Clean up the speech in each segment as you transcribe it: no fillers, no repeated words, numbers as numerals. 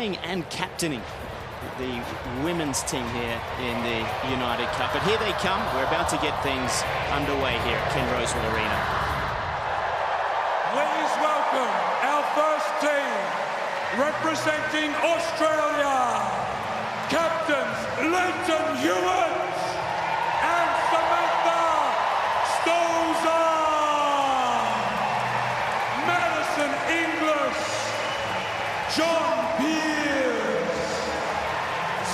playing and captaining the women's team here in the United Cup. But here they come. We're about to get things underway here at Ken Rosewell Arena. Please welcome our first team representing Australia, captains Leighton Hewitt and Samantha Stolza. Madison Inglis, John Pearce,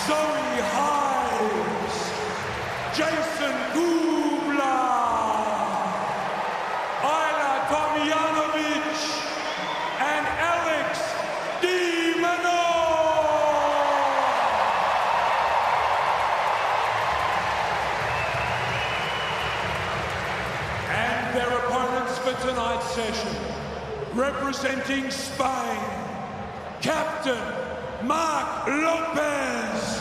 Zoe Hives, Jason Kubla, Ayla Tomjanovic, and Alex Minaur. And their opponents for tonight's session, representing Spain, Captain Mark Lopez,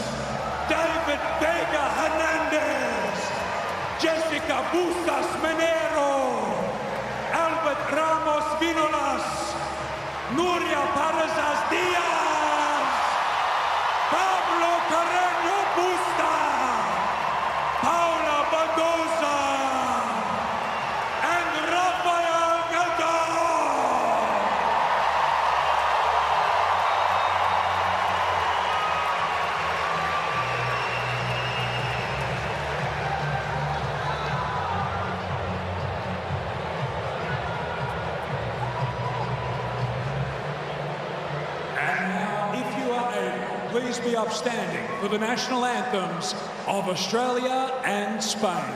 David Vega Hernandez, Jessica Bustas Menero, Albert Ramos Vinolas, Nuria Parazas Diaz, Pablo Carreño Busta, Paula Badoza, and Rafael Nadal. Please be upstanding for the national anthems of Australia and Spain.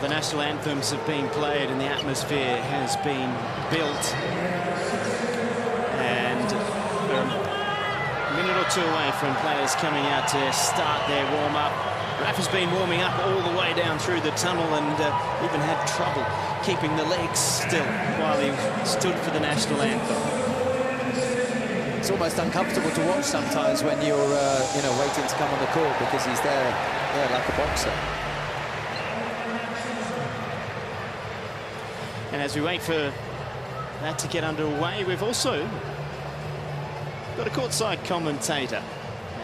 The national anthems have been played and the atmosphere has been built. And a minute or two away from players coming out to start their warm-up. Rafa's been warming up all the way down through the tunnel and even had trouble keeping the legs still while he stood for the national anthem. It's almost uncomfortable to watch sometimes when you're, waiting to come on the court because he's there like a boxer. And as we wait for that to get underway, we've also got a courtside commentator.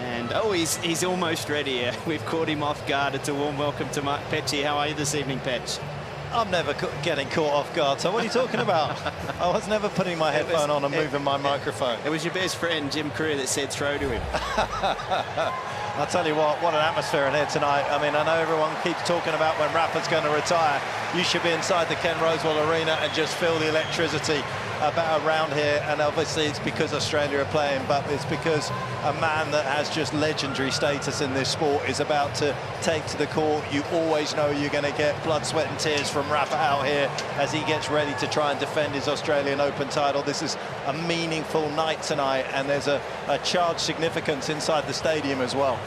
And, oh, he's almost ready. We've caught him off guard. It's a warm welcome to Mike Petchy. How are you this evening, Petch? I'm never getting caught off guard, so what are you talking about? I was never putting my headphone on and moving my microphone. It was your best friend, Jim Career, that said throw to him. I'll tell you what an atmosphere in here tonight. I mean, I know everyone keeps talking about when Rafa's going to retire. You should be inside the Ken Rosewall Arena and just feel the electricity about around here. And obviously it's because Australia are playing, but it's because a man that has just legendary status in this sport is about to take to the court. You always know you're going to get blood, sweat and tears from Rafa out here as he gets ready to try and defend his Australian Open title. This is a meaningful night tonight, and there's a charged significance inside the stadium as well.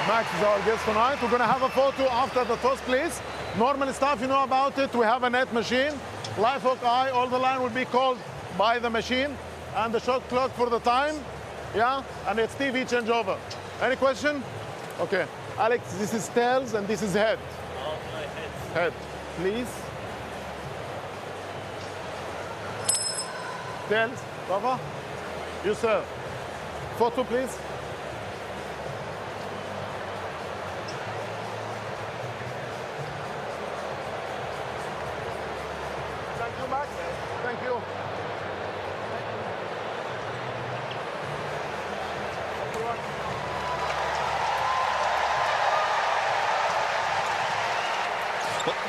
Max is our guest tonight. We're going to have a photo after the toss, please. Normal stuff, you know about it. We have a net machine, live hook eye. All the line will be called by the machine, and the shot clock for the time. Yeah, and it's TV changeover. Any question? Okay, Alex, this is tails and this is head. Oh, my head. Head, please. Tails, Rafa. You, sir. Photo, please. Thank you.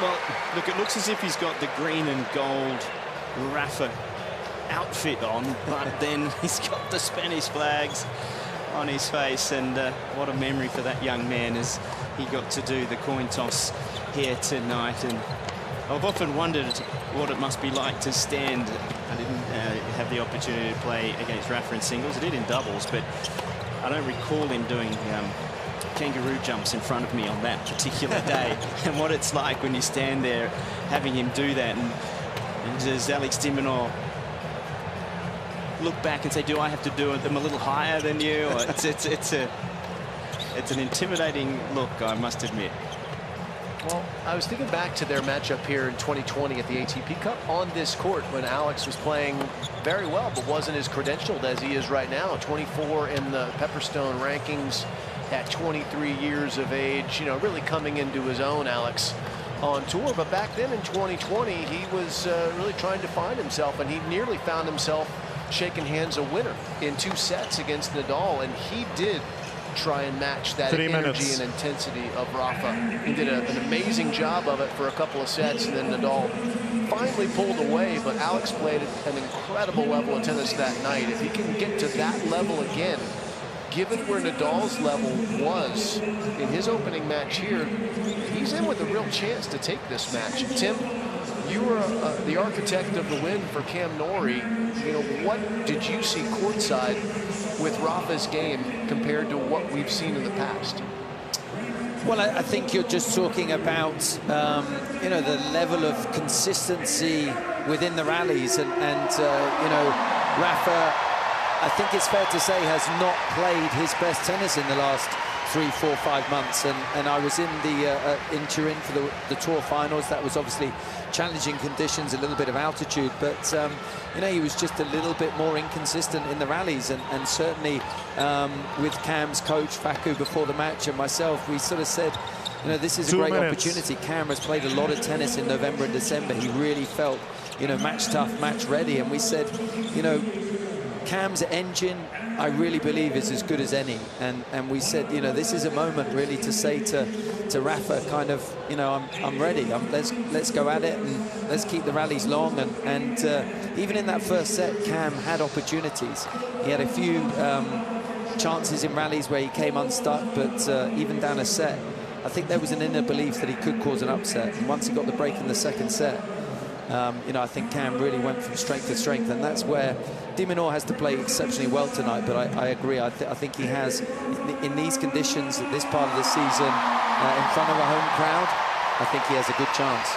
Well, look, it looks as if he's got the green and gold Rafa outfit on, but then he's got the Spanish flags on his face, and what a memory for that young man as he got to do the coin toss here tonight. And I've often wondered what it must be like to stand. I didn't have the opportunity to play against Rafa in singles. I did in doubles, but I don't recall him doing kangaroo jumps in front of me on that particular day. And what it's like when you stand there having him do that. And does Alex de Minaur look back and say, do I have to do them a little higher than you? Or it's an intimidating look, I must admit. Well, I was thinking back to their matchup here in 2020 at the ATP Cup on this court when Alex was playing very well, but wasn't as credentialed as he is right now. 24 in the Pepperstone rankings at 23 years of age, you know, really coming into his own, Alex, on tour. But back then in 2020, he was really trying to find himself, and he nearly found himself shaking hands a winner in 2 sets against Nadal, and he did try and match that energy and intensity of Rafa. He did an amazing job of it for a couple of sets, and then Nadal finally pulled away. But Alex played at an incredible level of tennis that night. If he can get to that level again, given where Nadal's level was in his opening match here, he's in with a real chance to take this match. Tim, you were the architect of the win for Cam Norrie. You know, what did you see courtside with Rafa's game compared to what we've seen in the past? Well, I think you're just talking about, you know, the level of consistency within the rallies. And you know, Rafa, I think it's fair to say, has not played his best tennis in the last 3, 4, 5 months. And I was in Turin for the Tour finals. That was obviously challenging conditions, a little bit of altitude, but you know, he was just a little bit more inconsistent in the rallies. And certainly with Cam's coach Facu before the match and myself, we sort of said, you know, this is a great opportunity. Cam has played a lot of tennis in November and December. He really felt, you know, match tough, match ready. And we said, you know, Cam's engine, I really believe, is as good as any. And we said, you know, this is a moment really to say to Rafa, kind of, you know, I'm ready. Let's go at it, and let's keep the rallies long. And even in that first set, Cam had opportunities. He had a few chances in rallies where he came unstuck, but even down a set, I think there was an inner belief that he could cause an upset. And once he got the break in the second set, you know, I think Cam really went from strength to strength, and that's where de Minaur has to play exceptionally well tonight. But I agree. I think he has, in these conditions, at this part of the season, in front of a home crowd, I think he has a good chance.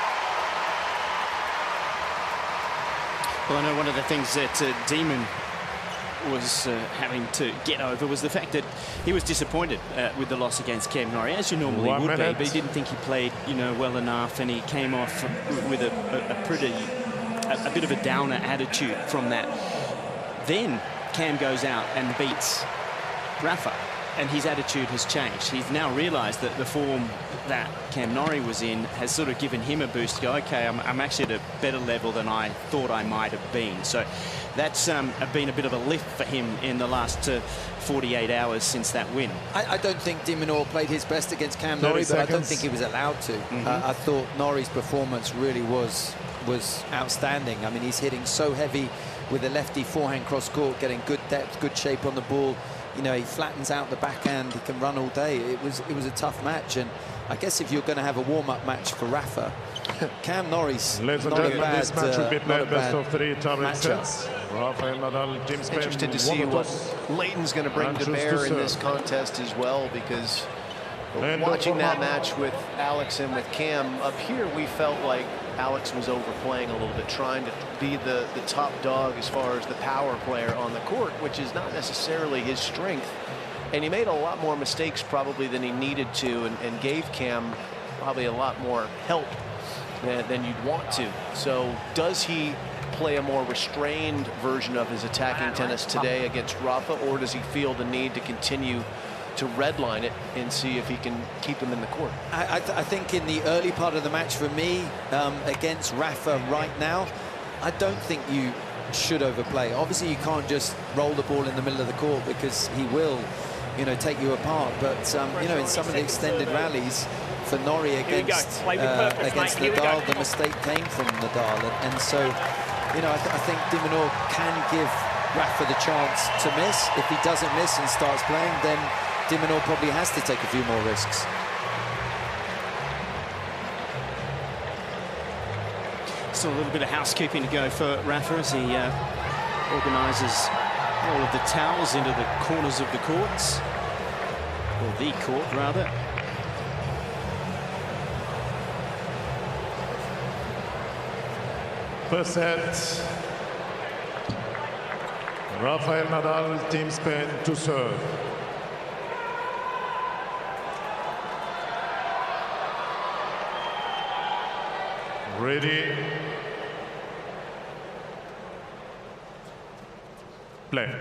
Well, I know one of the things that Demon was having to get over was the fact that he was disappointed with the loss against Cam Norrie, as you normally would be, but he didn't think he played, you know, well enough, and he came off with a bit of a downer attitude from that. Then Cam goes out and beats Rafa, and his attitude has changed. He's now realised that the form that Cam Norrie was in has sort of given him a boost to go, okay, I'm actually at a better level than I thought I might have been. So that's been a bit of a lift for him in the last 48 hours since that win. I don't think de Minaur played his best against Cam Norrie, but I don't think he was allowed to. I thought Norrie's performance really was outstanding. I mean, he's hitting so heavy with a lefty forehand cross court, getting good depth, good shape on the ball. You know, he flattens out the backhand, he can run all day. It was a tough match, and I guess if you're going to have a warm-up match for Rafa, Cam Norrie's Ladies and gentlemen, this match will be played best of 3 tiebreak sets. Rafael Nadal, James Spain. Interested to see what Leighton's going to bring to bear in this contest as well, because watching that match with Alex and with Cam, up here we felt like Alex was overplaying a little bit, trying to be the top dog as far as the power player on the court, which is not necessarily his strength. And he made a lot more mistakes probably than he needed to, and gave Cam probably a lot more help than you'd want to. So does he play a more restrained version of his attacking tennis today against Rafa, or does he feel the need to continue to redline it and see if he can keep him in the court? I think in the early part of the match for me, against Rafa right now, I don't think you should overplay. Obviously, you can't just roll the ball in the middle of the court, because he will, you know, take you apart. But, you know, in some of the extended rallies for Norrie against Nadal, the mistake came from Nadal. And so, you know, I think de Minaur can give Rafa the chance to miss. If he doesn't miss and starts playing, then de Minaur probably has to take a few more risks. Still a little bit of housekeeping to go for Rafa as he organises all of the towels into the corners of the courts, or the court rather. First set. Rafael Nadal, Team Spain, to serve. Ready. Play.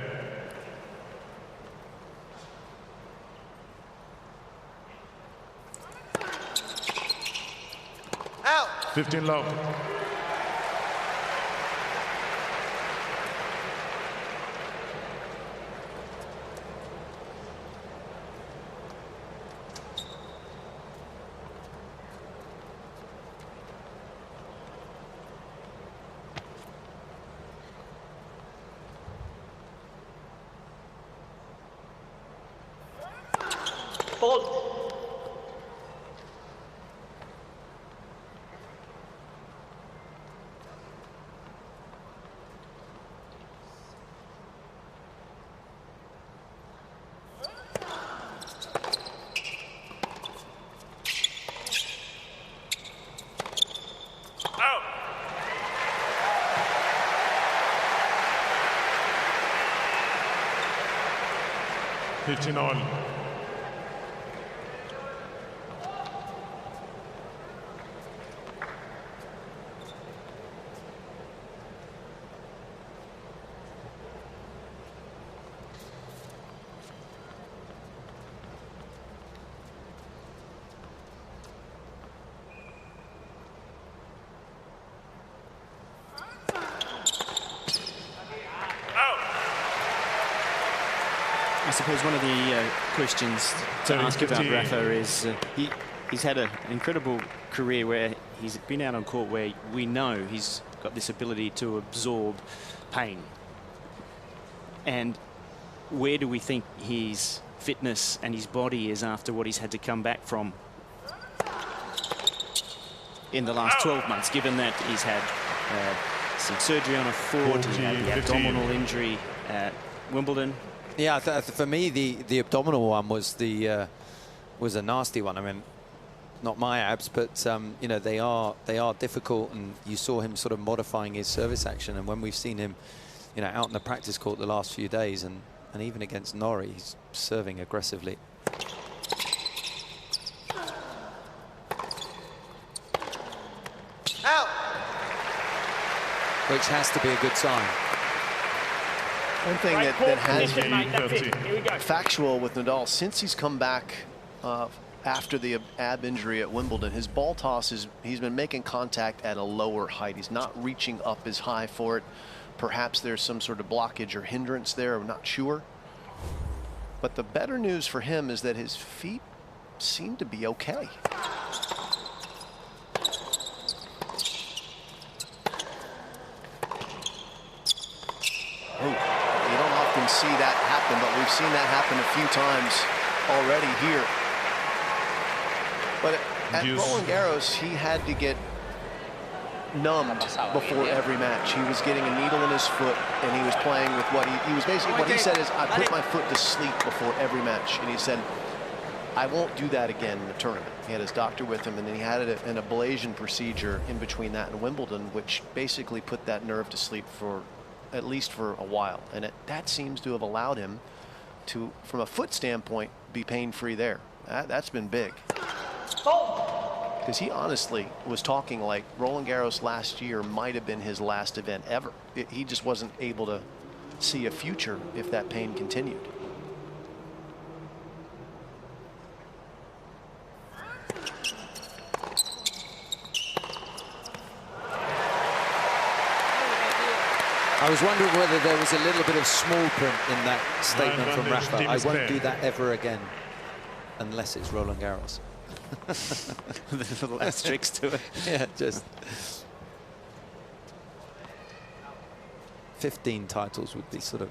Out. 15 love. Ball. Out. 15 all. I suppose one of the questions to ask about Rafa is he's had an incredible career where he's been out on court where we know he's got this ability to absorb pain. And where do we think his fitness and his body is after what he's had to come back from in the last 12 months, given that he's had some surgery on a foot, he had the abdominal injury at Wimbledon? Yeah, for me, the abdominal one was a nasty one. I mean, not my abs, but you know, they are difficult, and you saw him sort of modifying his service action. And when we've seen him, you know, out in the practice court the last few days, and even against Norrie, he's serving aggressively. Out. Which has to be a good sign. One thing that has been factual with Nadal since he's come back after the ab injury at Wimbledon, his ball toss he's been making contact at a lower height. He's not reaching up as high for it. Perhaps there's some sort of blockage or hindrance there. I'm not sure. But the better news for him is that his feet seem to be okay. You don't often see that happen, but we've seen that happen a few times already here. But at Roland Garros, he had to get numbed before every match. He was getting a needle in his foot, and he was playing with what he was basically, what he said is, I put my foot to sleep before every match. And he said, I won't do that again in the tournament. He had his doctor with him, and then he had an ablation procedure in between that and Wimbledon, which basically put that nerve to sleep for at least for a while. And that seems to have allowed him to, from a foot standpoint, be pain-free there. That's been big. Because he honestly was talking like Roland Garros last year might have been his last event ever. He just wasn't able to see a future if that pain continued. I was wondering whether there was a little bit of small print in that statement from Rafa. I won't do that ever again, unless it's Roland Garros. Little asterisks to it. Yeah, just 15 titles would be sort of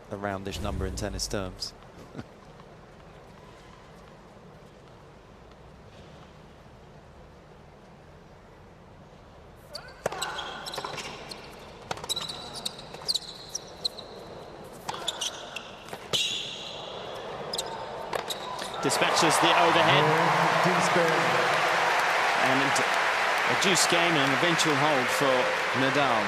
a roundish number in tennis terms. Dispatches the overhead. And a deuce game and an eventual hold for Nadal.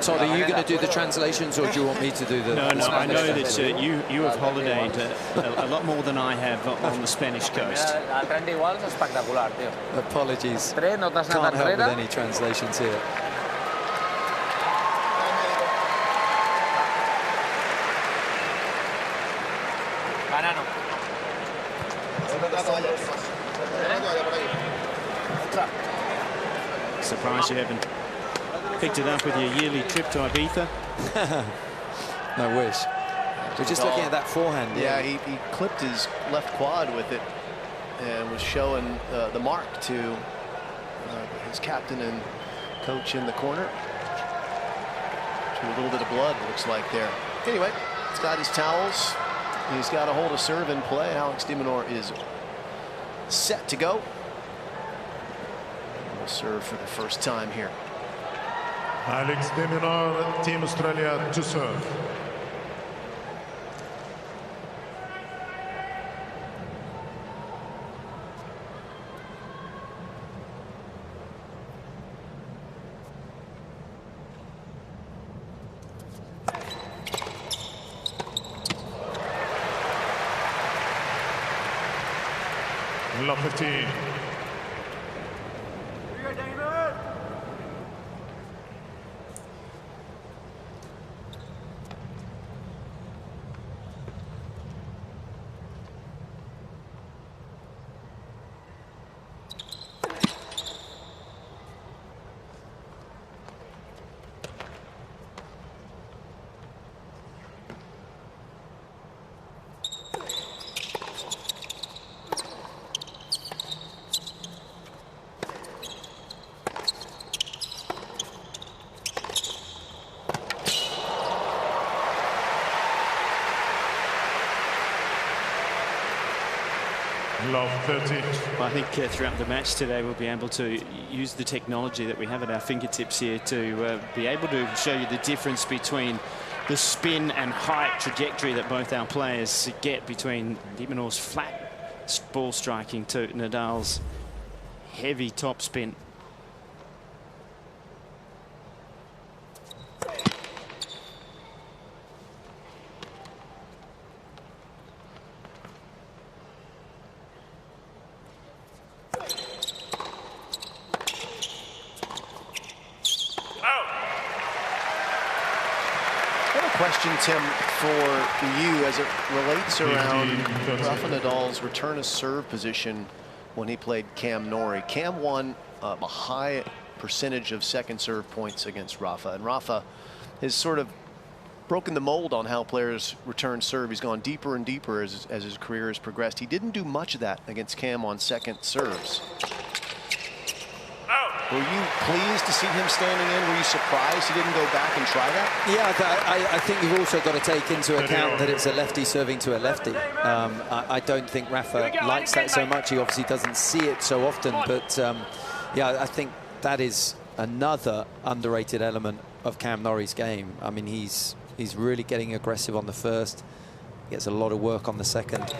Todd, are you going to do the translations, or do you want me to do the? No, I know that you have holidayed a lot more than I have on the Spanish coast. Apologies. Can't help with any translations here. Surprised you haven't picked it up with your yearly trip to Ibiza. I wish. We're just looking at that forehand. Yeah, he clipped his left quad with it and was showing the mark to his captain and coach in the corner. To a little bit of blood, looks like there. Anyway, he's got his towels. He's got a hold of serve in play. Alex de Minaur is set to go. Will serve for the first time here. Alex de Minaur, Team Australia to serve. Love 15. Love 30. Well, I think throughout the match today we'll be able to use the technology that we have at our fingertips here to be able to show you the difference between the spin and height trajectory that both our players get between de Minaur's flat ball striking to Nadal's heavy top spin. question, Tim, for you as it relates around Rafael Nadal's return of serve position when he played Cam Norrie. Cam won a high percentage of second serve points against Rafa, and Rafa has sort of broken the mold on how players return serve. He's gone deeper and deeper as his career has progressed. He didn't do much of that against Cam on second serves. Were you pleased to see him standing in? Were you surprised he didn't go back and try that? Yeah, I think you've also got to take into account that it's a lefty serving to a lefty. I don't think Rafa likes that so much. He obviously doesn't see it so often, but yeah, I think that is another underrated element of Cam Norrie's game. I mean, he's really getting aggressive on the first. Gets a lot of work on the second.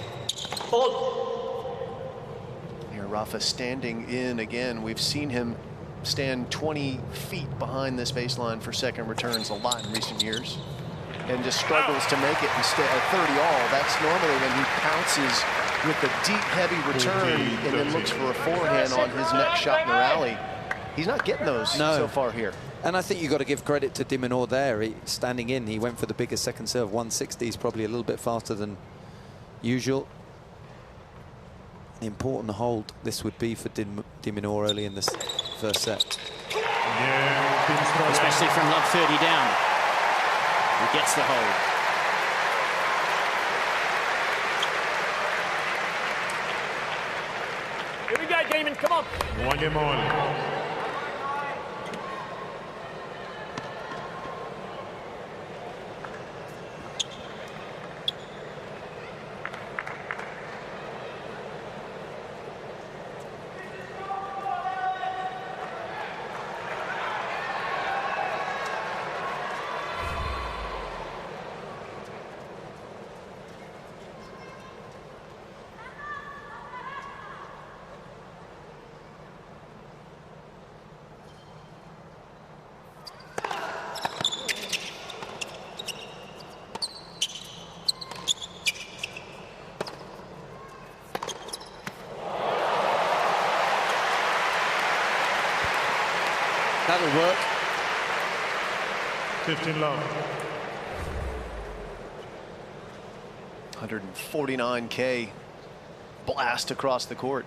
Here, Rafa standing in again. We've seen him stand 20 feet behind this baseline for second returns a lot in recent years, and just struggles to make it and stay at 30 all. That's normally when he pounces with a deep, heavy return and then looks for a forehand on his next shot in the rally. He's not getting those so far here. And I think you've got to give credit to Minaur there. Standing in, he went for the bigger second serve. 160 is probably a little bit faster than usual. Important hold this would be for Minaur early in this first set. Especially from love 30 down. He gets the hold. Here we go, Damon, come on. 1 game on. That'll work. 15 love. 149K blast across the court.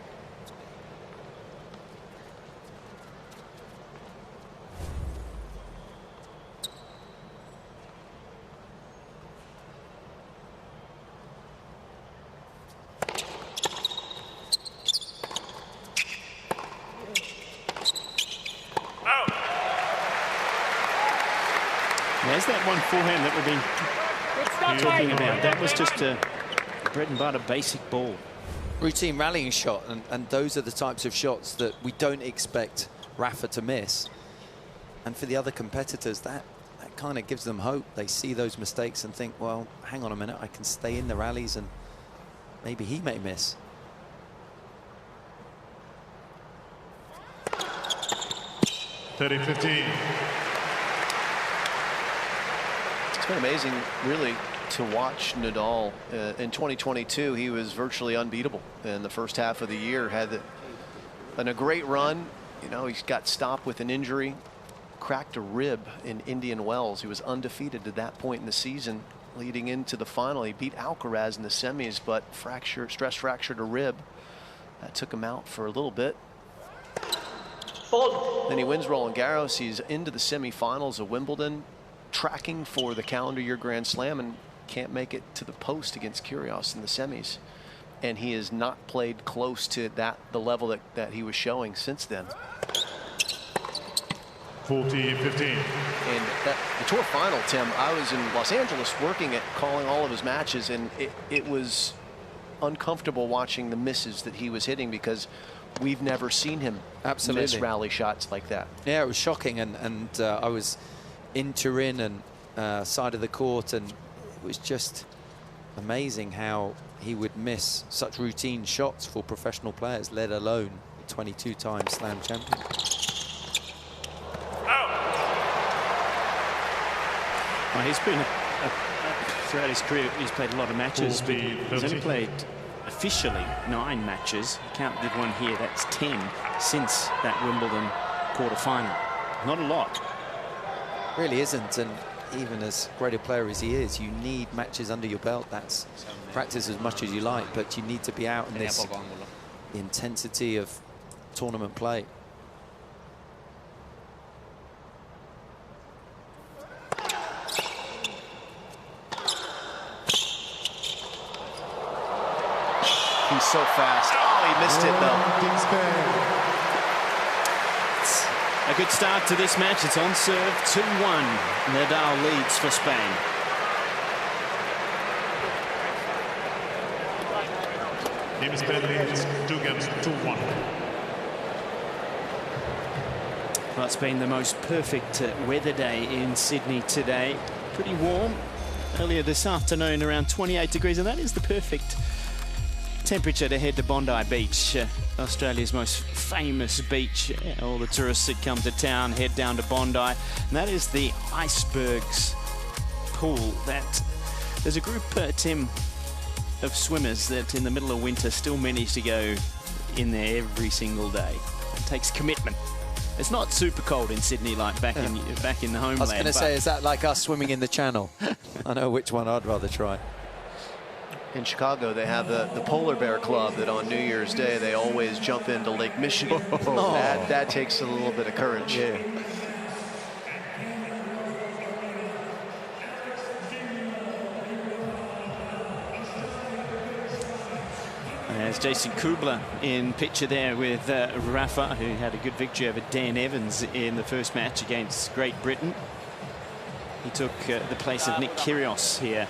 There's that one forehand that we've been talking about. That was just a bread and butter basic ball. Routine rallying shot, and those are the types of shots that we don't expect Rafa to miss. And for the other competitors, that kind of gives them hope. They see those mistakes and think, well, hang on a minute, I can stay in the rallies and maybe he may miss. It's been amazing, really, to watch Nadal. In 2022, he was virtually unbeatable in the first half of the year. Had a great run. You know, he got stopped with an injury, cracked a rib in Indian Wells. He was undefeated at that point in the season. Leading into the final, he beat Alcaraz in the semis, but stress fractured a rib. That took him out for a little bit. Then he wins Roland Garros. He's into the semifinals of Wimbledon, tracking for the calendar year Grand Slam, and can't make it to the post against Kyrgios in the semis. And he has not played close to the level that he was showing since then. 40-15. And the tour final, Tim, I was in Los Angeles working at calling all of his matches, and it was uncomfortable watching the misses that he was hitting, because we've never seen him miss rally shots like that. Yeah, it was shocking, and I was in Turin and side of the court, and it was just amazing how he would miss such routine shots for professional players, let alone a 22-time Slam champion. Well, he's been throughout his career, he's played a lot of matches, but he's only played officially 9 matches. Count did one here, that's 10 since that Wimbledon quarter-final. Not a lot. Really isn't, and even as great a player as he is, you need matches under your belt. That's practice as much as you like, but you need to be out in this intensity of tournament play. He's so fast. Oh, he missed it, though. A good start to this match. It's on serve, 2-1. Nadal leads for Spain. Team Spain leads 2 games, 2-1. Well, it's been the most perfect weather day in Sydney today. Pretty warm. Earlier this afternoon, around 28 degrees, and that is the perfect temperature to head to Bondi Beach, Australia's most famous beach. All the tourists that come to town head down to Bondi, and that is the Icebergs pool. There's a group, Tim, of swimmers that in the middle of winter still manage to go in there every single day. It takes commitment. It's not super cold in Sydney like back in the homeland. I was going to say, is that like us swimming in the Channel? I know which one I'd rather try. In Chicago, they have the Polar Bear Club that on New Year's Day, they always jump into Lake Michigan. Oh. That takes a little bit of courage. Yeah. There's Jason Kubler in picture there with Rafa, who had a good victory over Dan Evans in the first match against Great Britain. He took the place of Nick Kyrgios here.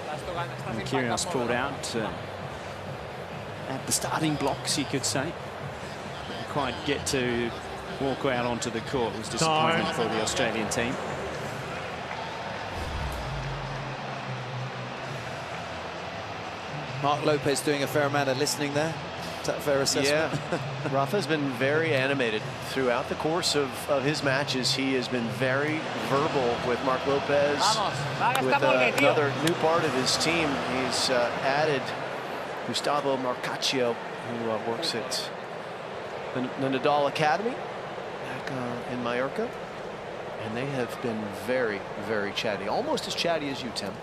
And Kyrgios pulled out at the starting blocks, you could say. Didn't quite get to walk out onto the court. It was disappointment for the Australian team. Mark Lopez doing a fair amount of listening there. Is that a fair assessment? Yeah. Rafa's been very animated throughout the course of his matches. He has been very verbal with Mark Lopez. With another new part of his team, he's added Gustavo Marcaccio, who works at the Nadal Academy back in Mallorca. And they have been very, very chatty. Almost as chatty as you, Tim.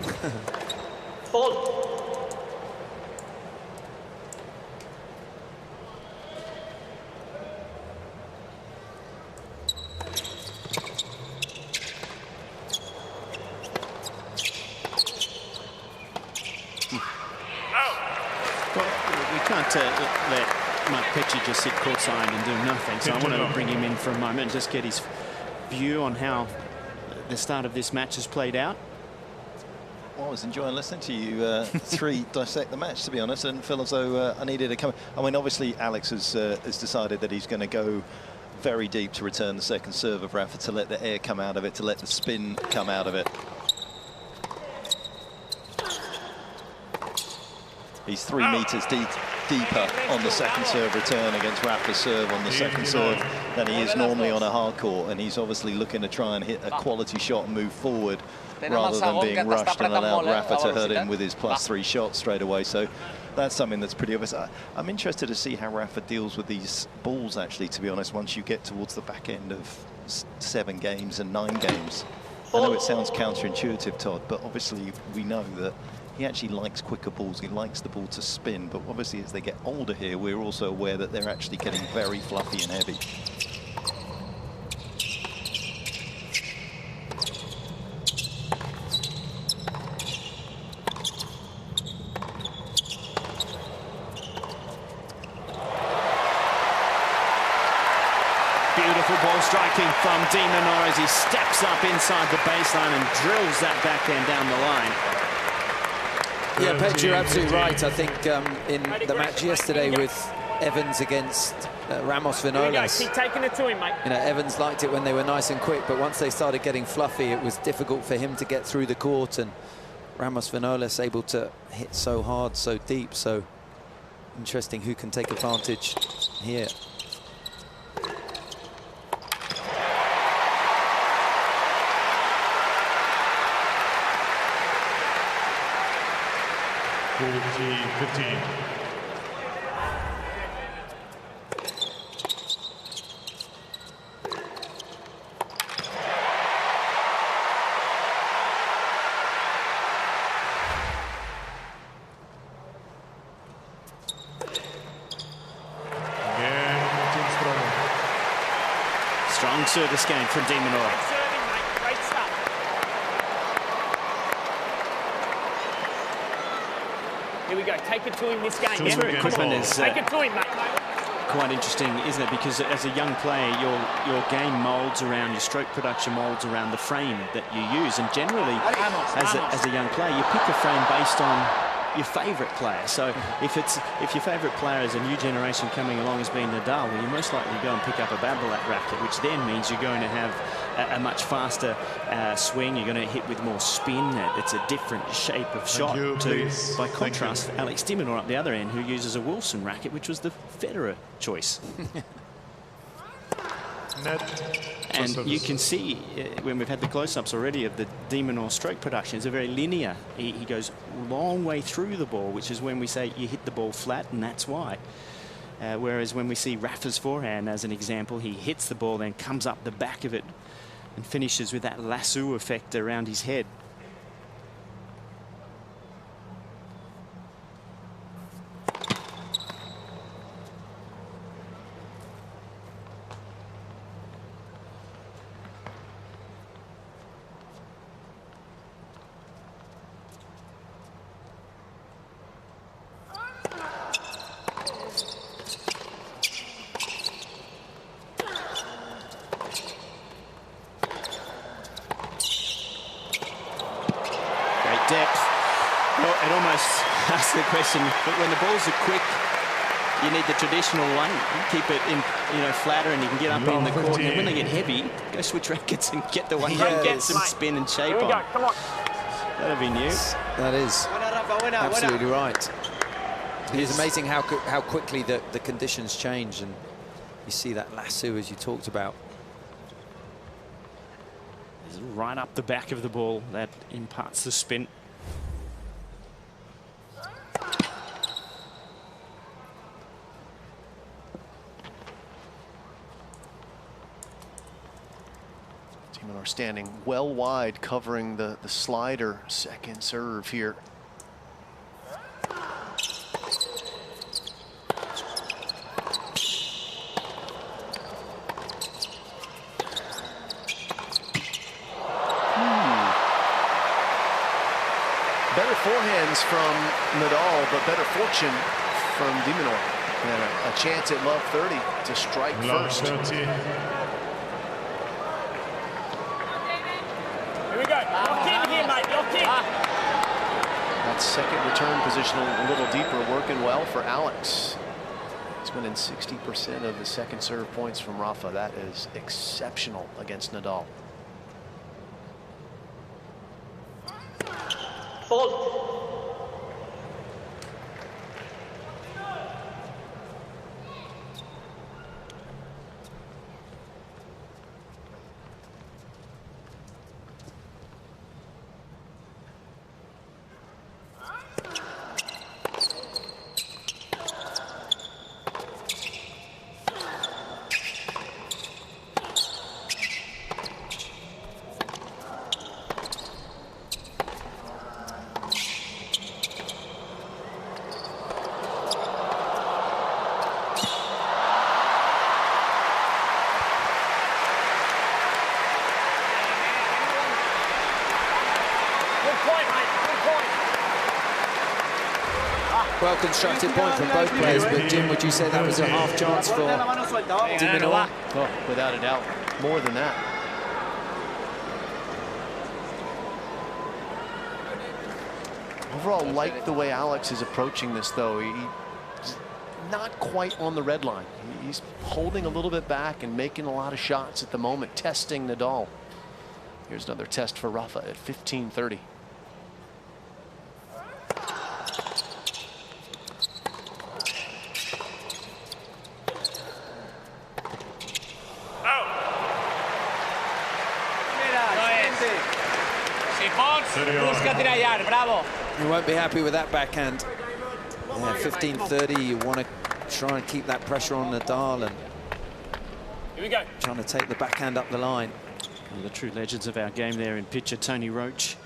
Let Mark Petchey just sit courtside and do nothing. So I want to bring him in for a moment and just get his view on how the start of this match has played out. Well, I was enjoying listening to you three dissect the match, to be honest, and feel as though I needed to come. I mean, obviously, Alex has decided that he's going to go very deep to return the second serve of Rafa, to let the air come out of it, to let the spin come out of it. He's 3 meters deeper on the second serve return against Rafa's serve on the second serve than he is normally on a hard court, and he's obviously looking to try and hit a quality shot and move forward rather than being rushed and allow Rafa to hurt him with his +3 shots straight away. So that's something that's pretty obvious. I'm interested to see how Rafa deals with these balls, actually, to be honest, once you get towards the back end of 7 games and 9 games. I know it sounds counterintuitive, Todd, but obviously we know that he actually likes quicker balls. He likes the ball to spin, but obviously as they get older here, we're also aware that they're actually getting very fluffy and heavy. Beautiful ball striking from Minaur as he steps up inside the baseline and drills that backhand down the line. Yeah, Pet, you're absolutely right. I think in the match yesterday with Evans against Ramos Vinolas, keep taking it to him, mate. You know, Evans liked it when they were nice and quick, but once they started getting fluffy, it was difficult for him to get through the court, and Ramos Vinolas able to hit so hard, so deep. So interesting who can take advantage here. -15. Strong service game from Minaur. Great serving, mate. Great stuff. Here we go. Take it to him this game. Two Yeah? games Come on. ball. Take it to him, mate. Quite interesting, isn't it? Because as a young player, your game moulds around, your stroke production moulds around the frame that you use. And generally, as a young player, you pick a frame based on your favourite player. So if your favourite player is a new generation coming along as being Nadal, well, you most likely go and pick up a Babolat racket, which then means you're going to have a much faster swing. You're going to hit with more spin. It's a different shape of shot. By contrast, Alex de Minaur up the other end, who uses a Wilson racket, which was the Federer choice. And you can see when we've had the close-ups already of the de Minaur stroke production, it's a very linear. He goes a long way through the ball, which is when we say you hit the ball flat, and that's why. Whereas when we see Rafa's forehand as an example, he hits the ball, then comes up the back of it and finishes with that lasso effect around his head. Depth. Well, it almost asks the question, but when the balls are quick, you need the traditional one. You keep it in, flatter, and you can get up in the court. And when they get heavy, go switch rackets and get the one that gets some spin and shape on. Come on. That'll be new. That is absolutely right. It is amazing how quickly the conditions change, and you see that lasso as you talked about. Right up the back of the ball that imparts the spin. de Minaur standing well wide, covering the slider second serve here. Better forehands from Nadal, but better fortune from de Minaur. And a chance at love 30 to strike first. 30. Here we go. Lock in here, mate. Lock in. That second return position a little deeper, working well for Alex. He's winning 60% of the second serve points from Rafa. That is exceptional against Nadal. Fold. Well constructed point from both players, but Jim, would you say that was a half chance for de Minaur? Oh, without a doubt, more than that. Overall, like the way Alex is approaching this, though. He's not quite on the red line. He's holding a little bit back and making a lot of shots at the moment, testing Nadal. Here's another test for Rafa at 15:30. You won't be happy with that backhand. Yeah, 15-30, you want to try and keep that pressure on Nadal and Here we go. trying to take the backhand up the line. One of the true legends of our game there in picture, Tony Roach.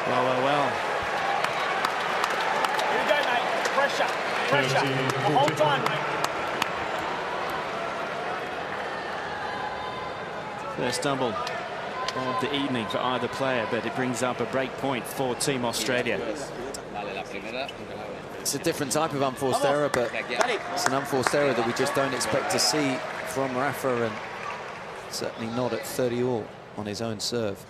Well. Here we go, mate. Pressure. The whole time, mate. First double of the evening for either player, but it brings up a break point for Team Australia. It's a different type of unforced error, but it's an unforced error that we just don't expect to see from Rafa, and certainly not at 30-all on his own serve.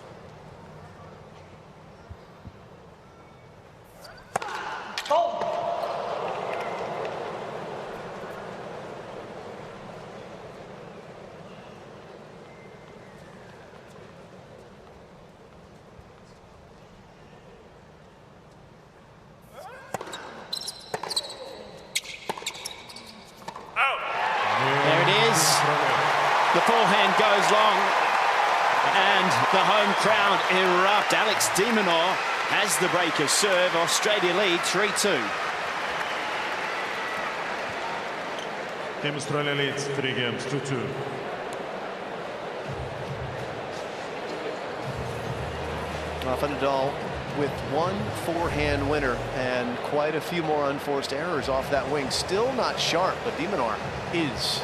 The forehand goes long, and the home crowd erupt. Alex de Minaur has the break of serve. Australia lead 3-2. Team Australia leads 3 games, 2-2. Rafael Nadal with one forehand winner and quite a few more unforced errors off that wing. Still not sharp, but de Minaur is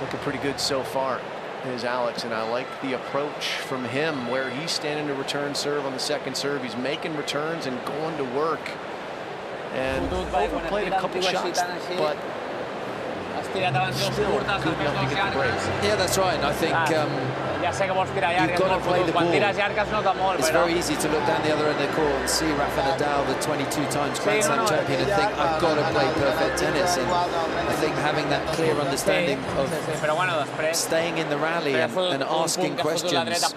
looking pretty good so far, is Alex, and I like the approach from him where he's standing to return serve on the second serve. He's making returns and going to work, and overplayed a couple shots, but still good enough to get the break. Yeah, that's right. And I think you've got to play the ball. It's very easy to look down the other end of the court and see Rafael Nadal, the 22 times Grand Slam champion, and think, I've got to play perfect tennis. And I think having that clear understanding of staying in the rally and asking questions,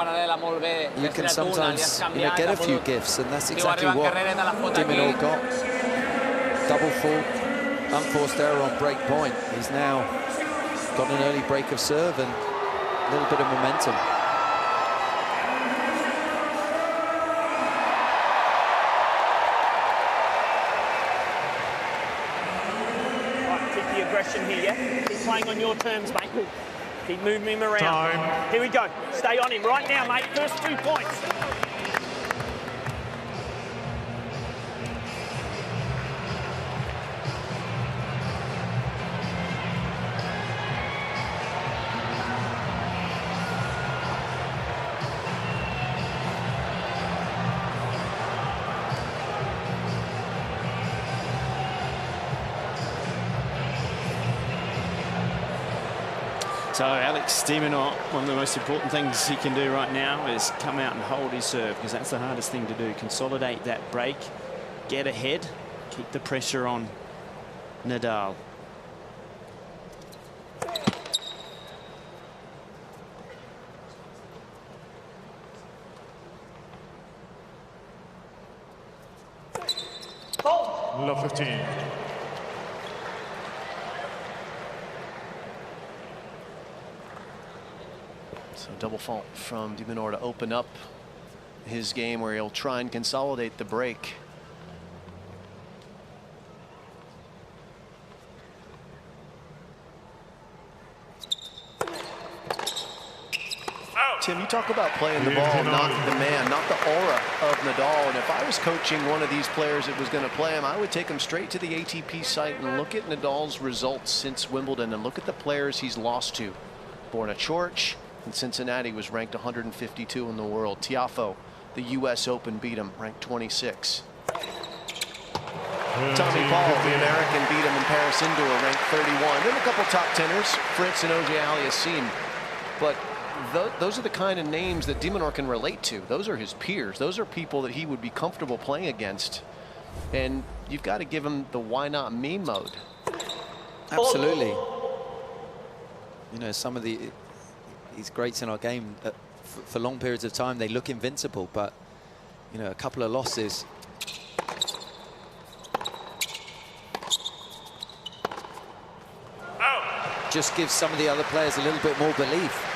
you can sometimes get a few gifts, and that's exactly what de Minaur got. Double fault, unforced error on break point. He's now got an early break of serve and a little bit of momentum. Right, keep the aggression here, yeah? Keep playing on your terms, mate. Keep moving him around. Time. Here we go. Stay on him right now, mate. First 2 points. So Alex de Minaur, one of the most important things he can do right now is come out and hold his serve, because that's the hardest thing to do. Consolidate that break, get ahead, keep the pressure on Nadal. Love 15. So double fault from de Minaur to open up his game, where he'll try and consolidate the break. Tim, you talk about playing the ball, not the man, not the aura of Nadal. And if I was coaching one of these players that was going to play him, I would take him straight to the ATP site and look at Nadal's results since Wimbledon and look at the players he's lost to. Borna Coric in Cincinnati was ranked 152 in the world. Tiafoe, the U.S. Open, beat him, ranked 26. Tommy Paul, the American, beat him in Paris Indoor, ranked 31. Then a couple top tenors, Fritz and O.J. Aliassime. But those are the kind of names that de Minaur can relate to. Those are his peers. Those are people that he would be comfortable playing against. And you've got to give him the why not me mode. Absolutely. Some of these greats in our game, for long periods of time, they look invincible, but, a couple of losses. Just gives some of the other players a little bit more belief.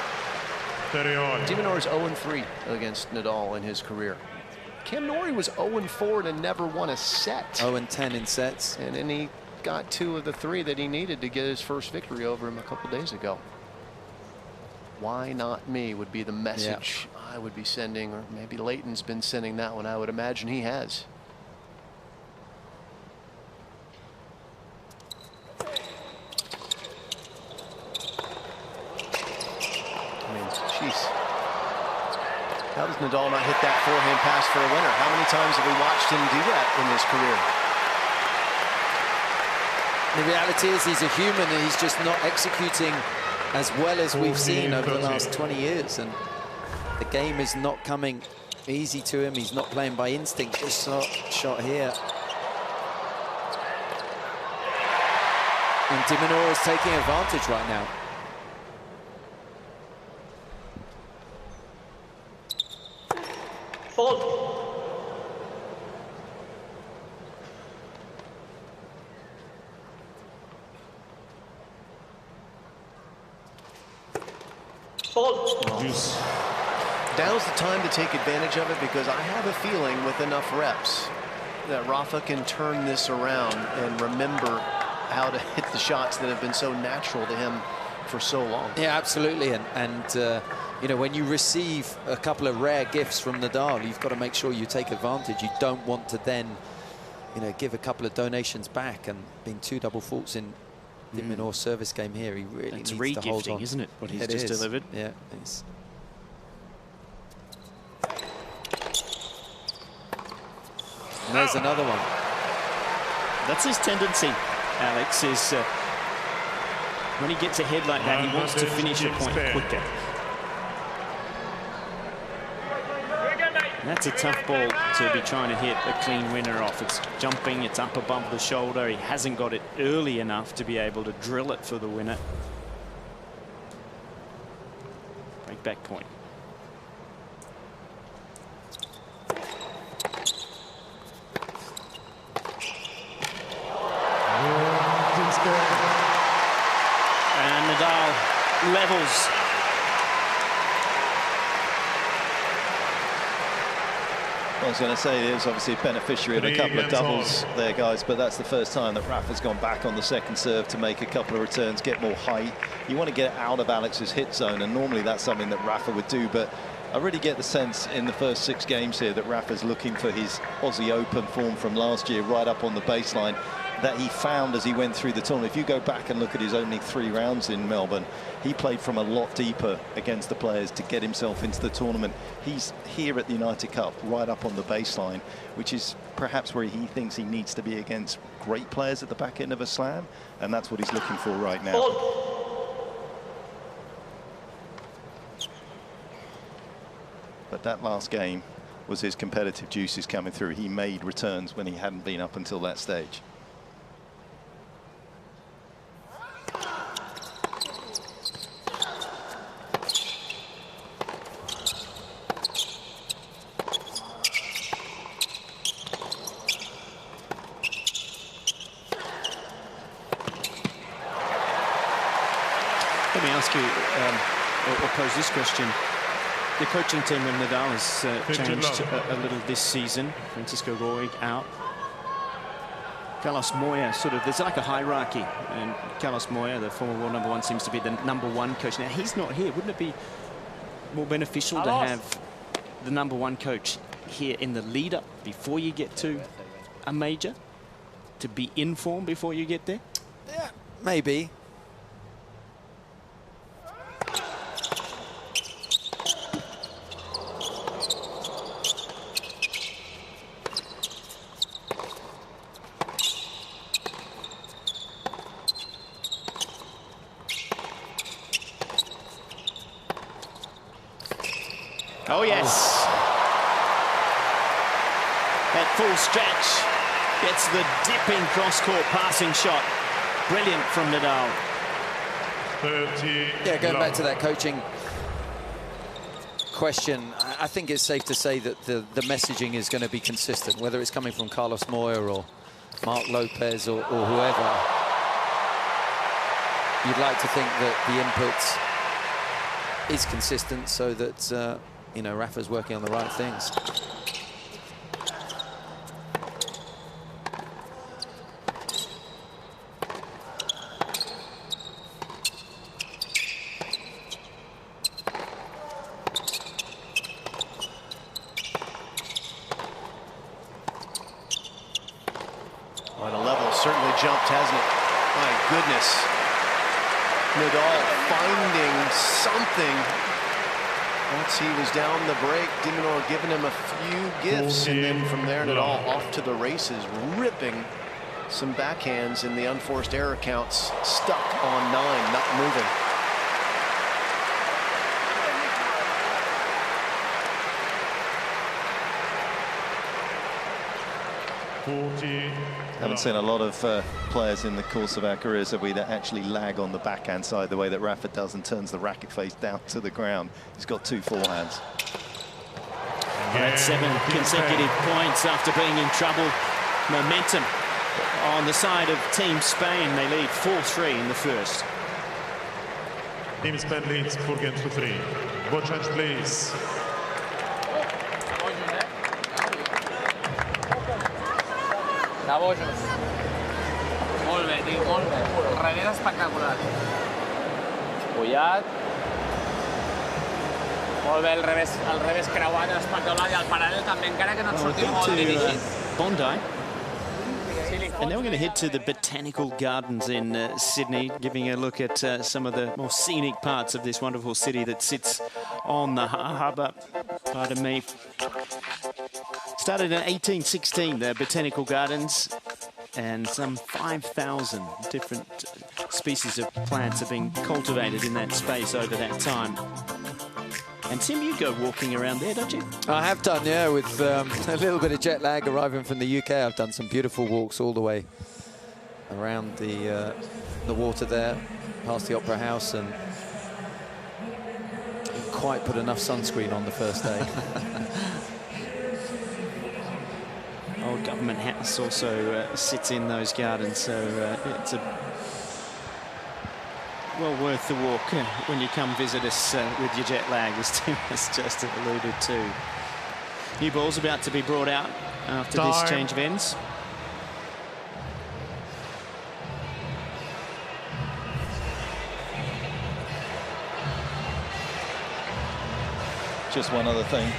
De Minaur is 0-3 against Nadal in his career. Cam Norrie was 0-4 and never won a set. 0-10 in sets. And then he got 2 of the 3 that he needed to get his first victory over him a couple days ago. Why not me would be the message I would be sending, or maybe Leighton's been sending that one. I would imagine he has. I mean, jeez. How does Nadal not hit that forehand pass for a winner? How many times have we watched him do that in his career? The reality is he's a human and he's just not executing as well as we've seen over the last 20 years. And the game is not coming easy to him. He's not playing by instinct. This shot here. And Minaur is taking advantage right now. Fault. Now's the time to take advantage of it, because I have a feeling with enough reps that Rafa can turn this around and remember how to hit the shots that have been so natural to him for so long. Yeah, absolutely. And you know, when you receive a couple of rare gifts from Nadal, you've got to make sure you take advantage. You don't want to then, you know, give a couple of donations back, and being 2 double faults in Minaur's service game here, he really needs to hold on. Isn't it, what he's just delivered? Yeah, it's... And there's another one. That's his tendency, Alex, is when he gets ahead like that, he wants to finish a point quicker. And that's a tough ball to be trying to hit a clean winner off. It's jumping, it's up above the shoulder. He hasn't got it early enough to be able to drill it for the winner. Break back point. And Nadal levels. I was going to say, he is obviously a beneficiary of a couple of doubles there, guys, but that's the first time that Rafa's gone back on the second serve to make a couple of returns, get more height. You want to get out of Alex's hit zone, and normally that's something that Rafa would do, but I really get the sense in the first 6 games here that Rafa's looking for his Aussie Open form from last year right up on the baseline that he found as he went through the tournament. If you go back and look at his only 3 rounds in Melbourne, he played from a lot deeper against the players to get himself into the tournament. He's here at the United Cup right up on the baseline, which is perhaps where he thinks he needs to be against great players at the back end of a slam, and that's what he's looking for right now. But that last game was his competitive juices coming through. He made returns when he hadn't been up until that stage. Let me ask you, or pose this question. The coaching team of Nadal has changed a little this season. Francisco Roig out. Carlos Moya, sort of, there's like a hierarchy. And Carlos Moya, the former world #1, seems to be the #1 coach. Now, he's not here. Wouldn't it be more beneficial to have the #1 coach here in the lead-up before you get to a major? To be in form before you get there? Yeah, maybe. Oh, yes. That full stretch gets the dipping cross-court passing shot. Brilliant from Nadal. Yeah, going back to that coaching question, I think it's safe to say that the messaging is going to be consistent, whether it's coming from Carlos Moya or Mark Lopez or whoever. You'd like to think that the input is consistent so that you know, Rafa's working on the right things. shift, hasn't it? My goodness. Nadal finding something once he was down the break. De Minaur giving him a few gifts, and then from there Nadal off to the races, ripping some backhands in the unforced error counts, stuck on 9, not moving. Haven't seen a lot of players in the course of our careers, have we, that actually lag on the backhand side the way that Rafa does and turns the racket face down to the ground. He's got 2 forehands. That's 7 consecutive points after being in trouble. Momentum on the side of Team Spain. They lead 4-3 in the first. Team Spain leads 4 games to 3. Watch match, please. Cabojos. Molt bé, tio, molt bé. Revés espectacular. Pujat. Molt bé, el revés creuat espectacular, i el paral·lel també, encara que no et surti molt dirigit. Bondi. And now we're going to head to the Botanical Gardens in Sydney, giving a look at some of the more scenic parts of this wonderful city that sits on the harbour. Pardon me. Started in 1816, the Botanical Gardens, and some 5,000 different species of plants have been cultivated in that space over that time. And Tim, you go walking around there, don't you? I have done, yeah, with a little bit of jet lag arriving from the UK. I've done some beautiful walks all the way around the water there, past the Opera House, and didn't quite put enough sunscreen on the first day. Old Government House also sits in those gardens, so it's well worth the walk when you come visit us with your jet lag, as Tim has just alluded to. New ball's about to be brought out after this change of ends. Just one other thing,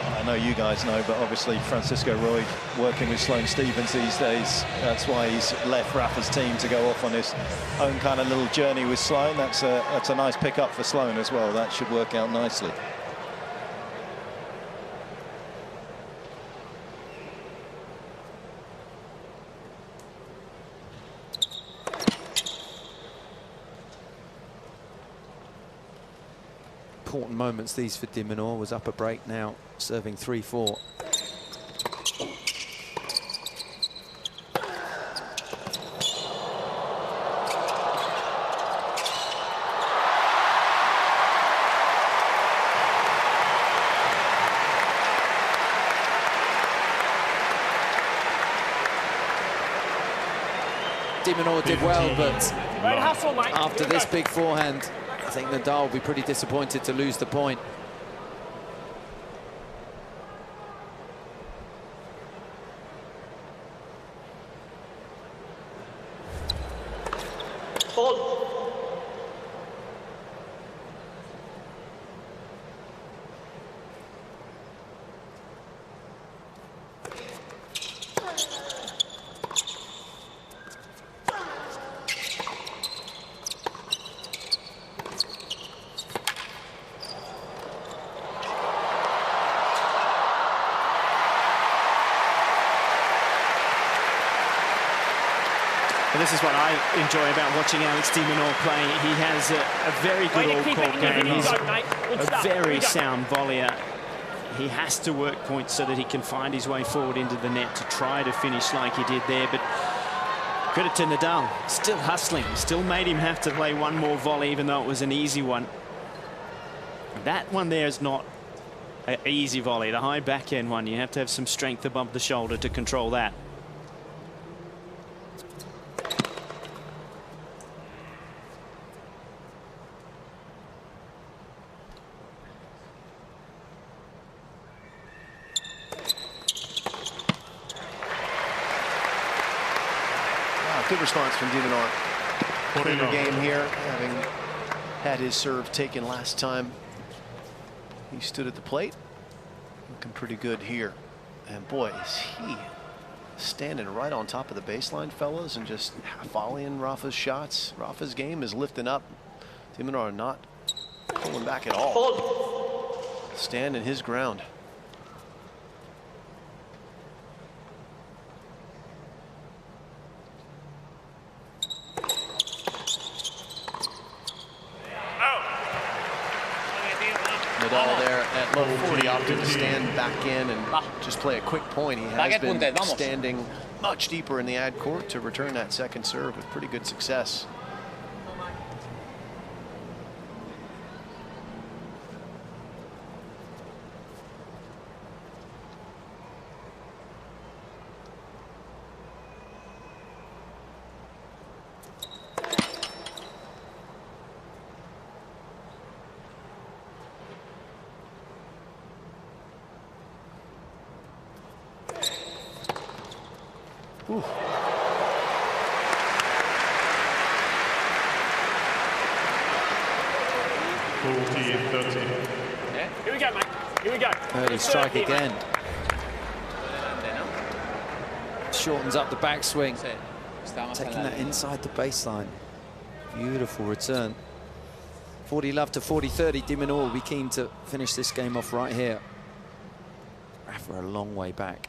I know you guys know, but obviously Francisco Roy working with Sloane Stephens these days. That's why he's left Rafa's team to go off on his own kind of little journey with Sloane. That's a nice pickup for Sloane as well. That should work out nicely. Important moments these for De Minaur. Was up a break, now serving 3-4. De Minaur did well, but after this big forehand, I think Nadal will be pretty disappointed to lose the point. This is what I enjoy about watching Alex De Minaur play. He has a very good all-court game. He's a very sound volleyer. He has to work points so that he can find his way forward into the net to try to finish like he did there. But credit to Nadal, still hustling, still made him have to play one more volley, even though it was an easy one. That one there is not an easy volley. The high backhand one, you have to have some strength above the shoulder to control that. Good response from De Minaur. Cleaner game here, having had his serve taken last time he stood at the plate. Looking pretty good here. And boy, is he standing right on top of the baseline, fellas, and just volleying Rafa's shots. Rafa's game is lifting up. de Minaur not pulling back at all. Standing his ground. Nadal there at low 40 opted to stand back in and just play a quick point. He has been standing much deeper in the ad court to return that second serve with pretty good success. Ooh. Here we go, mate. Here we go. Early strike again. Shortens up the backswing. Taking that inside the baseline. Beautiful return. 40 love to 40-30. de Minaur will be keen to finish this game off right here. Rafa a long way back.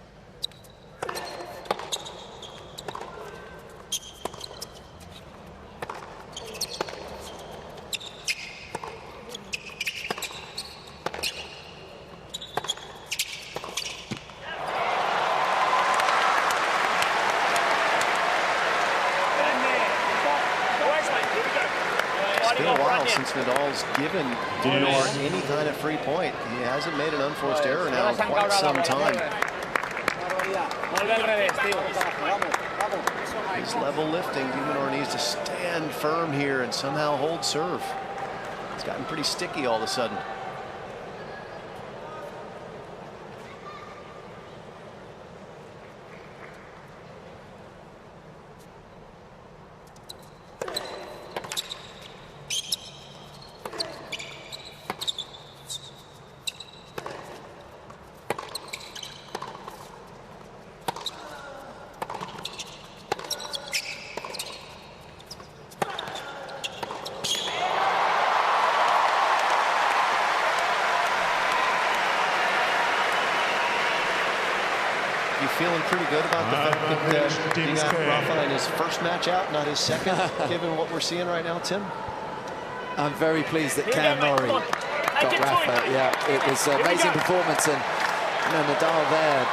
Since Nadal's given de Minaur any kind of free point. He hasn't made an unforced error now in quite some time. He's level lifting. De Minaur needs to stand firm here and somehow hold serve. It's gotten pretty sticky all of a sudden. Feeling pretty good about the fact that he got Rafa in his first match out, not his second, given what we're seeing right now, Tim? I'm very pleased that Cam Norrie got Rafa. Yeah, it was an amazing performance, and Nadal there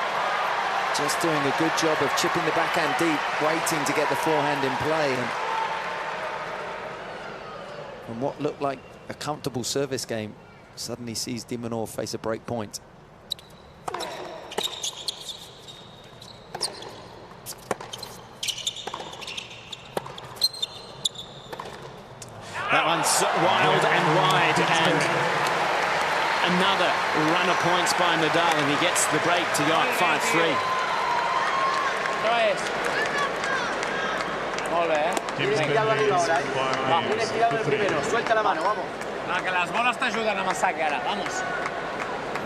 just doing a good job of chipping the backhand deep, waiting to get the forehand in play. And what looked like a comfortable service game suddenly sees de Minaur face a break point. That one's wild and wide, and another run of points by Nadal, and he gets the break to go up 5-3.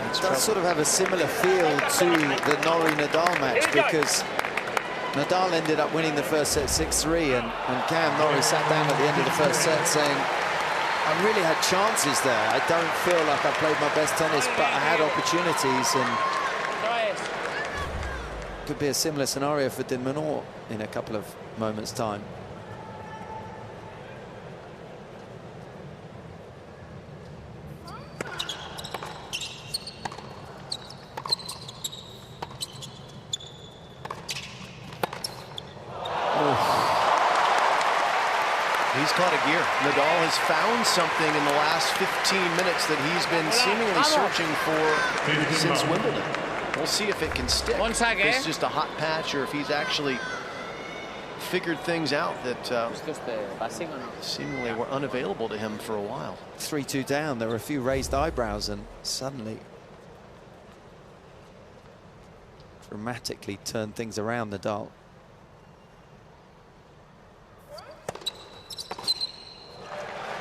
It does sort of have a similar feel to the Norrie-Nadal match, because Nadal ended up winning the first set 6-3, and Cam Norrie sat down at the end of the first set saying, I really had chances there. I don't feel like I played my best tennis, but I had opportunities, and could be a similar scenario for de Minaur in a couple of moments' time. He's caught a gear. Nadal has found something in the last 15 minutes that he's been seemingly searching for since Wimbledon. We'll see if it can stick. If it's just a hot patch, or if he's actually figured things out that seemingly were unavailable to him for a while. 3-2 down. There were a few raised eyebrows, and suddenly dramatically turned things around, Nadal.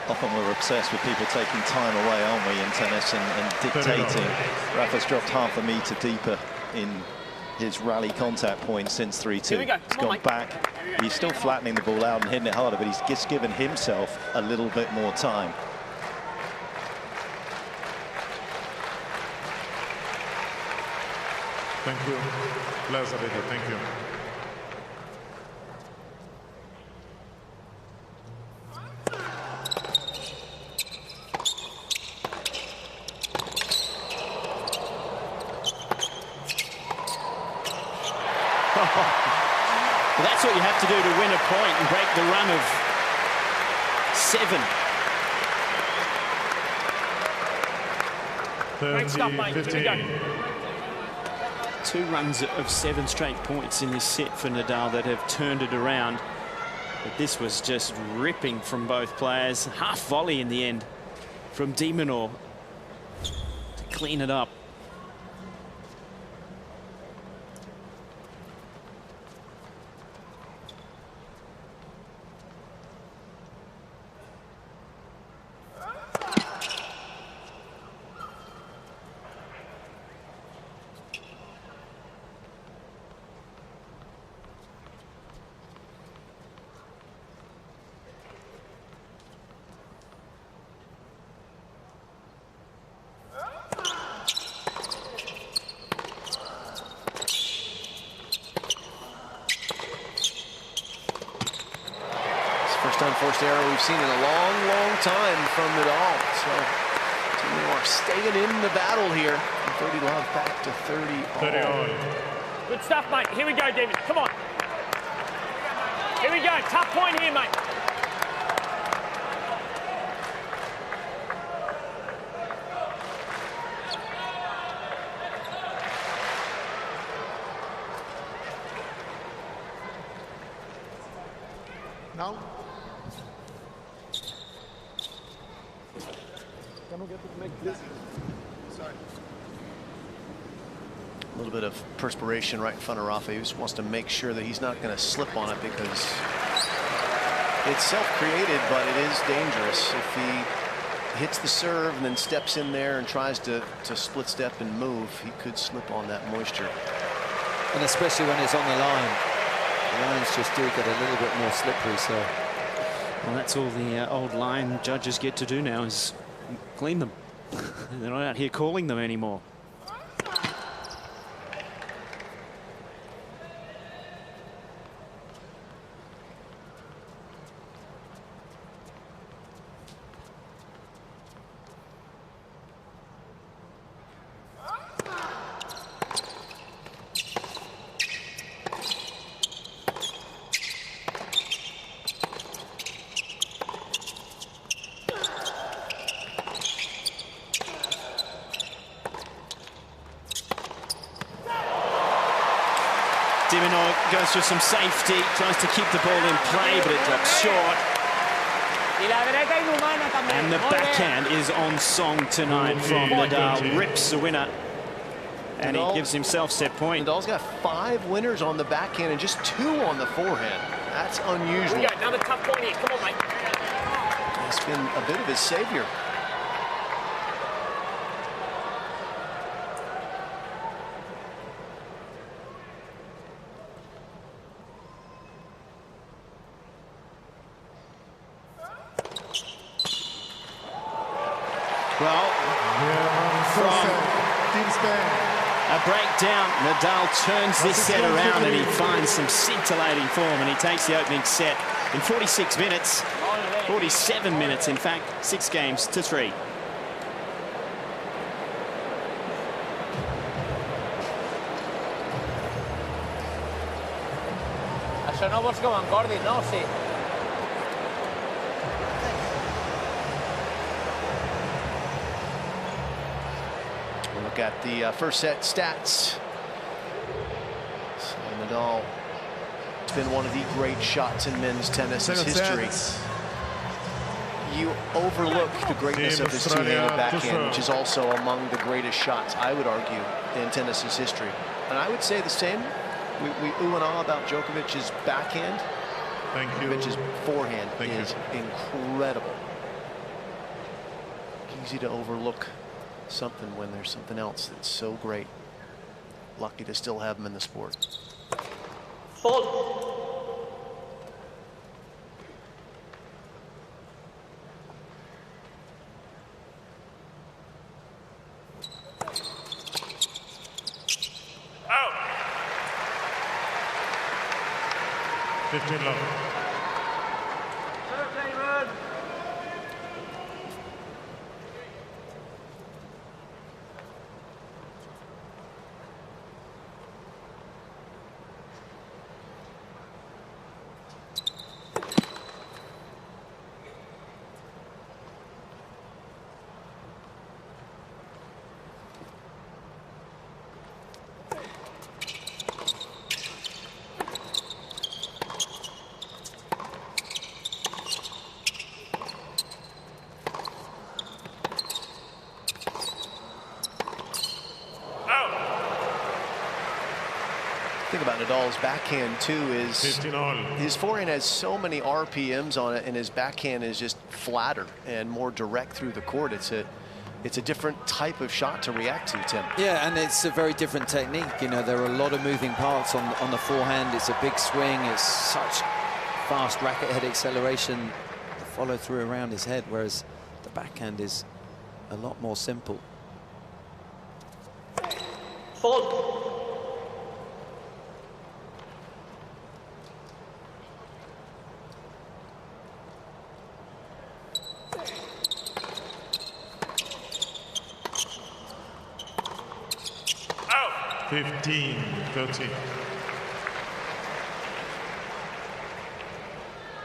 Often we're obsessed with people taking time away, aren't we, in tennis, and dictating. Rafa's dropped half a metre deeper in his rally contact point since 3-2. Here we go. He's gone back. He's still flattening the ball out and hitting it harder, but he's just given himself a little bit more time. Thank you. Pleasure, thank you. Well, that's what you have to do to win a point and break the run of 7. Great stuff, mate. Here we go. 2 runs of 7 straight points in this set for Nadal that have turned it around. But this was just ripping from both players. Half volley in the end from Minaur to clean it up. First unforced error we've seen in a long, long time from Nadal. So Minaur staying in the battle here. 30 love back to 30 all. Good stuff, mate. Here we go, David. Come on. Here we go. Tough point here, mate. Now. Can we get to make this? Sorry. A little bit of perspiration right in front of Rafa. He just wants to make sure that he's not going to slip on it because it's self-created, but it is dangerous. If he hits the serve and then steps in there and tries to split step and move, he could slip on that moisture. And especially when it's on the line. The lines just do get a little bit more slippery, so. Well, that's all the old line judges get to do now is clean them. They're not out here calling them anymore. Minaur goes for some safety, tries to keep the ball in play, but it drops short. And the backhand is on song tonight from Nadal. Rips the winner, and he gives himself set point. Nadal's got 5 winners on the backhand and just 2 on the forehand. That's unusual. We got another tough point here. Come on, mate. It's been a bit of his savior. Well, from a breakdown, Nadal turns this set around and he finds some scintillating form, and he takes the opening set in 46 minutes, 47 minutes, in fact, 6 games to 3. Això no vols que ho encordi, no? Sí. Look at the first set stats. So Nadal, it's been one of the great shots in men's tennis history. You overlook the greatness of his two-handed backhand, which is also among the greatest shots, I would argue, in tennis's history. And I would say the same. We ooh and ah about Djokovic's backhand. Djokovic's forehand is incredible. Easy to overlook something when there's something else that's so great. lucky to still have him in the sport. Fault. Out. 15 love. Thing about Nadal's backhand too is his forehand has so many RPMs on it, and his backhand is just flatter and more direct through the court. It's a different type of shot to react to, Tim. Yeah, and it's a very different technique. You know, there are a lot of moving parts on the forehand. It's a big swing. It's such fast racket head acceleration, the follow through around his head, whereas the backhand is a lot more simple. Fault. Out. 15-13.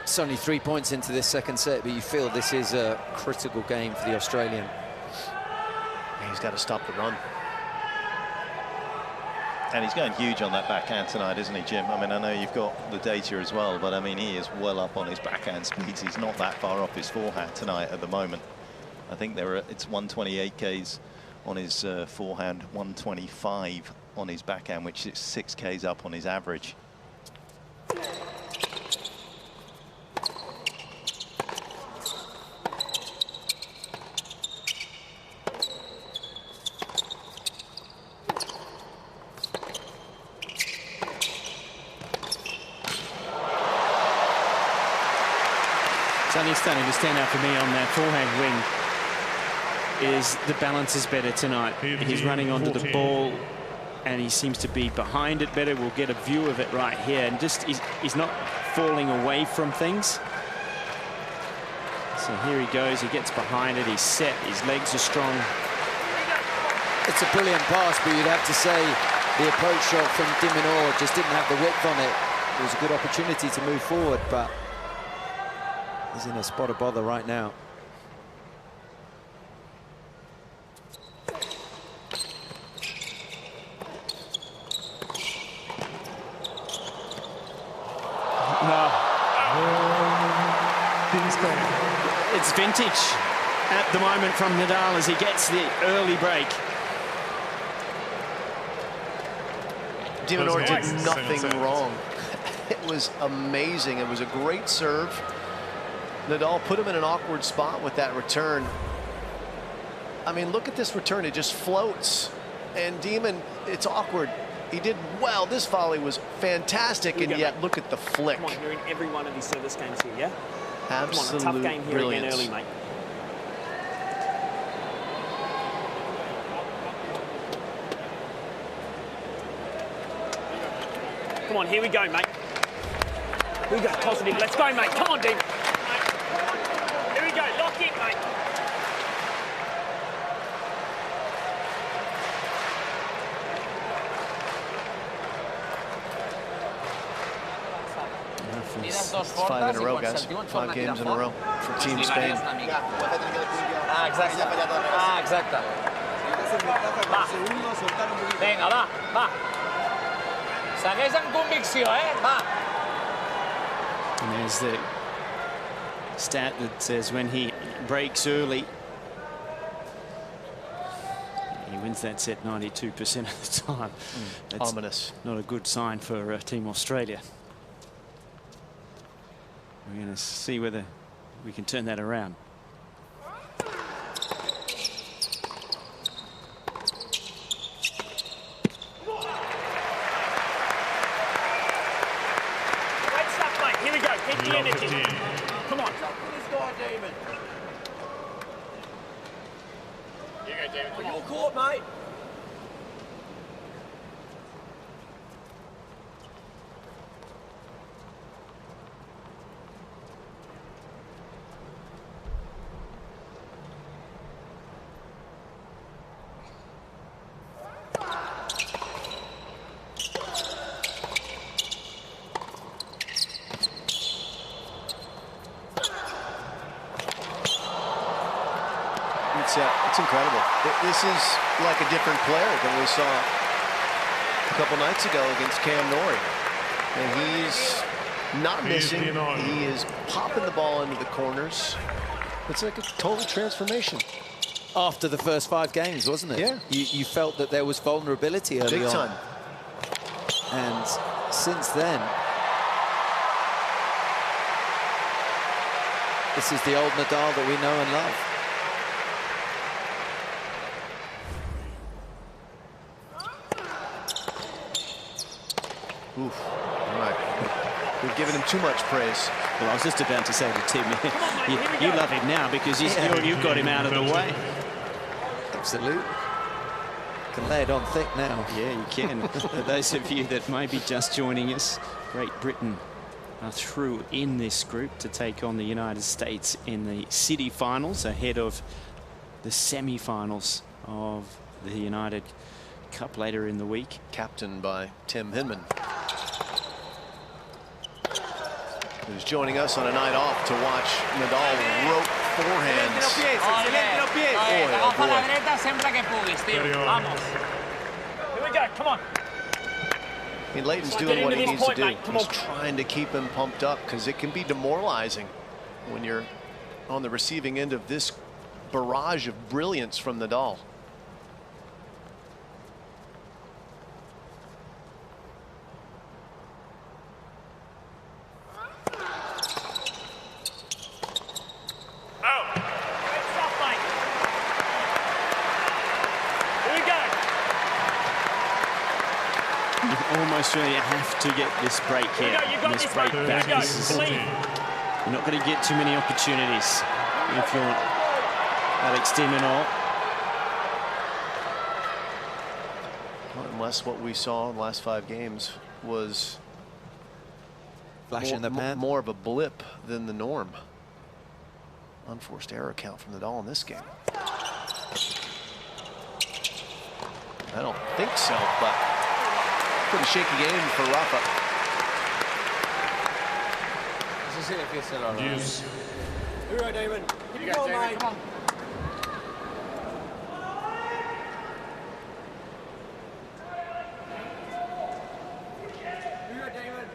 It's only 3 points into this second set, but you feel this is a critical game for the Australian. Yeah, he's got to stop the run. And he's going huge on that backhand tonight, isn't he, Jim? I mean, I know you've got the data as well, but I mean, he is well up on his backhand speeds. He's not that far off his forehand tonight at the moment. I think it's 128 Ks on his forehand, 125 on his backhand, which is 6 Ks up on his average. It's only starting to stand out for me on that forehand wing is the balance is better tonight. He's running onto the ball and he seems to be behind it better. We'll get a view of it right here, and just he's not falling away from things. So here he goes, he gets behind it, he's set, his legs are strong. It's a brilliant pass, but you'd have to say the approach shot from Minaur just didn't have the width on it. It was a good opportunity to move forward, but he's in a spot of bother right now. It's vintage at the moment from Nadal as he gets the early break. Minaur did nothing wrong. It was amazing. It was a great serve. Nadal put him in an awkward spot with that return. I mean, look at this return. It just floats. And Demon, it's awkward. He did well. This volley was fantastic, and yet look at the flick. Come on, you're in every one of these service games here, yeah? Absolute Come on, a tough game here brilliance. again early, mate. Come on, here we go, mate. Here we go, positive. Let's go, mate. Come on, Dean. Here we go, lock in, mate. It's 5 in a row, guys. 5 games in a row for Team Spain. Ah, exacte. Va. Vinga, va. Segueix amb convicció, va. And there's the stat that says when he breaks early, he wins that set 92% of the time. That's ominous. Not a good sign for Team Australia. We're going to see whether we can turn that around. On your court, mate. It's incredible. This is like a different player than we saw a couple nights ago against Cam Norrie. And he's not missing. He is popping the ball into the corners. It's like a total transformation. After the first 5 games, wasn't it? Yeah. You felt that there was vulnerability early on. Big time. And since then, this is the old Nadal that we know and love. Oof. All right. We've given him too much praise. Well, I was just about to say to Tim, you love him now because you've got him out of the way. Absolutely. Can lay it on thick now. Yeah, you can. For those of you that may be just joining us, Great Britain are through in this group to take on the United States in the city finals ahead of the semi-finals of the United Cup later in the week. Captained by Tim Hinman, who's joining us on a night off to watch Nadal rope forehands. Agafa la dreta sempre que puguis, tio. Vamos. Here we go, come on. I mean, Leighton's doing what he needs to do. He's trying to keep him pumped up because it can be demoralizing when you're on the receiving end of this barrage of brilliance from Nadal. Almost really have to get this break here. This break back. You're not going to get too many opportunities if you're Alex de Minaur. Unless what we saw in the last 5 games was flash in the pan. More of a blip than the norm. Unforced error count from Nadal in this game. I don't think so, but pretty shaky game for Rafa. Use. Here we go, Damon. Here we go, mate. Come on. Here we go, Damon.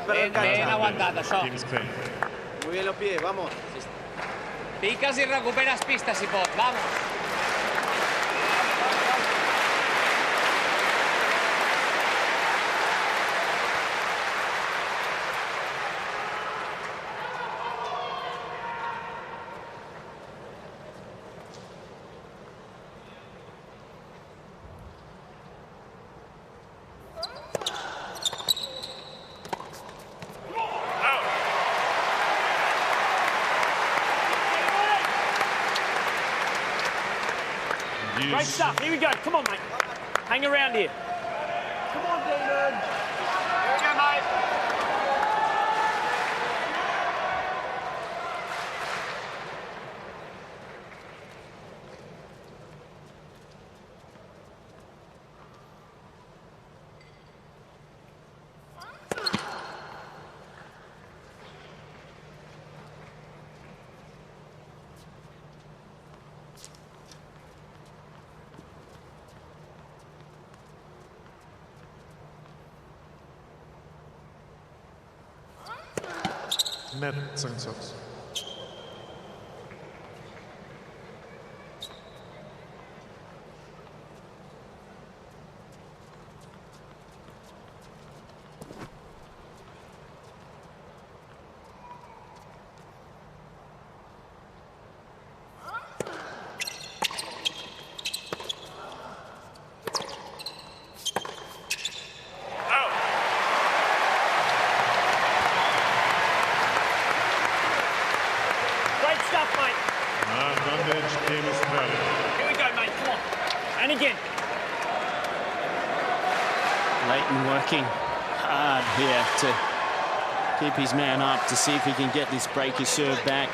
Ben aguantat, això. Muy bien los pies, vamos. Piques i recuperes pista si pots, vamos. Great stuff. Here we go. Come on, mate. Hang around here. Come on, Damon. Here we go, mate. Net second service. Working hard here to keep his man up to see if he can get this breaker serve back.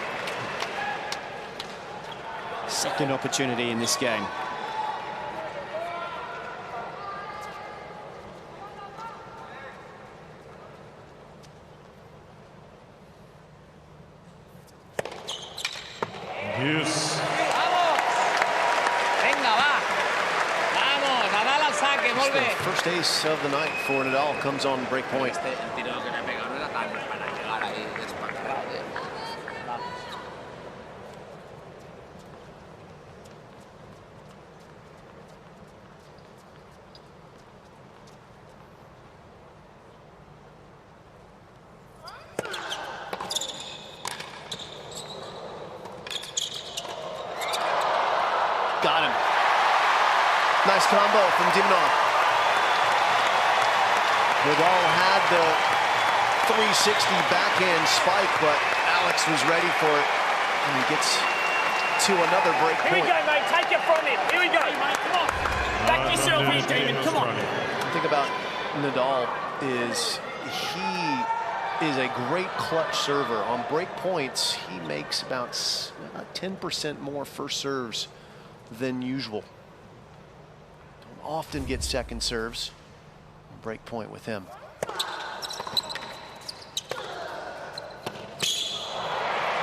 Second opportunity in this game. Yes. The first ace of the night for Nadal comes on break point. Got him. Nice combo from Minaur. Nadal had the 360 backhand spike, but Alex was ready for it. And he gets to another break point. Here we go, mate. Take it from him. Here we go, mate. Come on. Back yourself here, Demon. Come on. The thing about Nadal is he is a great clutch server. On break points, he makes about 10% more first serves than usual. Don't often get second serves. Break point with him.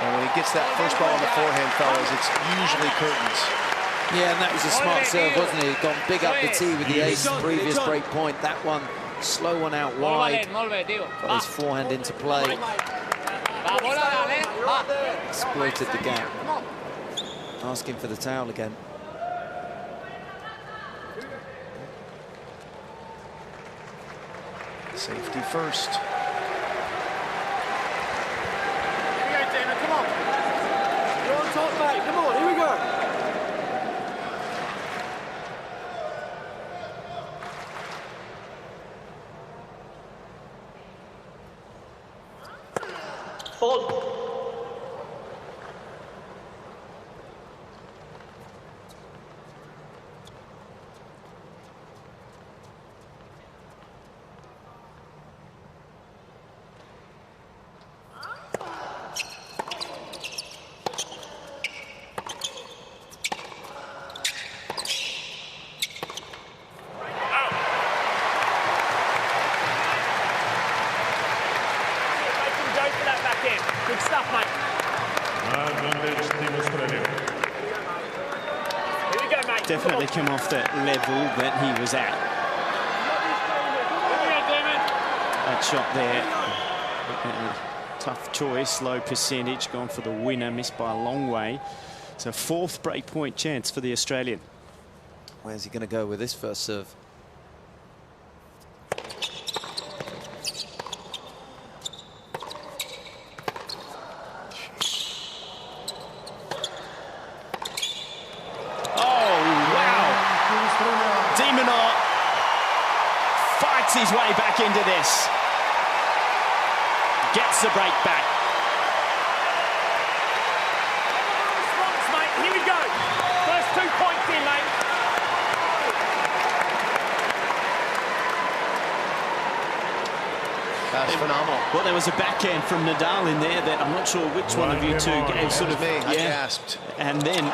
And when he gets that first ball on the forehand, fellas, it's usually curtains. Yeah, and that was a smart serve, wasn't it? Gone big up the tee with the ace previous break point. That one, slow one out wide. Got his forehand into play. Exploited the gap. Asking for the towel again. Safety first. Here we go, Damon, come on. You're on top, mate. Come on, here we go. Fault. Definitely come off that level that he was at. That shot there, tough choice, low percentage, gone for the winner, missed by a long way. So fourth break point chance for the Australian. Where's he going to go with this first serve? His way back into this. Gets the break back. Mate, here we go. First 2 points in, mate. That's phenomenal. Well, there was a backhand from Nadal in there that I'm not sure which one of you two gave sort of. I gasped. And then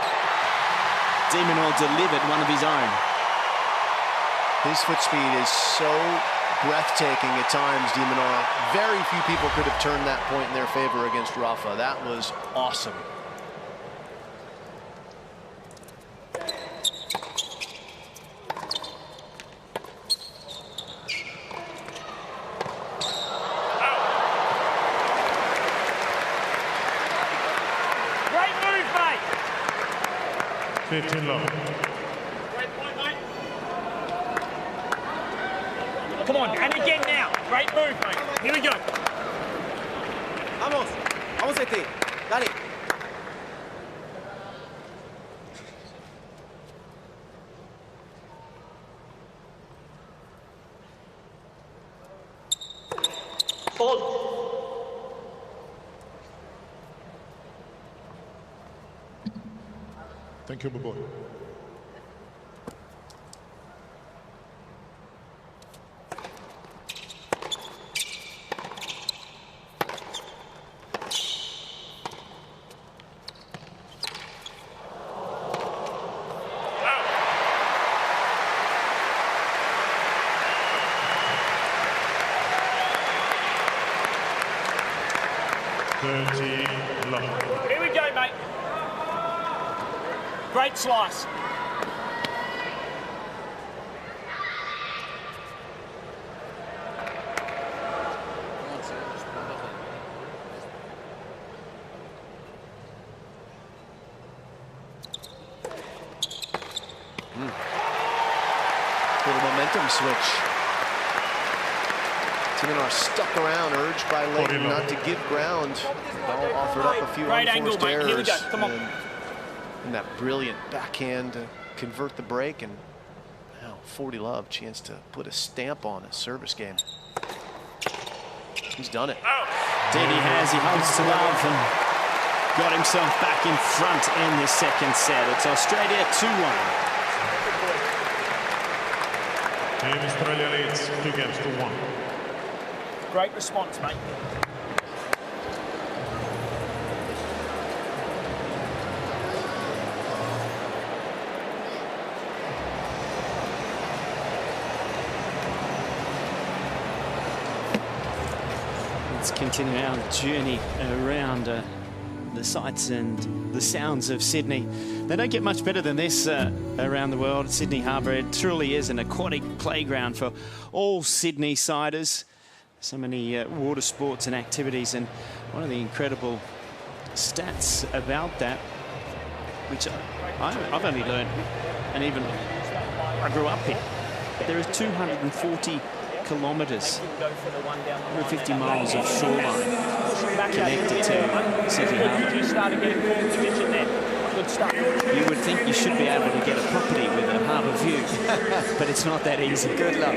Minaur delivered one of his own. His foot speed is so breathtaking at times, Minaur. Very few people could have turned that point in their favor against Rafa. That was awesome. 15 love. Come on, and again now. Great move, mate. Here we go. Vamos. Vamos, Eti. Dale. Thank you, boy. Here we go, mate. Great slice. Little momentum switch. Minaur stuck around, urged by Leighton not to give ground. Ball offered up a few unforced errors. Here we go. Come on. And that brilliant backhand to convert the break, and now 40 love, chance to put a stamp on his service game. He's done it. Indeed he has. He holds to love and got himself back in front in the second set. It's Australia 2-1. Team Australia leads 2 games to 1. Great response, mate. Let's continue our journey around the sights and the sounds of Sydney. They don't get much better than this around the world. Sydney Harbour, it truly is an aquatic playground for all Sydney-siders. So many water sports and activities, and one of the incredible stats about that, which I've only learned, and even I grew up here, there is 240 kilometres, 150 miles of shoreline connected to Sydney Harbour. You would think you should be able to get a property with a harbour view, but it's not that easy. Good luck.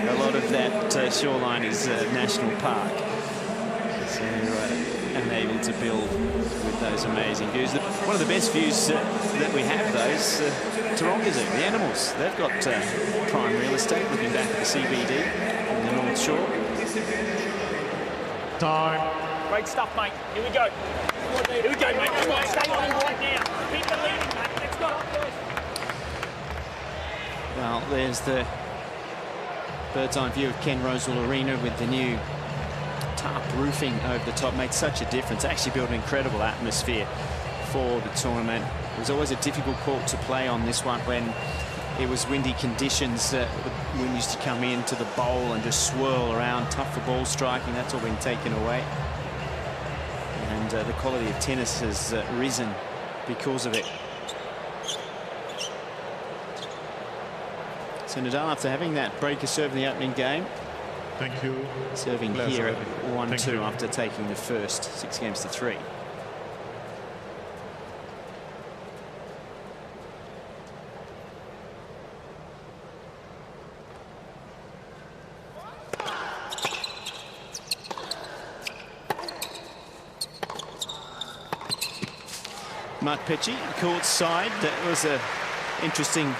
A lot of that shoreline is national park, so I'm able to build with those amazing views. One of the best views that we have, though, is Taronga Zoo, the animals. They've got prime real estate looking back at the CBD on the North Shore. Time. Great stuff, mate. Here we go. Here we go, mate. Come on, stay on right now. Keep the leading, mate. Let's go. Well, there's the bird's eye view of Ken Rosewall Arena with the new tarp roofing over the top. Made such a difference. Actually built an incredible atmosphere for the tournament. It was always a difficult court to play on this one when it was windy conditions. The wind used to come into the bowl and just swirl around. Tough for ball striking. That's all been taken away. And the quality of tennis has risen because of it. So Nadal, after having that breaker serve in the opening game, Thank you. serving here at 1-2 after taking the first 6 games to 3. Mark Petchey, court side. That was a interesting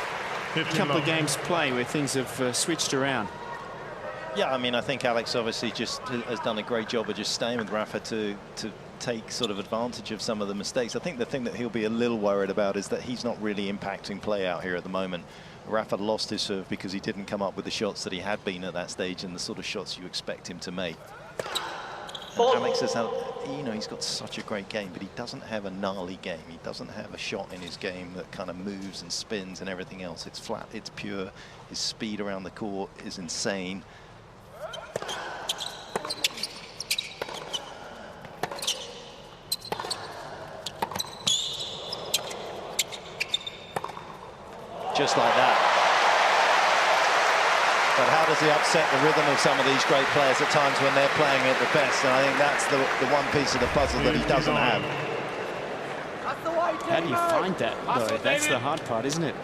couple of games play where things have switched around. Yeah, I mean, I think Alex obviously just has done a great job of just staying with Rafa to take sort of advantage of some of the mistakes. I think the thing that he'll be a little worried about is that he's not really impacting play out here at the moment. Rafa lost his serve because he didn't come up with the shots that he had been at that stage and the sort of shots you expect him to make. Alex has had, you know, he's got such a great game, but he doesn't have a gnarly game. He doesn't have a shot in his game that kind of moves and spins and everything else. It's flat, it's pure. His speed around the court is insane. just like that. But how does he upset the rhythm of some of these great players at times when they're playing at the best? And I think that's the one piece of the puzzle that he doesn't have. How do you find that, though? That's the hard part, isn't it?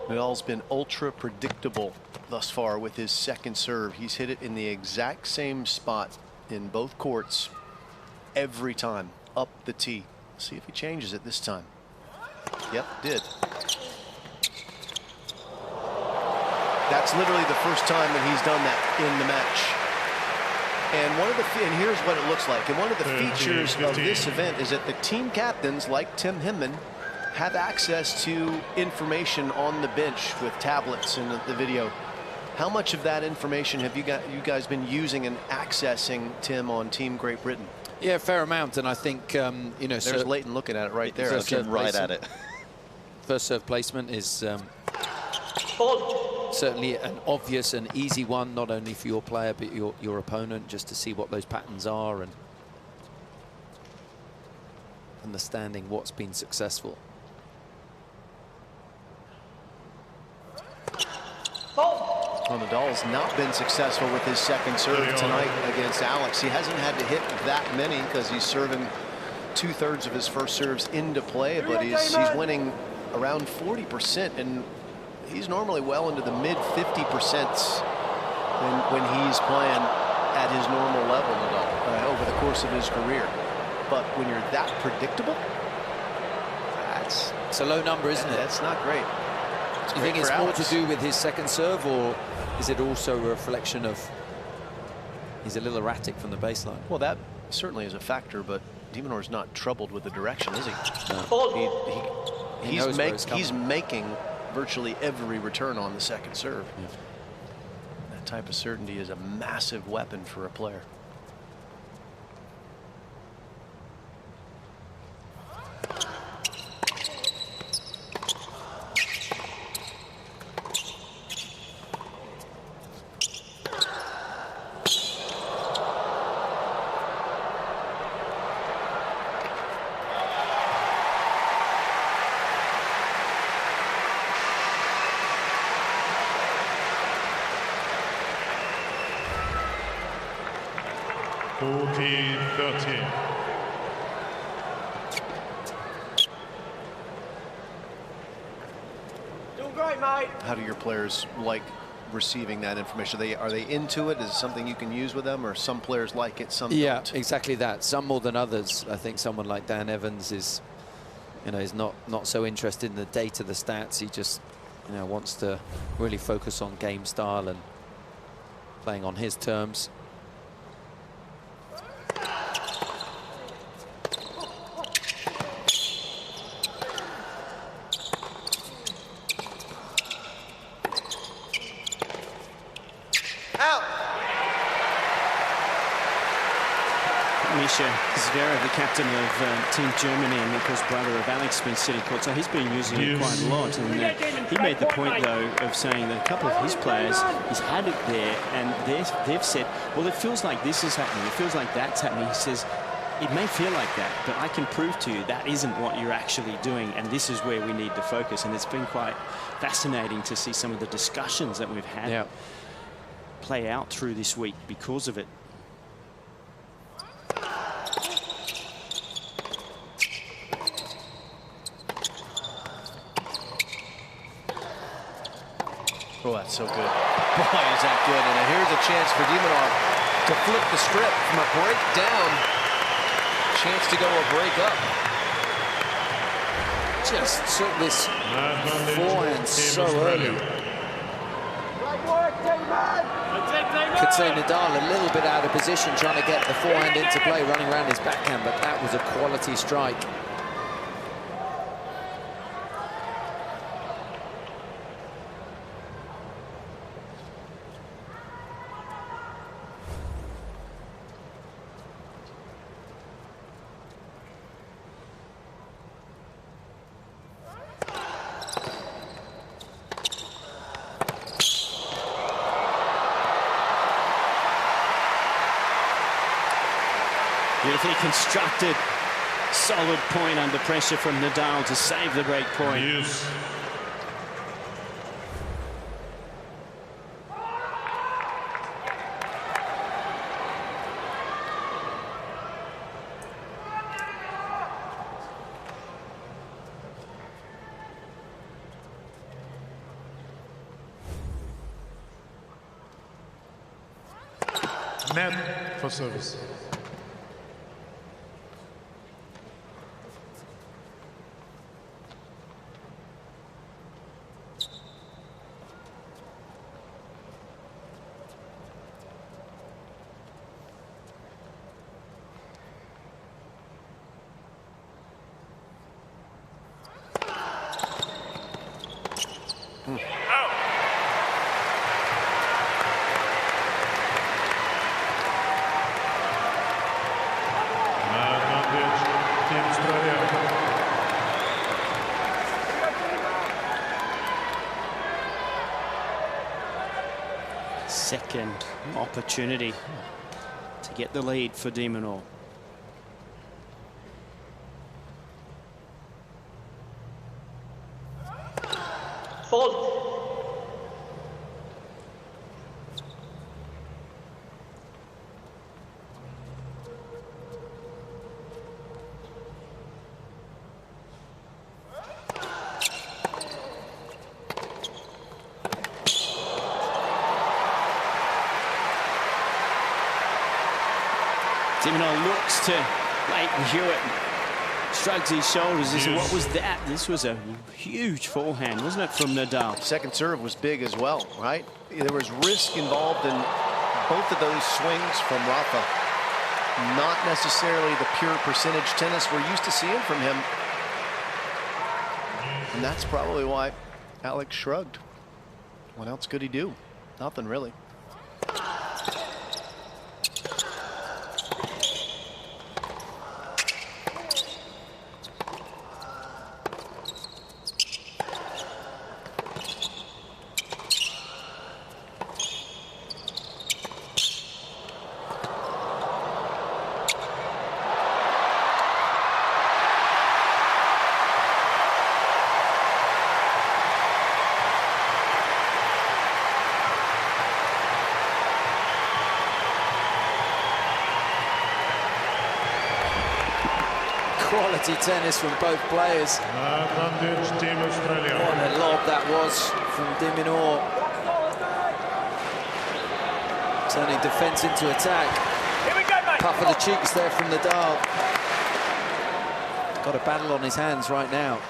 Nadal's been ultra predictable thus far with his second serve. He's hit it in the exact same spot in both courts every time up the tee. See if he changes it this time. Yep, did. That's literally the first time that he's done that in the match. And here's what it looks like. And one of the features of this event is that the team captains, like Tim Hinman, have access to information on the bench with tablets and the video. How much of that information have you guys been using and accessing, Tim, on Team Great Britain? Yeah, a fair amount, and I think you know. There's Leighton looking at it right there. Looking right at it. First serve placement is certainly an obvious and easy one, not only for your player but your opponent, just to see what those patterns are and understanding what's been successful. Well, Nadal's not been successful with his second serve tonight against Alex. He hasn't had to hit that many because he's serving 2/3 of his first serves into play, but he's winning around 40%, and he's normally well into the mid 50% when he's playing at his normal level, Nadal, over the course of his career. But when you're that predictable, it's a low number, isn't it? That's not great. Do you think it's more to do with his second serve, or is it also a reflection of he's a little erratic from the baseline? Well, that certainly is a factor, but Minaur's not troubled with the direction, is he? No. He's making virtually every return on the second serve. Yeah. That type of certainty is a massive weapon for a player. Doing great, mate. How do your players like receiving that information? Are they into it? Is it something you can use with them, or some players like it, some don't? Exactly that. Some more than others. I think someone like Dan Evans is, is not so interested in the data, the stats. He just, wants to really focus on game style and playing on his terms. Zverev, the captain of Team Germany and of course brother of Alex, has been sitting court, so he's been using it quite a lot. And he made the point, though, of saying that a couple of his players, he's had it there, and they've said, well, it feels like this is happening, it feels like that's happening. He says, it may feel like that, but I can prove to you that isn't what you're actually doing, and this is where we need to focus. And it's been quite fascinating to see some of the discussions that we've had play out through this week because of it. Oh, that's so good. Boy, is that good. And here's a chance for Minaur to flip the script from a break down. Chance to go a break up. Just took this forehand so early. Could say Nadal a little bit out of position trying to get the forehand into play, running around his backhand, but that was a quality strike. Beautifully constructed, solid point under pressure from Nadal to save the break point. Yes. Net for service. Second opportunity to get the lead for Minaur. Fault. Minaur looks to Leighton Hewitt, shrugs his shoulders. What was that? This was a huge forehand, wasn't it, from Nadal? Second serve was big as well, right? There was risk involved in both of those swings from Rafa. Not necessarily the pure percentage tennis we're used to seeing from him. And that's probably why Alex shrugged. What else could he do? Nothing really. Quality tennis from both players. Team Australia. What a lob that was from Minaur. Turning defence into attack. Here we go, mate. Puff of the cheeks there from Nadal. Got a battle on his hands right now.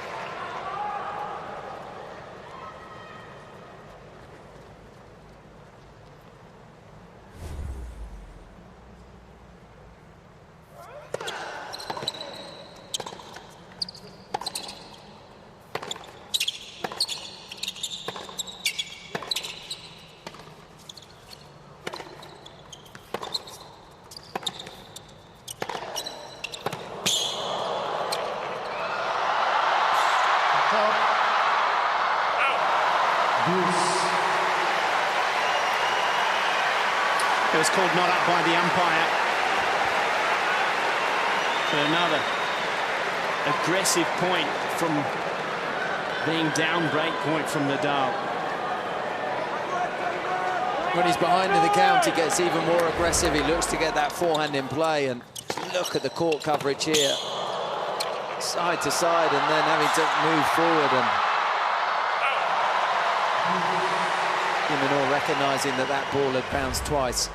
It was called not up by the umpire. But another aggressive point from being down break point from Nadal. When he's behind in the count, he gets even more aggressive. He looks to get that forehand in play, and look at the court coverage here. Side to side, and then having to move forward. And Minaur recognising that that ball had bounced twice.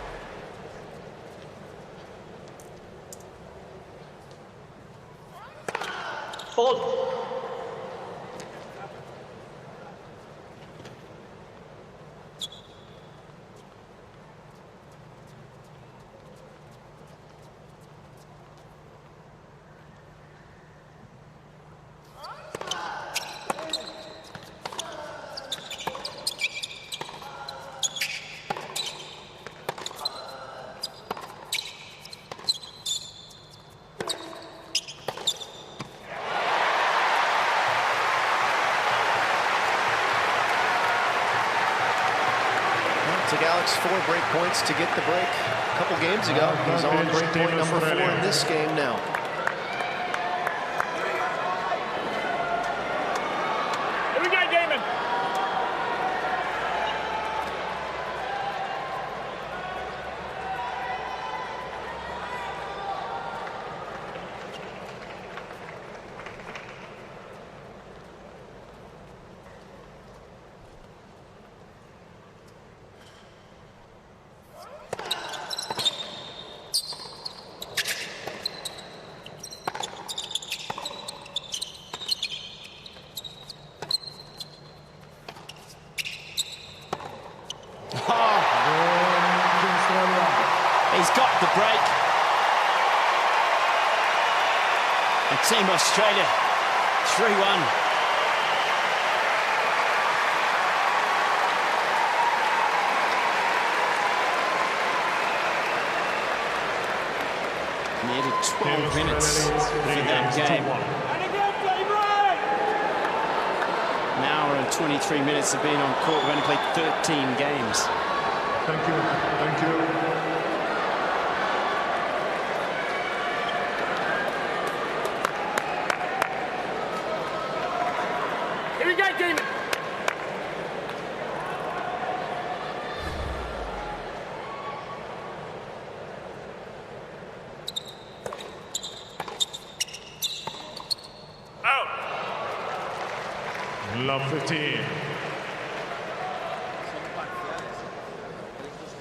Fault. Alex, 4 break points to get the break a couple games ago. He's on break point number 4 in this game now. Here we go, Damon. He's got the break. And Team Australia, 3-1. Nearly 12 minutes for that game. An hour and 23 minutes have been on court. We've only played 13 games. Thank you. Thank you. Here we go, Damon. Love 15.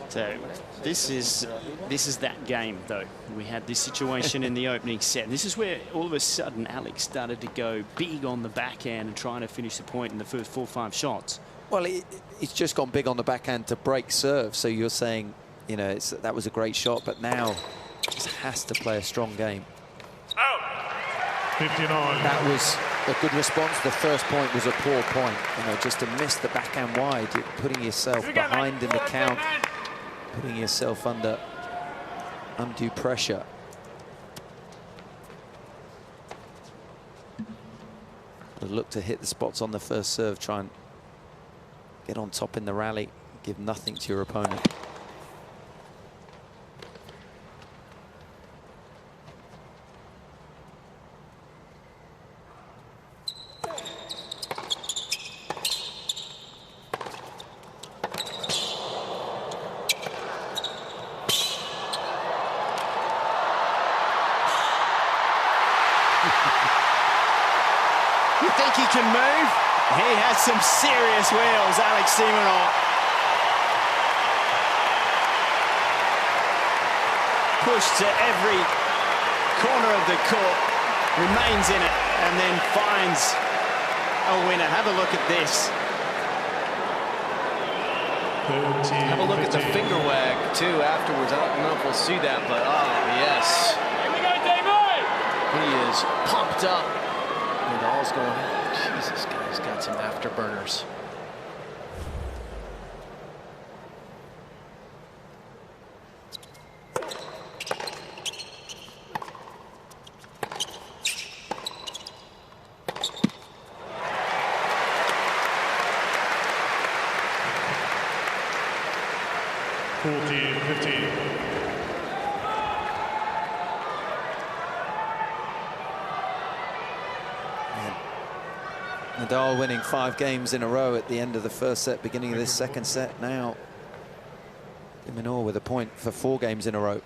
So this is that game, though. We had this situation in the opening set. This is where all of a sudden Alex started to go big on the backhand and trying to finish the point in the first 4 or 5 shots. Well, he's just gone big on the backhand to break serve. So you're saying, you know, that was a great shot, but now he just has to play a strong game. 59. That was a good response. The first point was a poor point. You know, just to miss the backhand wide, putting yourself behind in the count, putting yourself under undue pressure. But look to hit the spots on the first serve, try and get on top in the rally, give nothing to your opponent. You think he can move? He has some serious wheels, Alex Minaur. Pushed to every corner of the court, remains in it, and then finds a winner. Have a look at this. Have a look at the finger wag, too, afterwards. I don't know if we'll see that, but oh, yes. Here we go, Damon. He is pumped up. Nadal's going, Jesus, guy's got some afterburners. Nadal winning 5 games in a row at the end of the first set, beginning of this second set. Now Minaur with a point for 4 games in a row.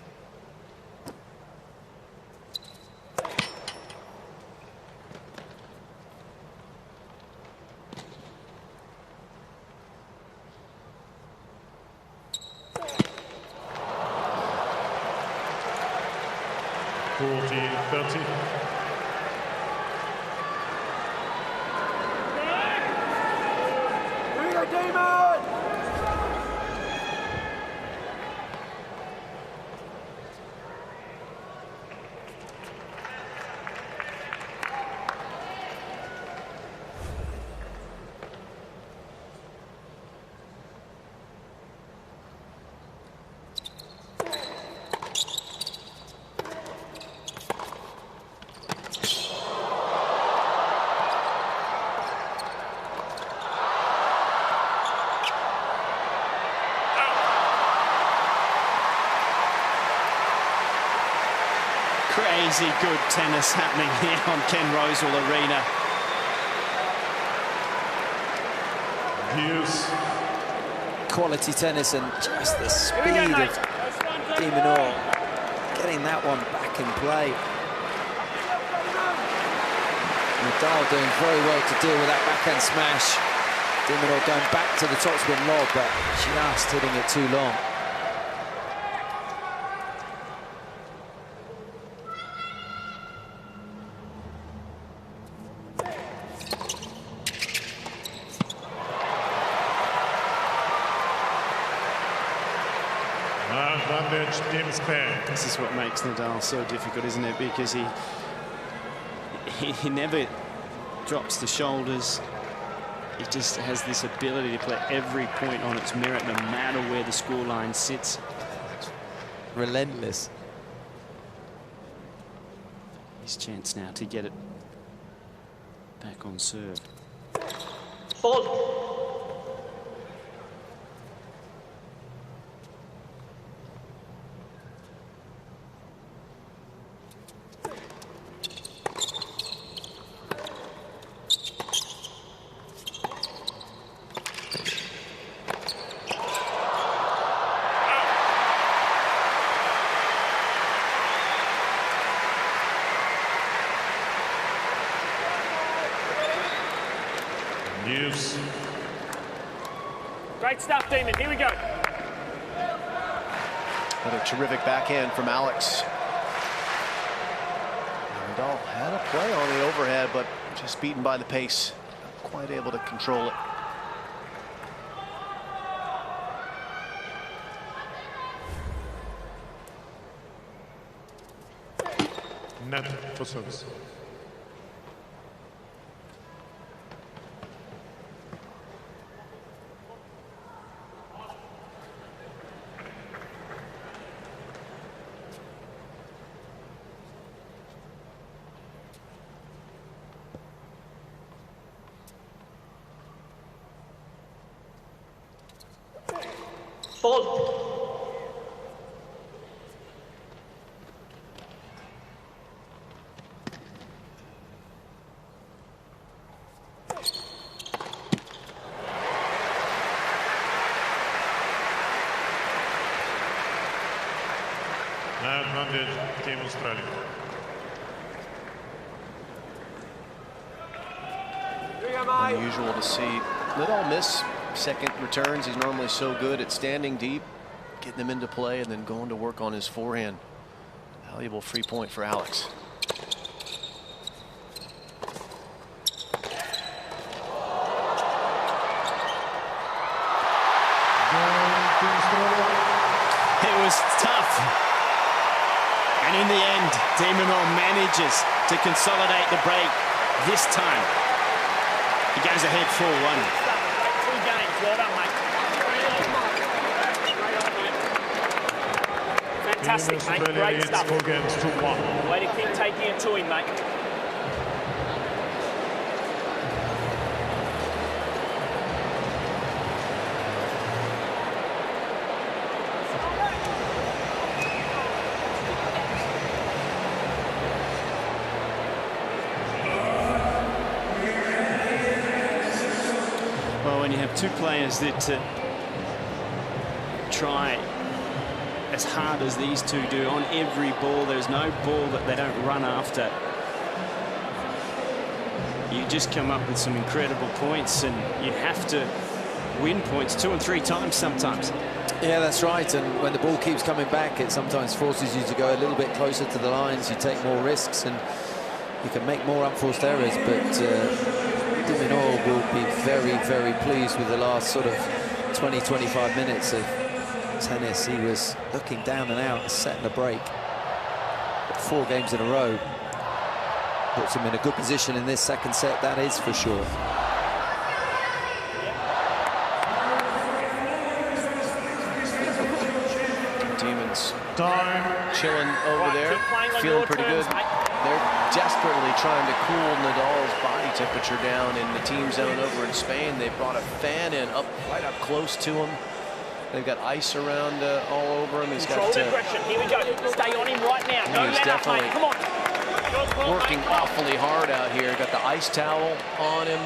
Crazy good tennis happening here on Ken Rosewall Arena. Quality tennis and just the speed of Minaur getting that one back in play. Nadal doing very well to deal with that backhand smash. Minaur going back to the topspin lob, but just hitting it too long. This is what makes Nadal so difficult, isn't it? Because he never drops the shoulders. He just has this ability to play every point on its merit, no matter where the scoreline sits. Relentless. His chance now to get it back on serve. Fault. Great stuff, Demon. Here we go. What a terrific backhand from Alex. Nadal had a play on the overhead, but just beaten by the pace. Not quite able to control it. Net for service. Fault. Advantage, Team Australia. Unusual to see Nadal miss second returns. He's normally so good at standing deep, getting them into play, and then going to work on his forehand. Valuable free point for Alex. It was tough. And in the end, Minaur manages to consolidate the break this time. He goes ahead 4-1. Two games. Well done, mate. Fantastic, mate. Great stuff. Way to keep taking it to him, mate. When you have two players that try as hard as these two do on every ball, there's no ball that they don't run after. You just come up with some incredible points, and you have to win points 2 and 3 times sometimes. Yeah, that's right. And when the ball keeps coming back, it sometimes forces you to go a little bit closer to the lines. You take more risks, and you can make more unforced errors. But Minaur will be very, very pleased with the last sort of 20-25 minutes of tennis. He was looking down and out, setting a break. 4 games in a row. Puts him in a good position in this second set, that is for sure. Demons chilling over there, feeling pretty good. They're desperately trying to cool Nadal's body temperature down in the team zone over in Spain. They brought a fan in right up close to him. They've got ice around all over him. He's Control got aggression. Here we go. Stay on him right now. Don't let up, mate. Come on. Working awfully hard out here. Got the ice towel on him.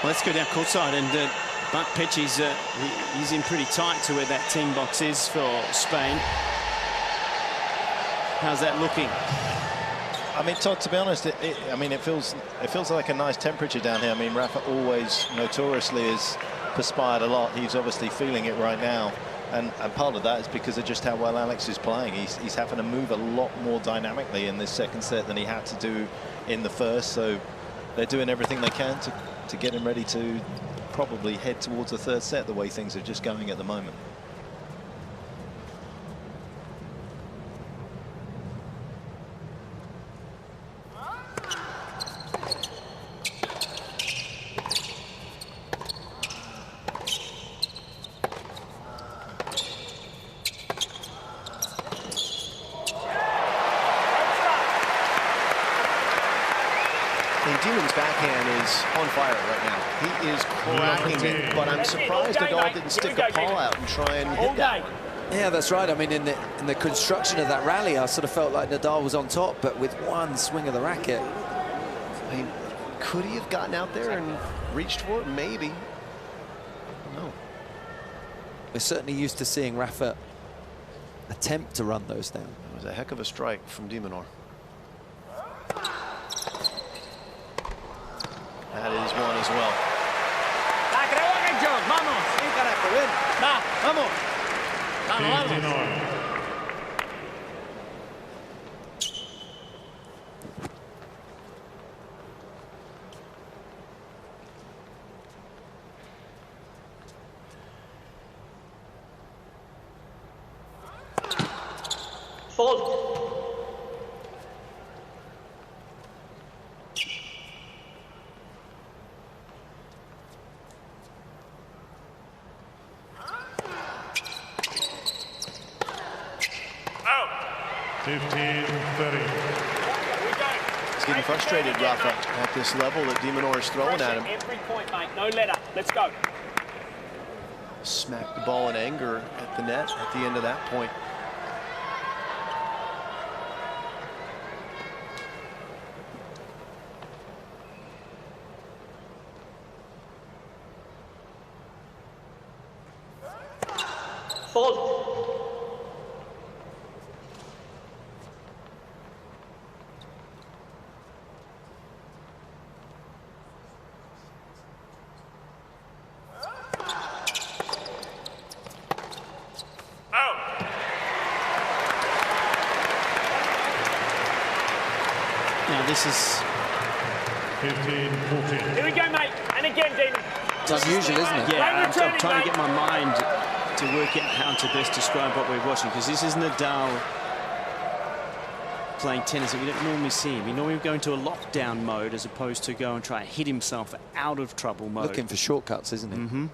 Well, let's go down courtside, and Buck Petchy's he's in pretty tight to where that team box is for Spain. How's that looking? I mean, Todd, to be honest, it feels like a nice temperature down here. I mean, Rafa always notoriously is perspired a lot. He's obviously feeling it right now, and part of that is because of just how well Alex is playing. He's having to move a lot more dynamically in this second set than he had to do in the first. So they're doing everything they can to get him ready to probably head towards the third set, the way things are just going at the moment. Demon's backhand is on fire right now. He is cracking it, but I'm surprised Nadal didn't stick a paw out and try and hit that one. Yeah, that's right. I mean, in the construction of that rally, I sort of felt like Nadal was on top, but with one swing of the racket. I mean, could he have gotten out there and reached for it? Maybe. No. We're certainly used to seeing Rafa attempt to run those down. It was a heck of a strike from Minaur. That is one as well. Fault. Out. 15-30. He's getting frustrated, Rafa, at this level that Minaur is throwing at him. Every point, mate. No let up. Let's go. Smacked the ball in anger at the net at the end of that point. Fault. Now this is 15-14. Here we go, mate. And again, Demon. It's unusual, isn't it? Yeah, I'm trying to get my mind to work out how to best describe what we're watching, because this is Nadal playing tennis that we don't normally see him. We normally go into a lockdown mode as opposed to go and try and hit himself out of trouble mode. Looking for shortcuts, isn't he? Mm-hmm.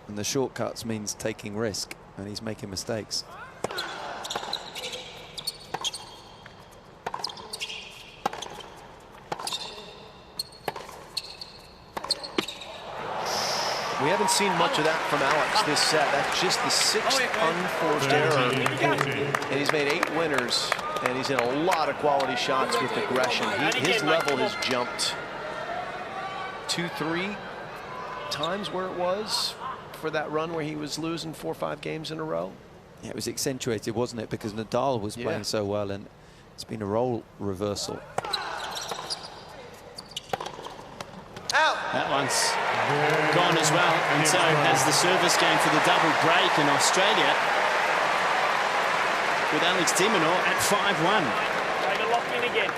And the shortcuts means taking risk, and he's making mistakes. We haven't seen much of that from Alex this set. That's just the 6th unforced error. And he's made 8 winners, and he's in a lot of quality shots with aggression. His level has jumped 2-3 times where it was for that run where he was losing 4 or 5 games in a row. Yeah, it was accentuated, wasn't it? Because Nadal was playing so well, and it's been a role reversal. That one's gone as well, and so has the service game for the double break in Australia, with Alex de Minaur at 5-1. Trying to lock in again.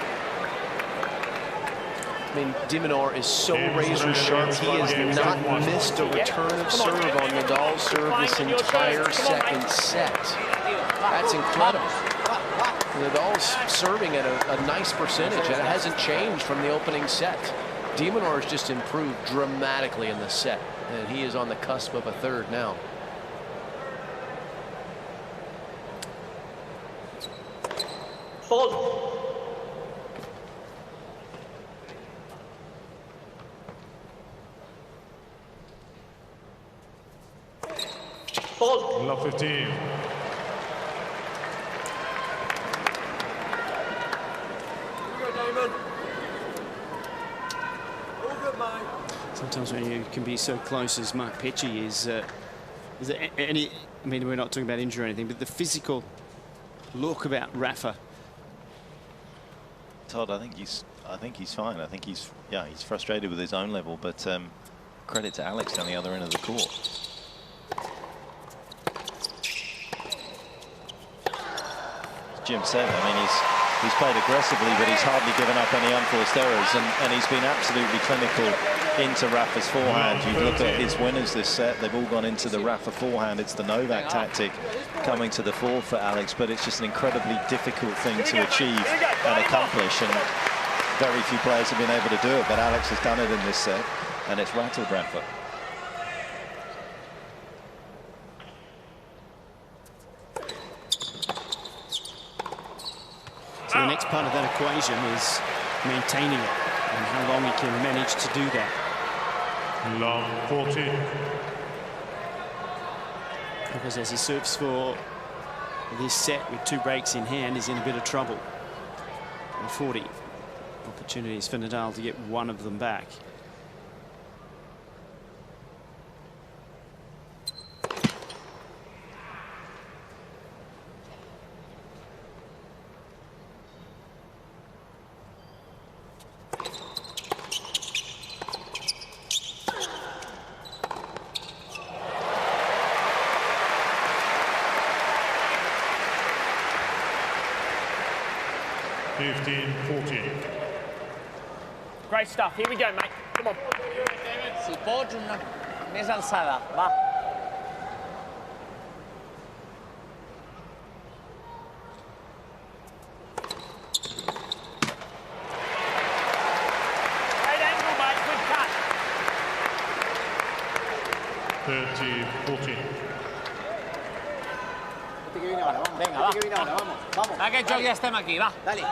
I mean, de Minaur is so razor sharp. He has not missed a return of serve on Nadal's serve this entire second set. That's incredible. Nadal's serving at a nice percentage, and it hasn't changed from the opening set. De Minaur has just improved dramatically in the set, and he is on the cusp of a third now. Fault. Love 15. Sometimes when you can be so close as Mark Petchey is there any? I mean, we're not talking about injury or anything, but the physical look about Rafa. Todd, I think he's fine. I think he's frustrated with his own level, but credit to Alex down the other end of the court. As Jim said, I mean, he's played aggressively, but he's hardly given up any unforced errors, and he's been absolutely clinical into Rafa's forehand. You look at his winners this set, they've all gone into the Rafa forehand. It's the Novak tactic coming to the fore for Alex, but it's just an incredibly difficult thing to achieve and accomplish, and very few players have been able to do it, but Alex has done it in this set, and it's rattled Rafa. So the next part of that equation is maintaining it and how long he can manage to do that. Love 14. Because as he serves for this set with 2 breaks in hand, he's in a bit of trouble. And 40 opportunities for Nadal to get one of them back. Great stuff. Here we go, mate. Come on. Si pots, una més alçada. Va. Great angle, mate. Good cut. 30-14. Vinga, va. Aquest joc ja estem aquí, va. Dale.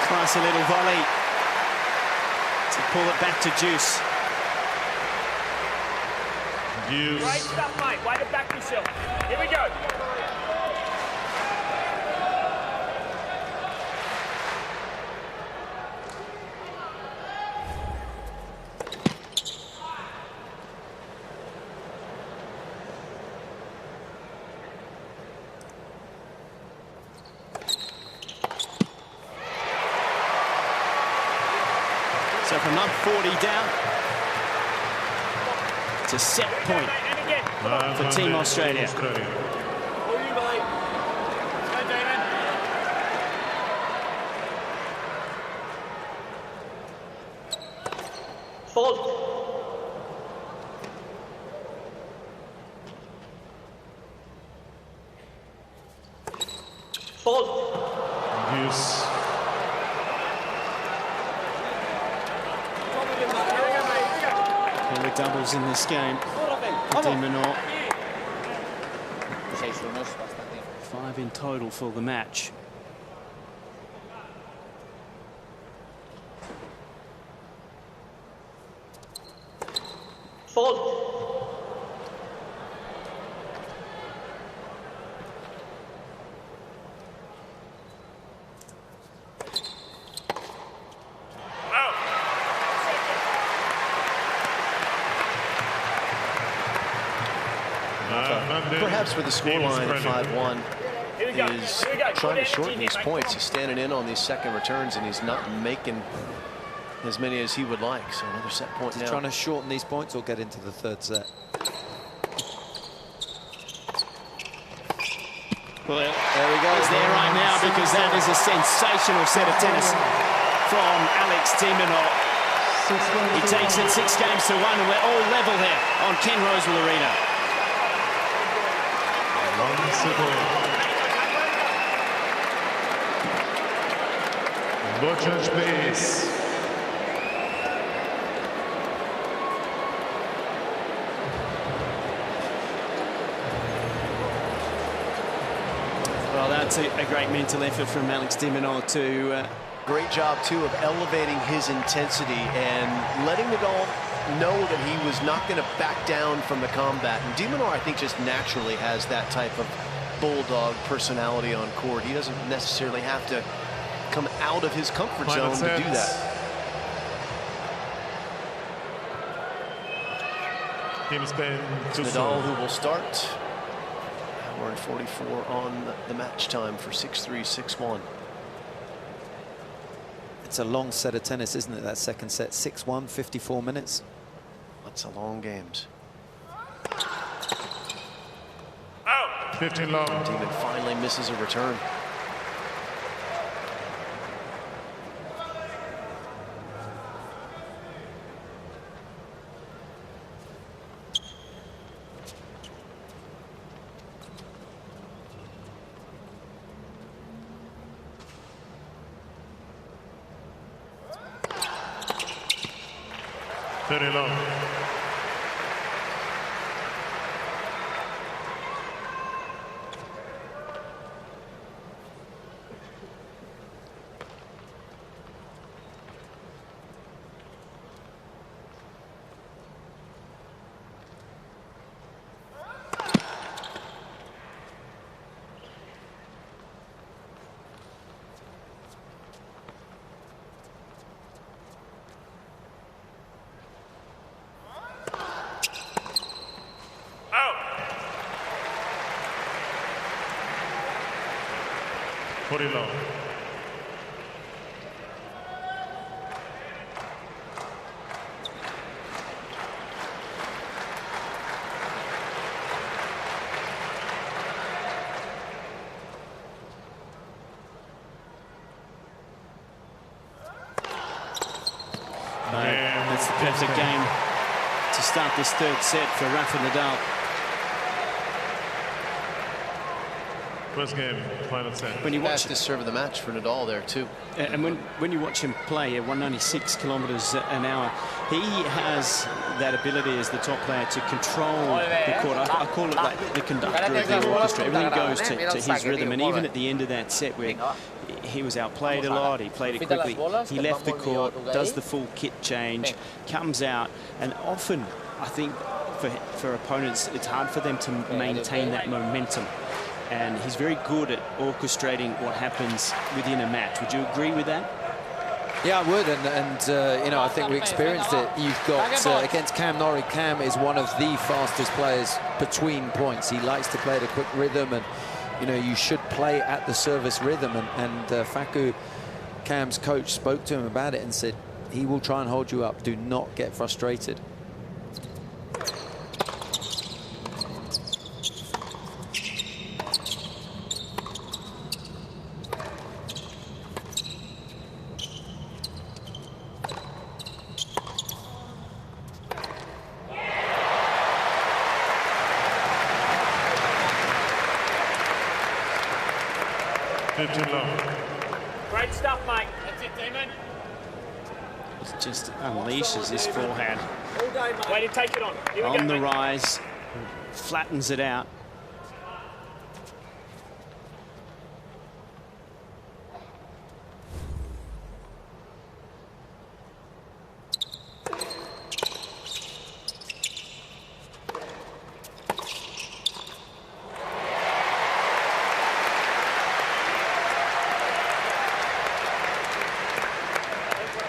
Classy little volley to pull it back to Juice. Great stuff, mate. Way to back yourself. Here we go. So from up 40 down to set point for Team Australia. Fault. Yes. There were doubles in this game. Minaur. 5 in total for the match. Fault. Perhaps with the scoreline at 5-1 is trying to shorten these points. He's standing in on these second returns and he's not making as many as he would like. So another set point now. Trying to shorten these points or get into the third set. Well, there he goes there right now, because that is a sensational set of tennis from Alex de Minaur. He takes it 6 games to 1, and we're all level here on Ken Rosewall Arena. Vote judge, please. Well, that's a great mental effort from Alex de Minaur to... Great job, too, of elevating his intensity and letting Nadal know that he was not going to back down from the combat. And de Minaur, I think, just naturally has that type of bulldog personality on court. He doesn't necessarily have to come out of his comfort zone to do that. Nadal, who will start. Hour and 44 on the match time for 6-3, 6-1. It's a long set of tennis, isn't it? That second set, 6-1, 54 minutes. Lots of long games. 15 long. Demon finally misses a return. Very long. Very long. That's the perfect game to start this third set for Rafael Nadal. First game, final set. When you watch this serve of the match for Nadal there too. And when you watch him play at 196 kilometers an hour, he has that ability as the top player to control the court. I call it like the conductor of the orchestra. Everything goes to his rhythm. And even at the end of that set where he was outplayed a lot, he played it quickly, he left the court, does the full kit change, comes out, and often I think for opponents it's hard for them to maintain that momentum. And he's very good at orchestrating what happens within a match. Would you agree with that? Yeah, I would, and you know, I think we experienced it. You've got against Cam Norrie. Cam is one of the fastest players between points. He likes to play at a quick rhythm, and you know, you should play at the service rhythm. And Facu, Cam's coach, spoke to him about it and said he will try and hold you up. Do not get frustrated. Great stuff, mate. That's it, Demon. It just unleashes this forehand. All day, mate. Way to take it on. Here we go, On the mate. rise, flattens it out.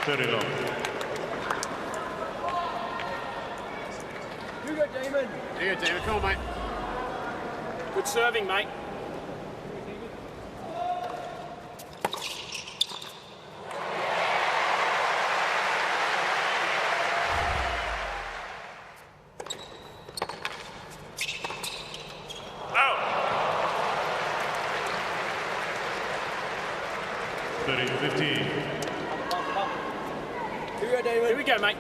Very long. You go, Damon. Here you go, Demon. Come on, mate. Good serving, mate. Here we go, mate.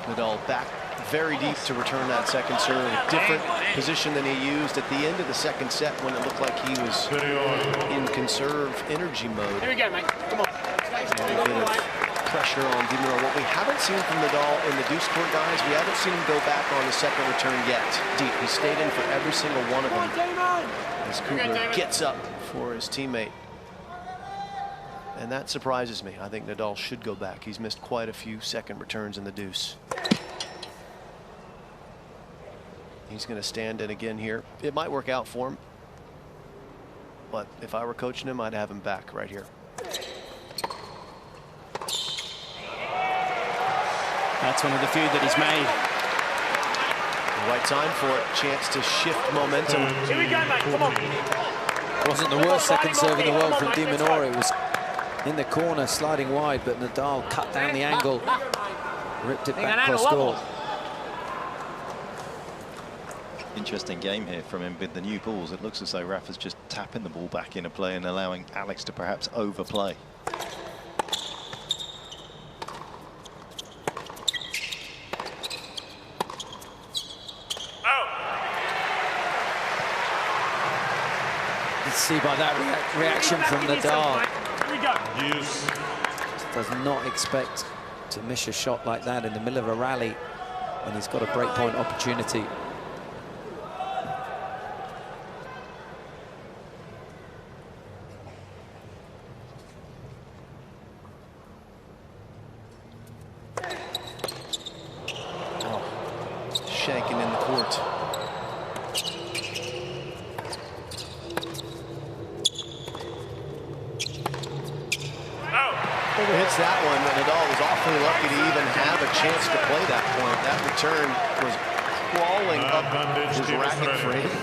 Nadal back very deep to return that second serve. Different position than he used at the end of the second set when it looked like he was in conserve energy mode. Here we go, mate. Come on. A bit of pressure on Minaur. What we haven't seen from Nadal in the deuce court, guys, we haven't seen him go back on the second return yet. Deep. He stayed in for every single one of them. As Kugler gets up for his teammate. And that surprises me. I think Nadal should go back. He's missed quite a few second returns in the deuce. He's going to stand in again here. It might work out for him. But if I were coaching him, I'd have him back right here. That's one of the few that he's made. Right time for it. Chance to shift momentum. Here we go, mate. Come on. It wasn't the worst second serve in the world from Minaur. It was in the corner, sliding wide, but Nadal cut down the angle, ripped it back cross court. Interesting game here from him with the new balls. It looks as though Rafa's just tapping the ball back into play and allowing Alex to perhaps overplay. Let's see by that reaction from Nadal. Just does not expect to miss a shot like that in the middle of a rally when he's got a breakpoint opportunity. Shanking in the court. Hits that one, and Nadal was awfully lucky to even have a chance to play that point. That return was crawling up his racket frame.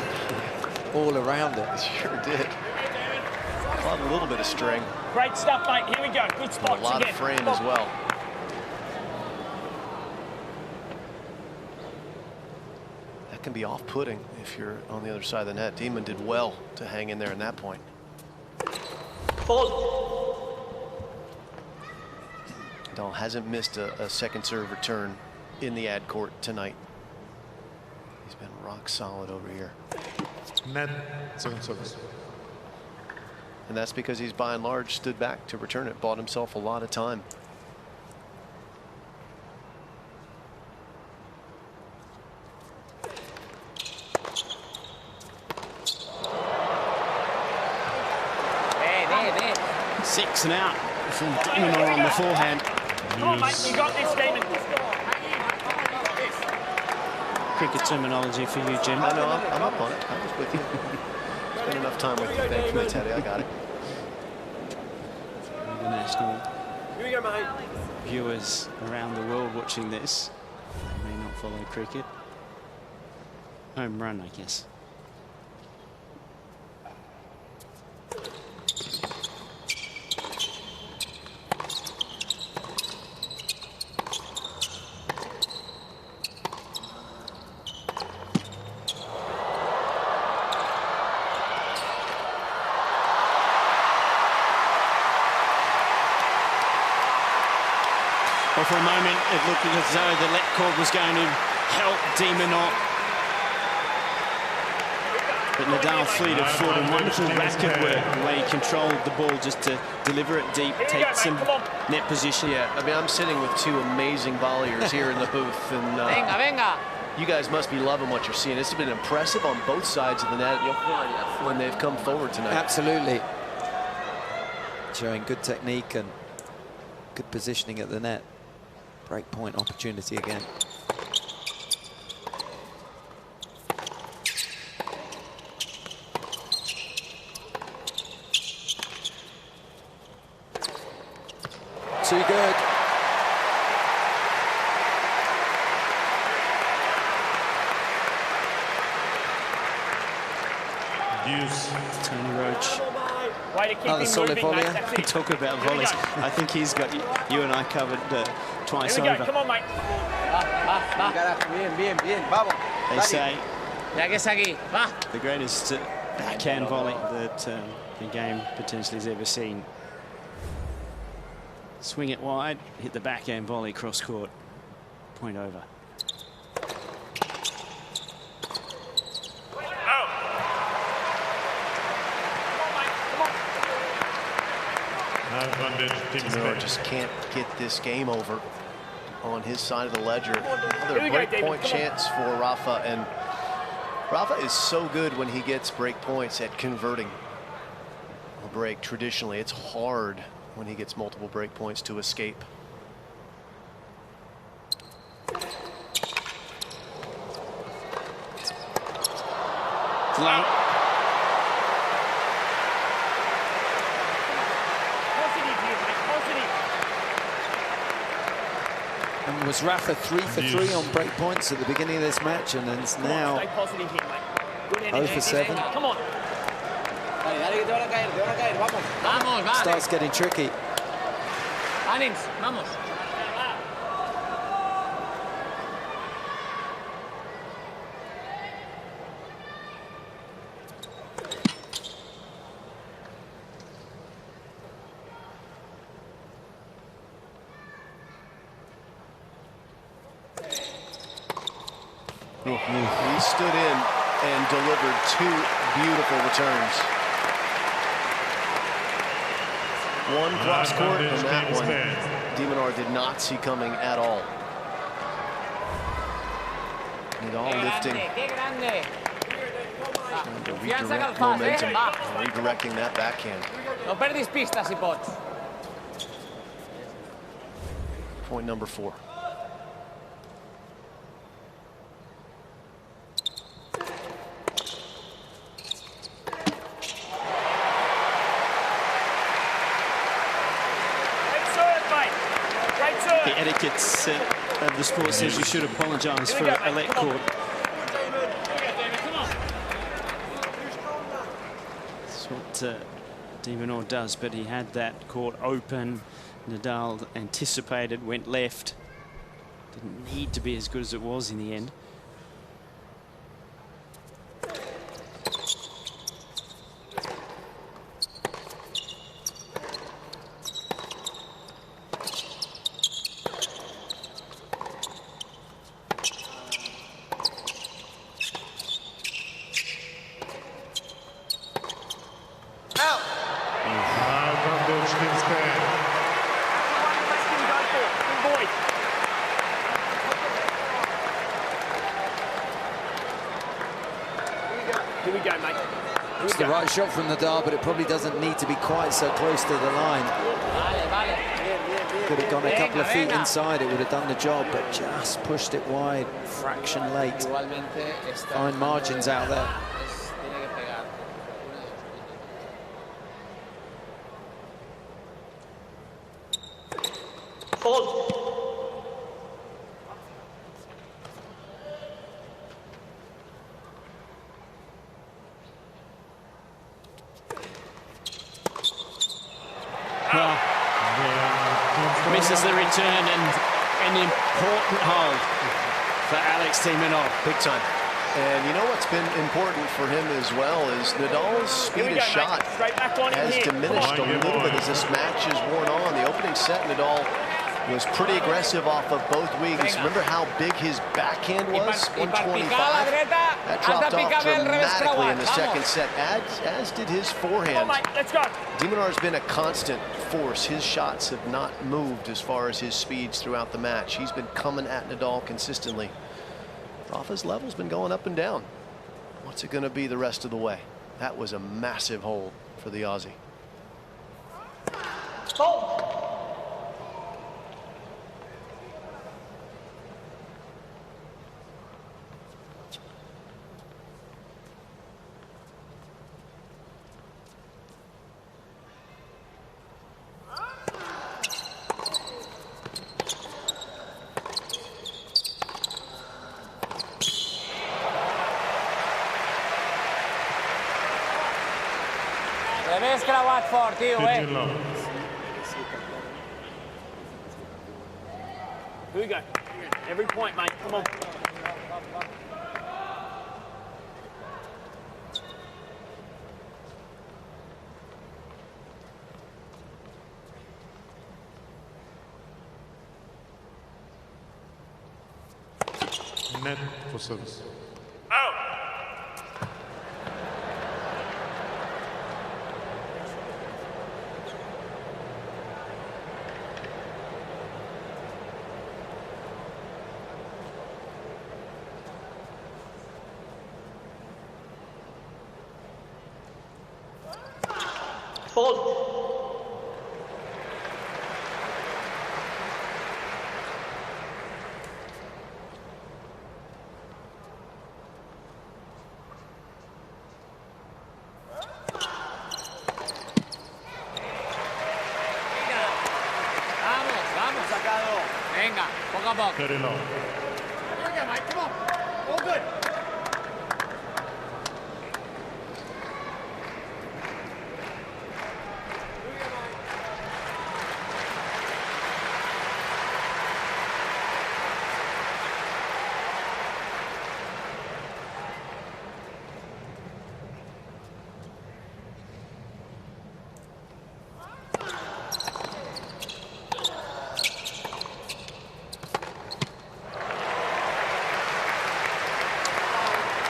All around it. Sure did. Caught a little bit of string. Great stuff, mate. Here we go. Good spots again. A lot of frame as well. That can be off-putting if you're on the other side of the net. Demon did well to hang in there in that point. Nadal hasn't missed a second serve return in the ad court tonight. He's been rock solid over here. Net, second service. And that's because he's by and large stood back to return it, bought himself a lot of time. Six and out from Minaur on the forehand. Come on, mate, you got this, Damon. Cricket terminology for you, Jim. I know, I'm up on it. I was with you. Spent enough time with you. Thank you, Teddy. I got it. International viewers around the world watching this may not follow cricket. Home run, I guess. Well, for a moment, it looked as though the let cord was going to help Minaur. But Nadal fleet of foot and wonderful racket work, the way he controlled the ball just to deliver it deep, take some net position. Yeah, I mean, I'm sitting with two amazing volleyers here in the booth, and you guys must be loving what you're seeing. It's been impressive on both sides of the net when they've come forward tonight. Absolutely. Showing good technique and good positioning at the net. Break point opportunity again. Too good. Deuce. Tony Roach. Way to keep Another him solid moving, volley. mate. That's We it. talk about volleys. I think he's got you and I covered twice Here we go. over. Come on, mate. They say Ya que es aquí, va. The greatest backhand volley that the game potentially has ever seen. Swing it wide, hit the backhand volley cross court. Point over. Minaur just can't get this game over on his side of the ledger. Another break point chance for Rafa, and Rafa is so good when he gets break points at converting a break. Traditionally, it's hard when he gets multiple break points to escape. Long. And was Rafa 3 for 3 on break points at the beginning of this match, and it's now 0 for 7. Come on. Vamos, Starts getting tricky. Ánims, vamos. He stood in and delivered 2 beautiful returns. One cross court, and that one Minaur did not see coming at all. Nadal lifting, trying to redirect momentum, redirecting that backhand. No perdis pistas si pots. Point number 4. The etiquettes of the sport says you should apologise for a let court. That's what Minaur does, but he had that court open. Nadal anticipated, went left. Didn't need to be as good as it was in the end. Here we go, mate. It's the right shot from Nadal, but it probably doesn't need to be quite so close to the line. Could have gone a couple of feet inside, it would have done the job, but just pushed it wide, fraction late. Fine margins out there. Misses the return, and an important hole for Alex Minaur. Big time. And you know what's been important for him as well is Nadal's speed of shot has diminished a little bit as this match has worn on. The opening set, Nadal was pretty aggressive off of both wings. Remember how big his backhand was? 125. That dropped off dramatically in the second set, as did his forehand. Let's go. Minaur's been a constant force. His shots have not moved as far as his speeds throughout the match. He's been coming at Nadal consistently. Rafa's level's been going up and down. What's it going to be the rest of the way? That was a massive hold for the Aussie. Revés creuat fort, tio, Here we go. Every point, mate. Come on. Net for service. Venga, poco a poco. Very low. Okay, mate, come on. All good.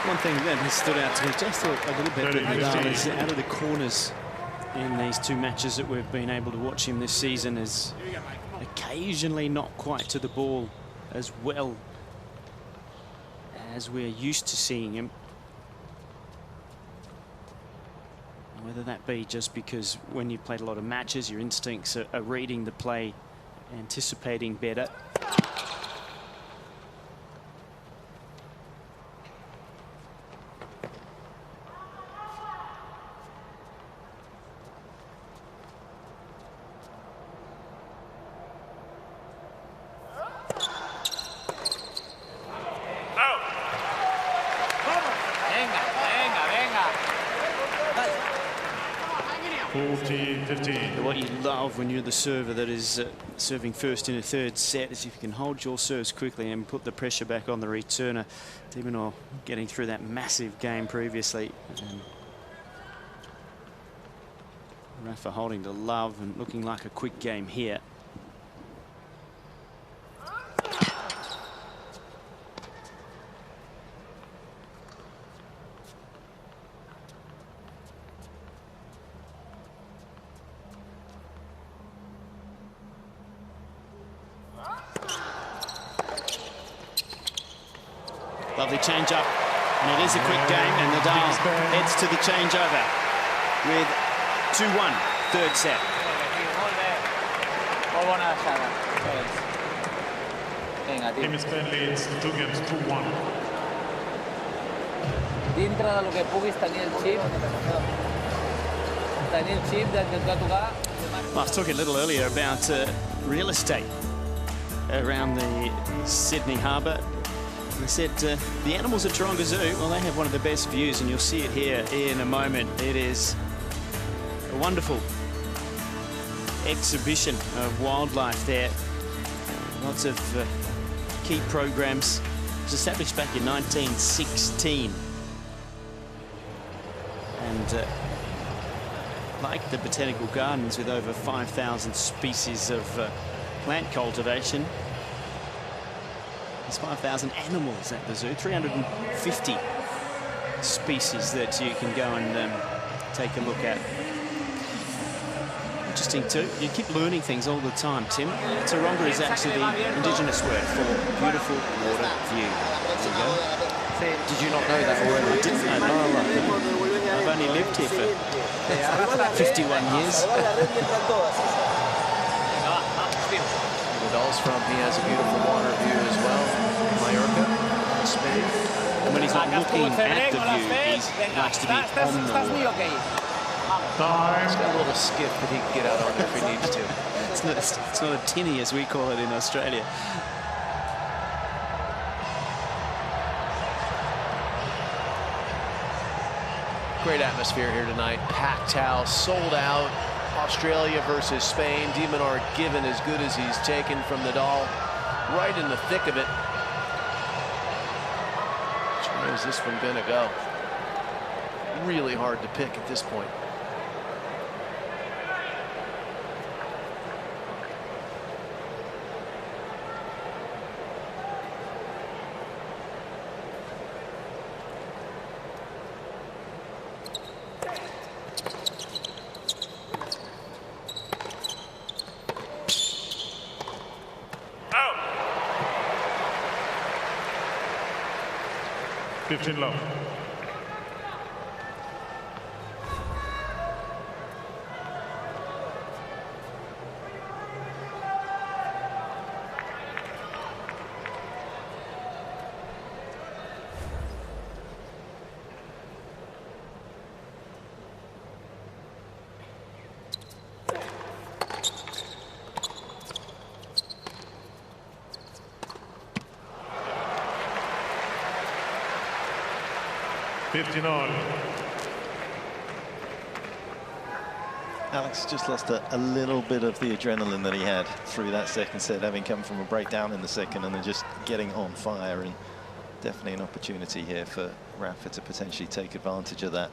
One thing that has stood out to me just a little bit with Nadal is out of the corners in these two matches that we've been able to watch him this season is occasionally not quite to the ball as well as we're used to seeing him. Whether that be just because when you've played a lot of matches, your instincts are reading the play, anticipating better. What you love when you're the server that is serving first in a third set is if you can hold your serves quickly and put the pressure back on the returner. Minaur getting through that massive game previously. And Rafa holding to love and looking like a quick game here. Lovely change up, and it is a quick game, and Nadal heads to the changeover with 2-1, third set. Team Spain leads 2 games, 2-1. Dintre de lo que puguis tenir el xip de tocar. I was talking a little earlier about real estate around the Sydney Harbour. I said the animals at Taronga Zoo, well, they have one of the best views, and you'll see it here in a moment. It is a wonderful exhibition of wildlife there. Lots of key programs. It was established back in 1916. And like the botanical gardens with over 5,000 species of plant cultivation, there's 5,000 animals at the zoo, 350 species that you can go and take a look at. Interesting too, you keep learning things all the time, Tim. Taronga is actually the indigenous word for beautiful water view. There you go. Did you not know that already? I didn't know. No, I've only lived here for 51 years. Nadal's from, he has a beautiful water view as well. Mallorca, Spain. And when he's not looking at the view, he likes to be on the water. He's got a little skiff that he can get out on if he needs to. It's not a tinny, as we call it in Australia. Great atmosphere here tonight. Packed house, sold out. Australia versus Spain. Minaur given as good as he's taken from Nadal. Right in the thick of it. Which way is this one gonna go? Really hard to pick at this point. 15 love. Alex just lost a little bit of the adrenaline that he had through that second set, having come from a breakdown in the second and then just getting on fire, and definitely an opportunity here for Rafa to potentially take advantage of that.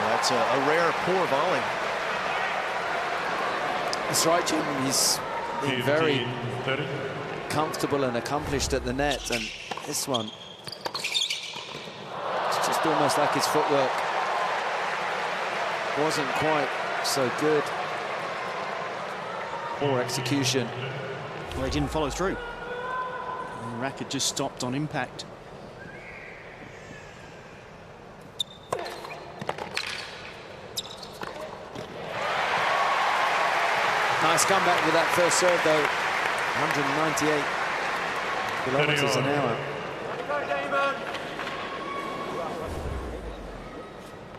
That's a rare poor volley. That's right, Jim. He's been very comfortable and accomplished at the net, and this one, it's just almost like his footwork wasn't quite so good, or execution. Well, he didn't follow through. The racket just stopped on impact. Nice comeback with that first serve, though. 198 kilometers an hour.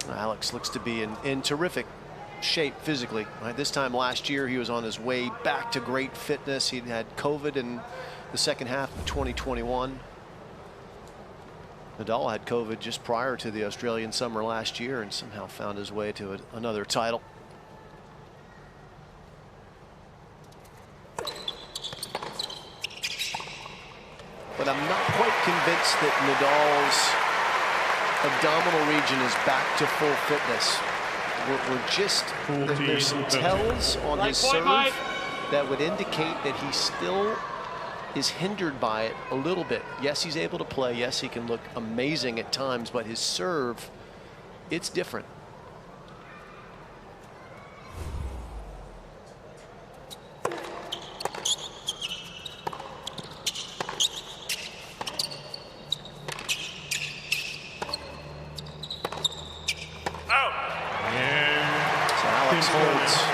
Alex looks to be in terrific shape physically. Right? This time last year, he was on his way back to great fitness. He'd had COVID in the second half of 2021. Nadal had COVID just prior to the Australian summer last year and somehow found his way to another title. But I'm not quite convinced that Nadal's abdominal region is back to full fitness. There's some tells on his serve that would indicate that he still is hindered by it a little bit. Yes, he's able to play. Yes, he can look amazing at times, but his serve, it's different.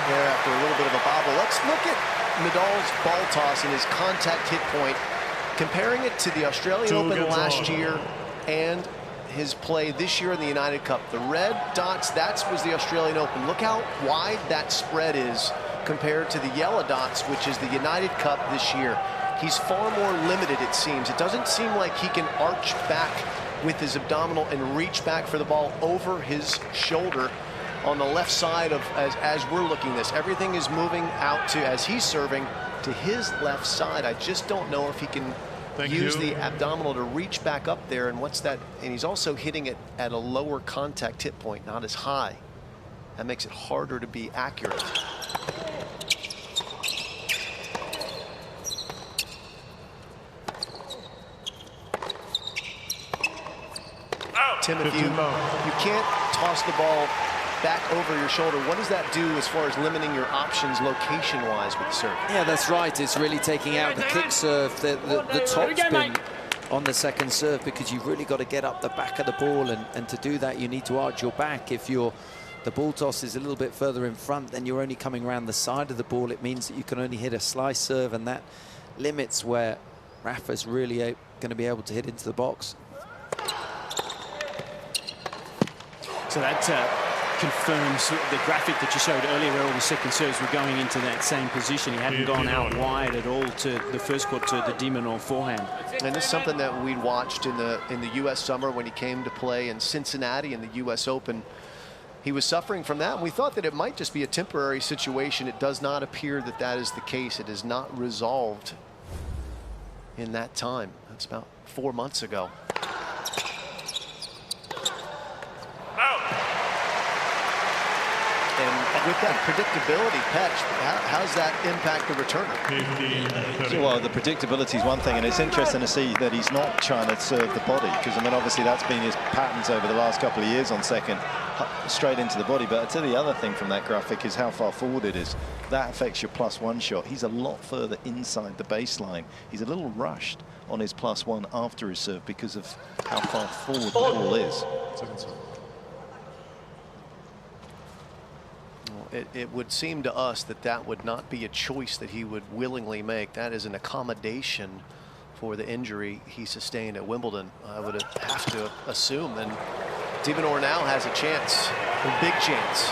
After a little bit of a bobble. Let's look at Nadal's ball toss and his contact hit point, comparing it to the Australian Open last year and his play this year in the United Cup. The red dots, that was the Australian Open. Look how wide that spread is compared to the yellow dots, which is the United Cup this year. He's far more limited, it seems. It doesn't seem like he can arch back with his abdominal and reach back for the ball over his shoulder. On the left side of as we're looking this, everything is moving out to, as he's serving, to his left side. I just don't know if he can use the abdominal to reach back up there, and what's that? And he's also hitting it at a lower contact hit point, not as high. That makes it harder to be accurate. Tim, if you can't toss the ball back over your shoulder, what does that do as far as limiting your options location-wise with the serve? Yeah, that's right. It's really taking out the kick serve, the top spin on the second serve, because you've really got to get up the back of the ball, and to do that, you need to arch your back. If the ball toss is a little bit further in front, then you're only coming around the side of the ball. It means that you can only hit a slice serve, and that limits where Rafa's really going to be able to hit into the box. So that confirms the graphic that you showed earlier, where all the second serves were going into that same position. He hadn't gone out wide at all to the first court, to the Minaur forehand. And this is something that we watched in the U.S. summer when he came to play in Cincinnati in the U.S. Open. He was suffering from that, and we thought that it might just be a temporary situation. It does not appear that that is the case. It is not resolved in that time. That's about 4 months ago. And with that predictability, Petch, how's that impact the returner? Well, the predictability is one thing, and it's interesting to see that he's not trying to serve the body, because, I mean, obviously that's been his patterns over the last couple of years on second, straight into the body. But I'll tell you the other thing from that graphic is how far forward it is. That affects your +1 shot. He's a lot further inside the baseline. He's a little rushed on his +1 after his serve because of how far forward the ball is. It would seem to us that that would not be a choice that he would willingly make. That is an accommodation for the injury he sustained at Wimbledon. I would have to assume. And de Minaur now has a chance, a big chance.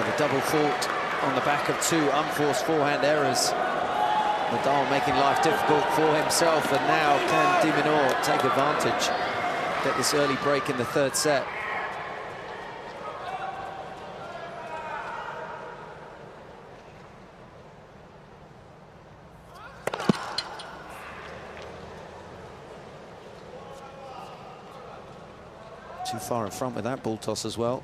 The double fault on the back of two unforced forehand errors. Nadal making life difficult for himself, and now can de Minaur take advantage, get this early break in the third set. Too far in front with that ball toss as well.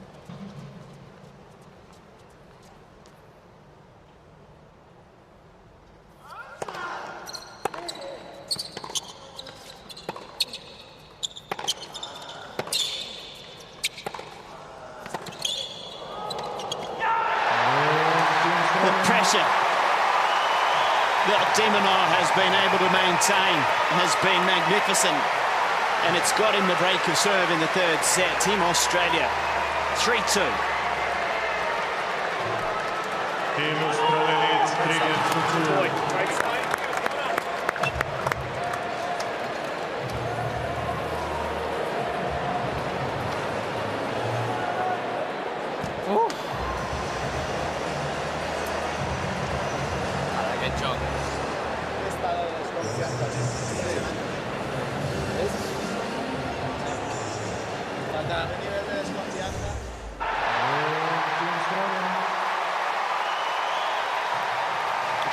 De Minaur has been able to maintain, has been magnificent, and it's got him the break of serve in the third set. Team Australia 3-2. Team Australia leads 3-2.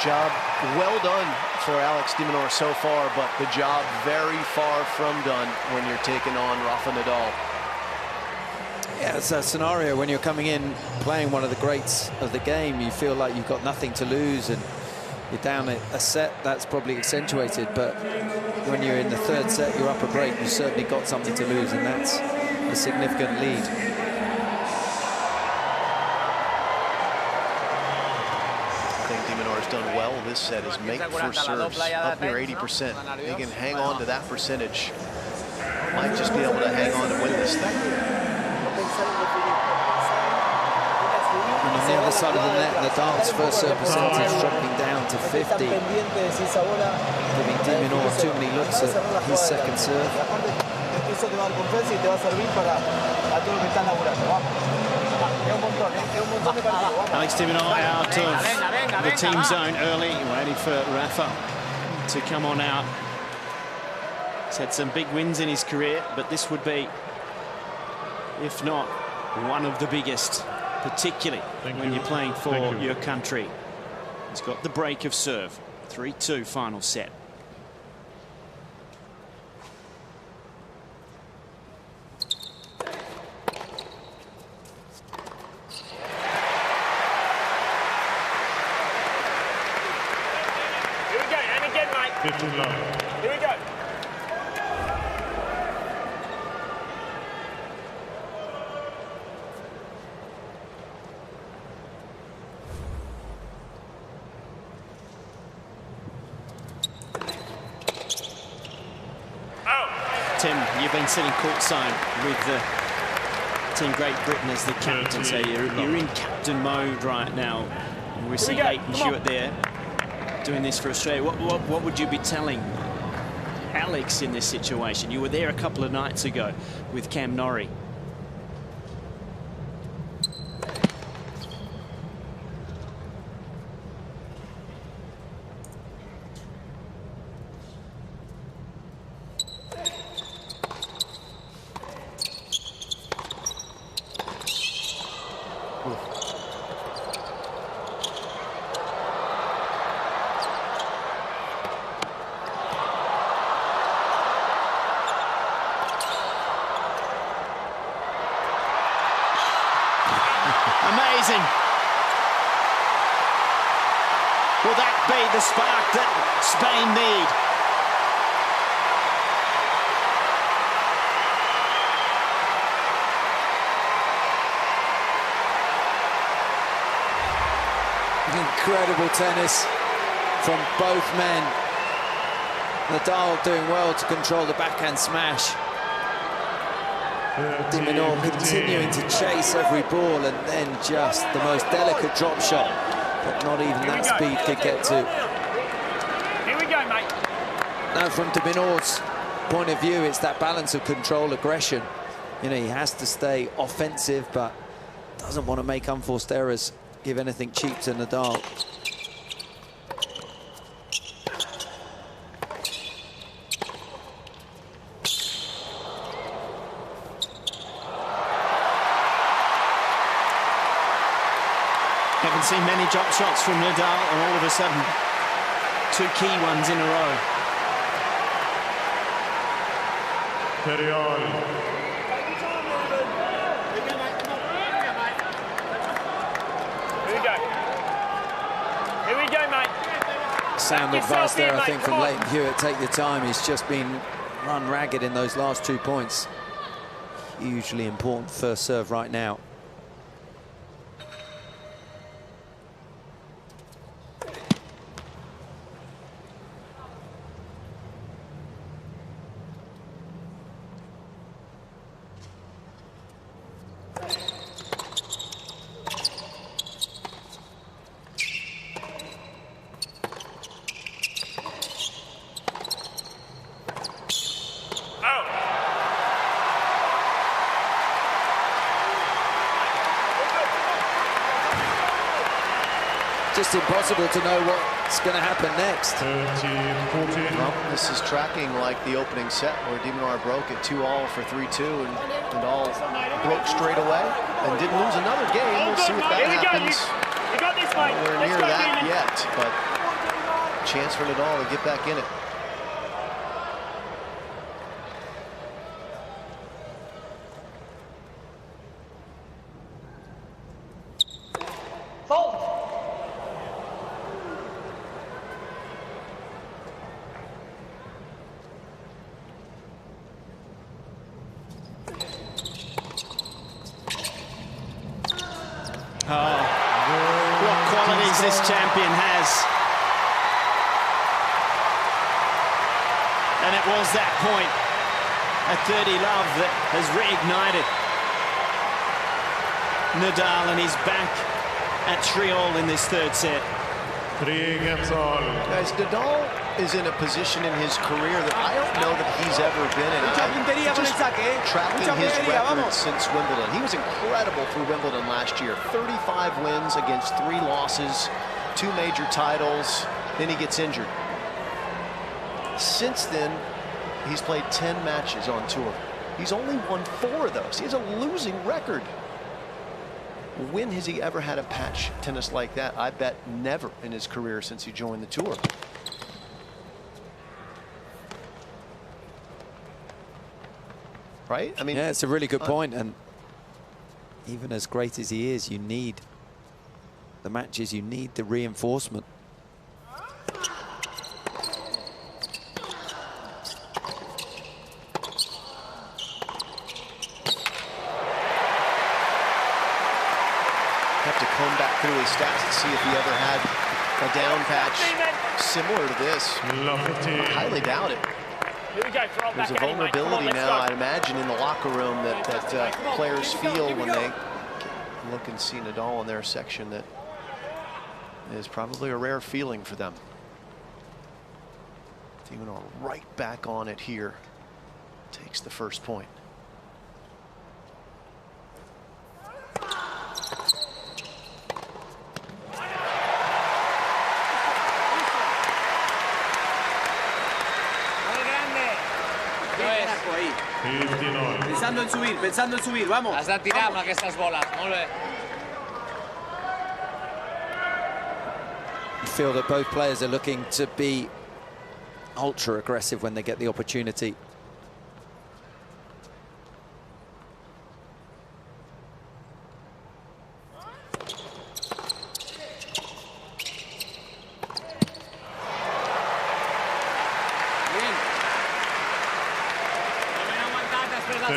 Job well done for Alex de Minaur so far, but the job very far from done when you're taking on Rafa Nadal. Yeah, it's a scenario when you're coming in playing one of the greats of the game, you feel like you've got nothing to lose and you're down a set. That's probably accentuated, but when you're in the third set, you're up a break, you've certainly got something to lose, and that's a significant lead. Done well this set is make for serves up near 80%. He can hang on to that percentage. Might just be able to hang on to win this thing. And on the other side of the net, Nadal's first serve percentage dropping down to 50, giving de Minaur too many looks at his second serve. Alex de Minaur out of the team zone early, waiting for Rafa to come on out. He's had some big wins in his career, but this would be, if not one of the biggest, particularly when you're playing for your country. He's got the break of serve. 3-2 final set. Here we go. Tim, you've been sitting courtside with Team Great Britain as the captain, so you're in captain mode right now. We're seeing Hayden Hewitt there doing this for Australia. What would you be telling Alex in this situation? You were there a couple of nights ago with Cam Norrie. Will that be the spark that Spain need? Incredible tennis from both men. Nadal doing well to control the backhand smash. Minaur continuing to chase every ball, and then just the most delicate drop shot that not even that speed could get to. Here we go, mate. Now, from Minaur's point of view, it's that balance of control, aggression. You know, he has to stay offensive, but doesn't want to make unforced errors, give anything cheap to Nadal. Haven't seen many drop shots from Nadal, and all of a sudden, 2 key ones in a row. Carry on. Here we go. Here we go, mate. Sound advice there, I think, from Leighton Hewitt. Take your time. He's just been run ragged in those last 2 points. Hugely important first serve right now. Just impossible to know what's going to happen next. 13-14. Well, this is tracking like the opening set where Minaur broke it 2-all for 3-2, and Nadal broke straight away and didn't lose another game. We'll see if that happens. You got this, mate. Nowhere near that yet, but chance for Nadal to get back in it. What qualities this champion has. And it was that point at 30 love that has reignited Nadal, and he's back at 3-all in this third set. 3 games all. Guys, Nadal is in a position in his career that I don't know that he's ever been in. Just tracking his record since Wimbledon. He was incredible through Wimbledon last year. 35 wins against 3 losses, 2 major titles, then he gets injured. Since then, he's played 10 matches on tour. He's only won 4 of those. He has a losing record. When has he ever had a patch tennis like that? I bet never in his career since he joined the tour. Right? I mean, yeah, it's a really good point, and even as great as he is, you need the matches, you need the reinforcement. Have to comb back through his stats to see if he ever had a down patch similar to this. I highly doubt it. There's a vulnerability now, I'd imagine, in the locker room that players feel when they look and see Nadal in their section. That is probably a rare feeling for them. Minaur right back on it here. Takes the first point. Pensando en subir, vamos. Has de tirar amb aquestes boles, molt bé. You feel that both players are looking to be ultra aggressive when they get the opportunity.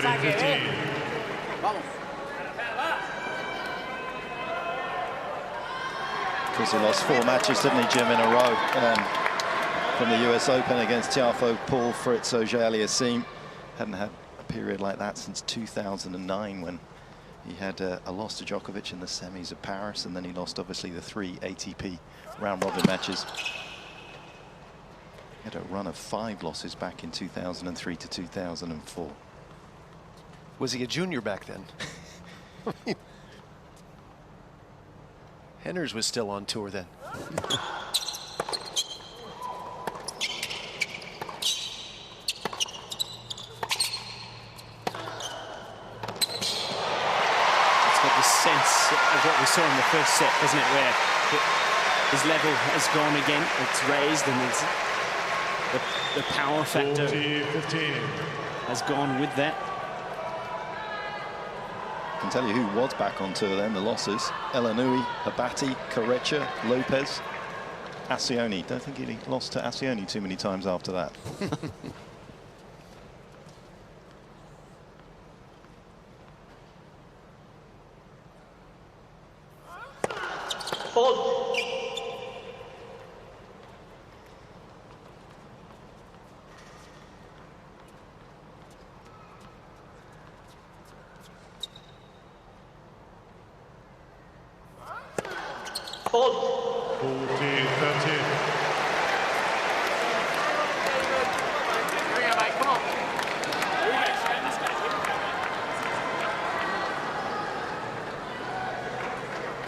Serving 15. Vamos. Because he lost 4 matches, didn't he, Jim, in a row from the US Open against Tiafoe, Paul, Fritz, Auger-Aliassime. Hadn't had a period like that since 2009 when he had a loss to Djokovic in the semis of Paris, and then he lost, obviously, the 3 ATP round-robin matches. He had a run of 5 losses back in 2003 to 2004. Was he a junior back then? Henners was still on tour then. Sense of what we saw in the first set, doesn't it, where his level has gone again, it's raised, and it's the power factor 40-15. has gone with that. I can tell you who was back on tour then, the losses: Elanui, Habati, Correia, Lopez, Ascioni. Don't think he lost to Ascioni too many times after that. Hold. 40-13.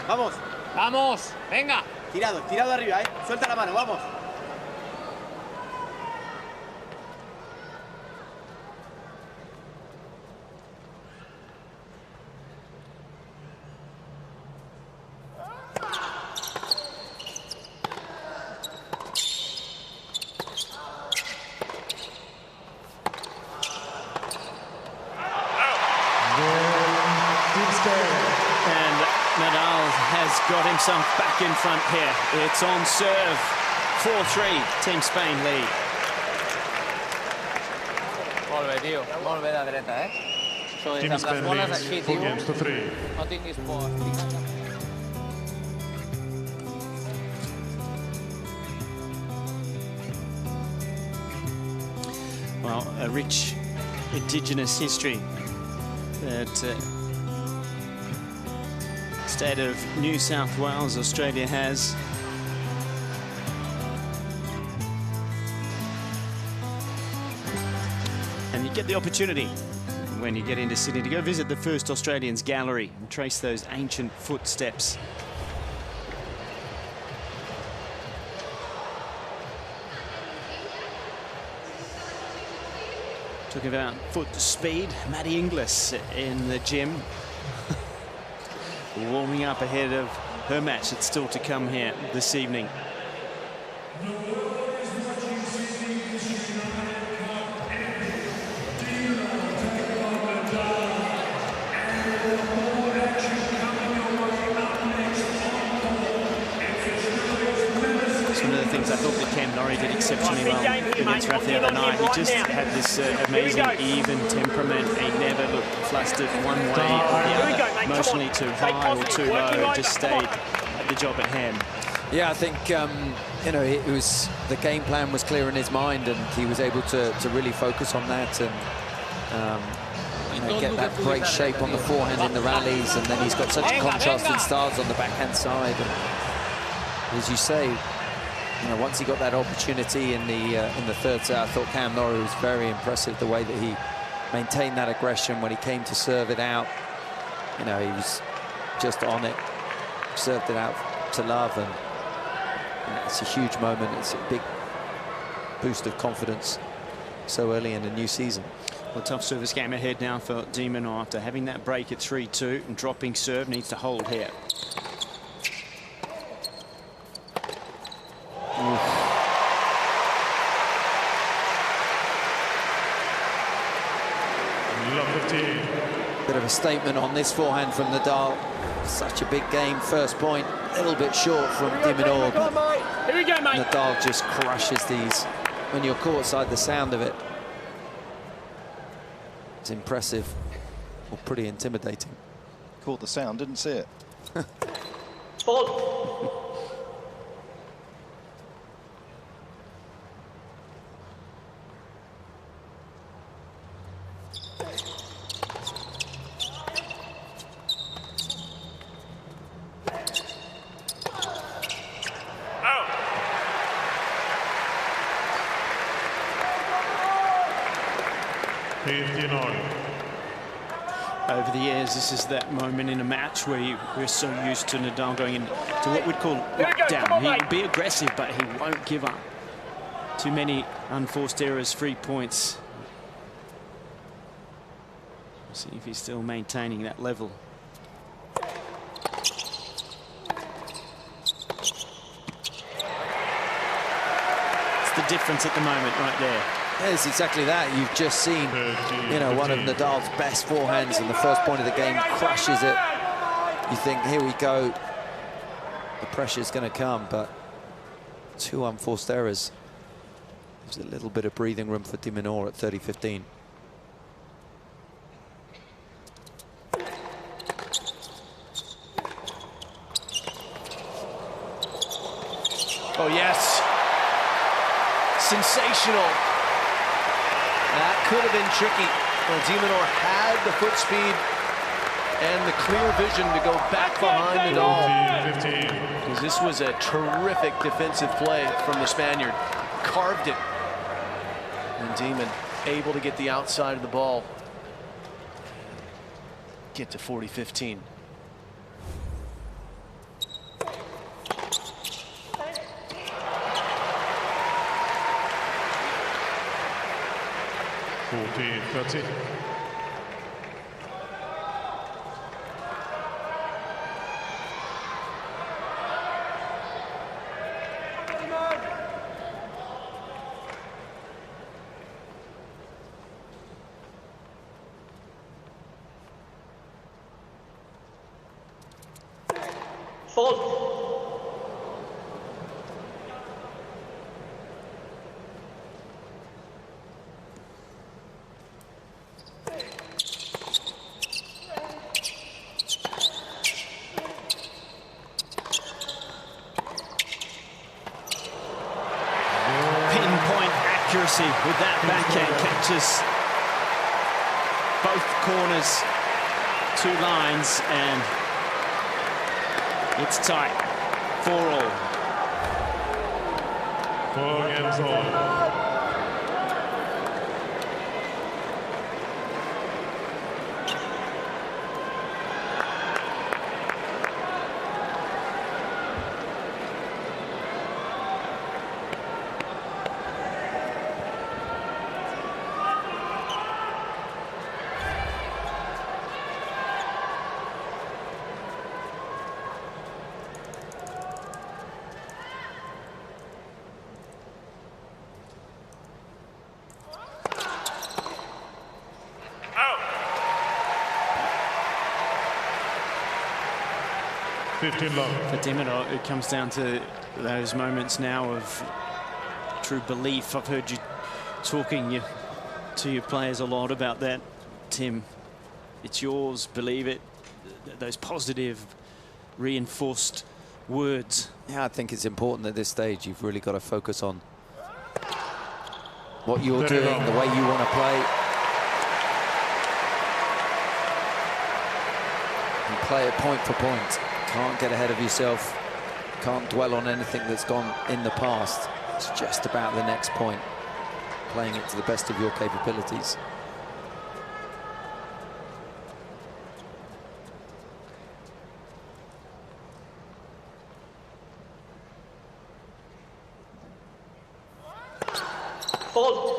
Vamos. Vamos. Venga. Tirado, tirado arriba, Suelta la mano, vamos. Nadal has got himself back in front here. It's on serve. 4-3. Team Spain lead. Molt bé, tio. Molt bé de dreta, Team Spain leads 4 games to 3. No tinguis por. Well, a rich indigenous history that state of New South Wales, Australia has. And you get the opportunity when you get into Sydney to go visit the First Australians Gallery and trace those ancient footsteps. Talking about foot speed, Maddie Inglis in the gym. Warming up ahead of her match that's still to come here this evening. One of the things I thought that Cam Norrie did exceptionally well against Rafa the other night. He just had this amazing even temperament. He never looked flustered one way or the other, emotionally too high or too low, just stayed at the job at hand. Yeah, I think you know, it was, the game plan was clear in his mind, and he was able to really focus on that and you know, get that great shape on the forehand in the rallies, and then he's got such contrasting styles on the backhand side. And as you say, you know, once he got that opportunity in the third set, I thought Cam Norrie was very impressive, the way that he maintained that aggression when he came to serve it out. You know, he was just on it, served it out to love, and you know, it's a huge moment. It's a big boost of confidence so early in a new season. Well, tough service game ahead now for Minaur after having that break at 3-2 and dropping serve. Needs to hold here. Bit of a statement on this forehand from Nadal. Such a big game, first point, a little bit short from Minaur. Here we go, mate. Nadal just crushes these when you're caught side the sound of it. It's impressive, or pretty intimidating. Caught the sound, didn't see it. Fault. Over the years, this is that moment in a match where we're so used to Nadal going into what we'd call lockdown. He'll be aggressive, but he won't give up. Too many unforced errors, free points. We'll see if he's still maintaining that level. It's the difference at the moment right there. It's exactly that. You've just seen, you know, one of Nadal's best forehands in the first point of the game, crushes it. You think, here we go, the pressure's going to come, but 2 unforced errors. There's a little bit of breathing room for Minaur at 30-15. Oh, yes. Sensational. That could have been tricky. Well, Minaur had the foot speed and the clear vision to go back behind Nadal. Because this was a terrific defensive play from the Spaniard. Carved it. And Demon able to get the outside of the ball. Get to 40-15. That's it. Fault. Accuracy with that backhand, catches both corners, 2 lines, and it's tight, 4-all. 4 games all. For Minaur, it comes down to those moments now of true belief. I've heard you talking to your players a lot about that, Tim. It's yours, believe it. Those positive, reinforced words. Yeah, I think it's important at this stage. You've really got to focus on what you're doing, the way you want to play. And play it point for point. Can't get ahead of yourself. Can't dwell on anything that's gone in the past. It's just about the next point. Playing it to the best of your capabilities. Fault.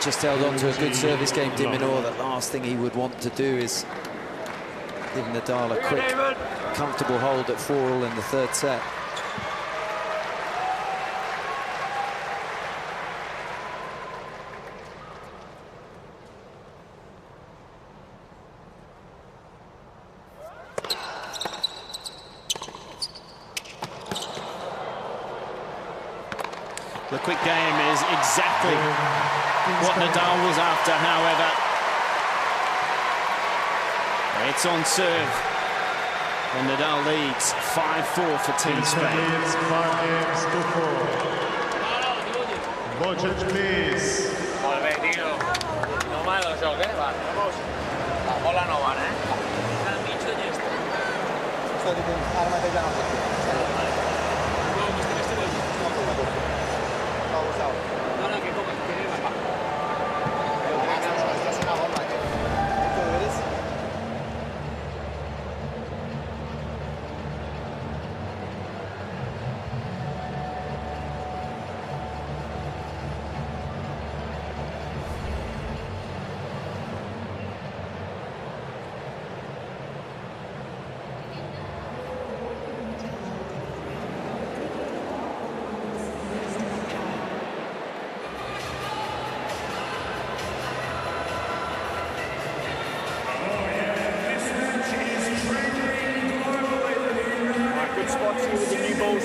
Just held on to a good service game, Minaur. The last thing he would want to do is giving Nadal a quick, comfortable hold at 4-all in the third set. The quick game is exactly what Nadal was after, however. It's on serve, and Nadal leads 5-4 for Team Spain. Leads 5 games to 4. Hologic, please.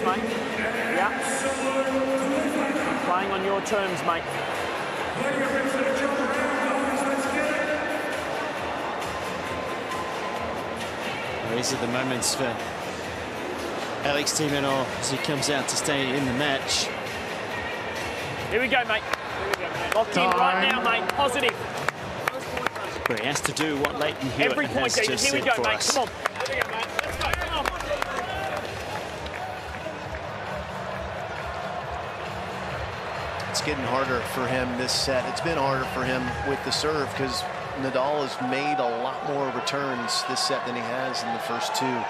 Mate. Yeah. Playing on your terms, mate. These are the moments for Alex de Minaur as he comes out to stay in the match. Here we go, mate. Locked in right now, mate. Positive. Where he has to do what Leighton Hewitt Every point, has just here we said go, for mate. us. Come on. Here we go, mate. Let's go. Come on. It's getting harder for him this set. It's been harder for him with the serve because Nadal has made a lot more returns this set than he has in the first two.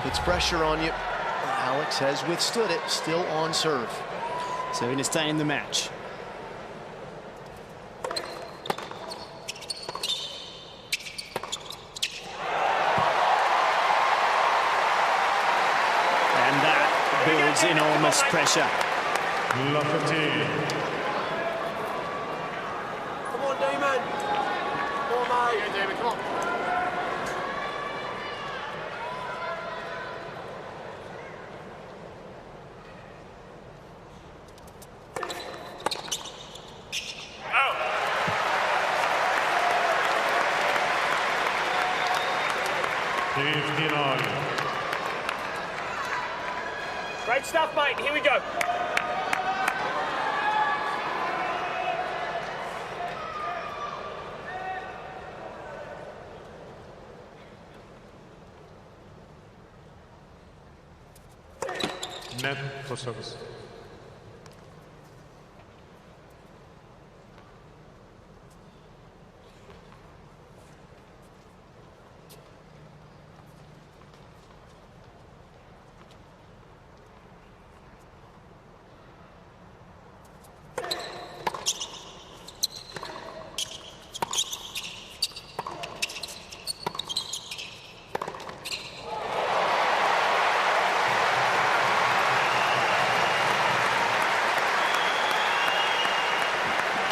Puts pressure on you. Alex has withstood it, still on serve. So going to stay in the match. And that builds enormous pressure. Lafferty. Come on, Damon. Come on, mate. Yeah, Damon, come on. Great stuff, mate. Here we go. Net for service.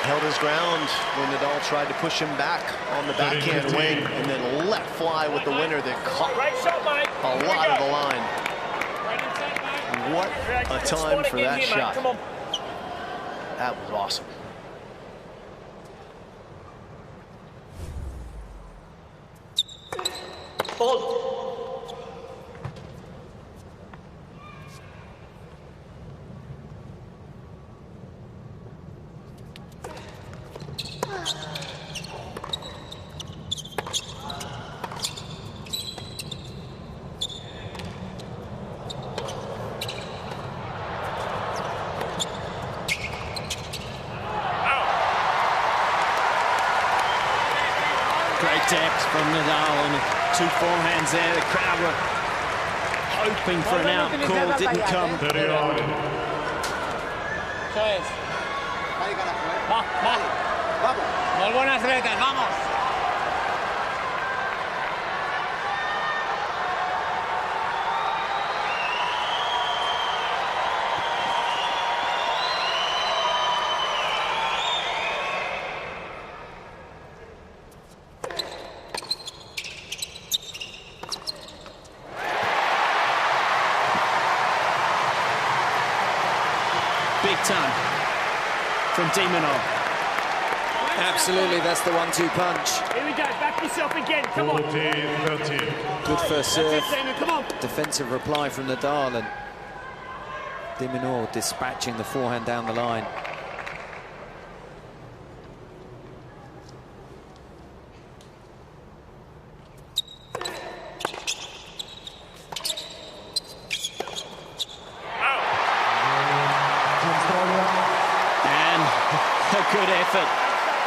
Held his ground when Nadal tried to push him back on the backhand wing and then let fly with the winner that caught a lot of the line. What a time for that shot. That was awesome. Ball. Great depth from Nadal and 2 forehands there. The crowd were hoping for an out call, didn't come. Eso es. Va, va. Vamos. Muy buenas atletas, vamos. from Minaur. Absolutely, that's the 1-2 punch. Here we go, back yourself again, come on. 40-30. Good first serve. Come on. Defensive reply from Nadal, and Minaur dispatching the forehand down the line. And a good effort.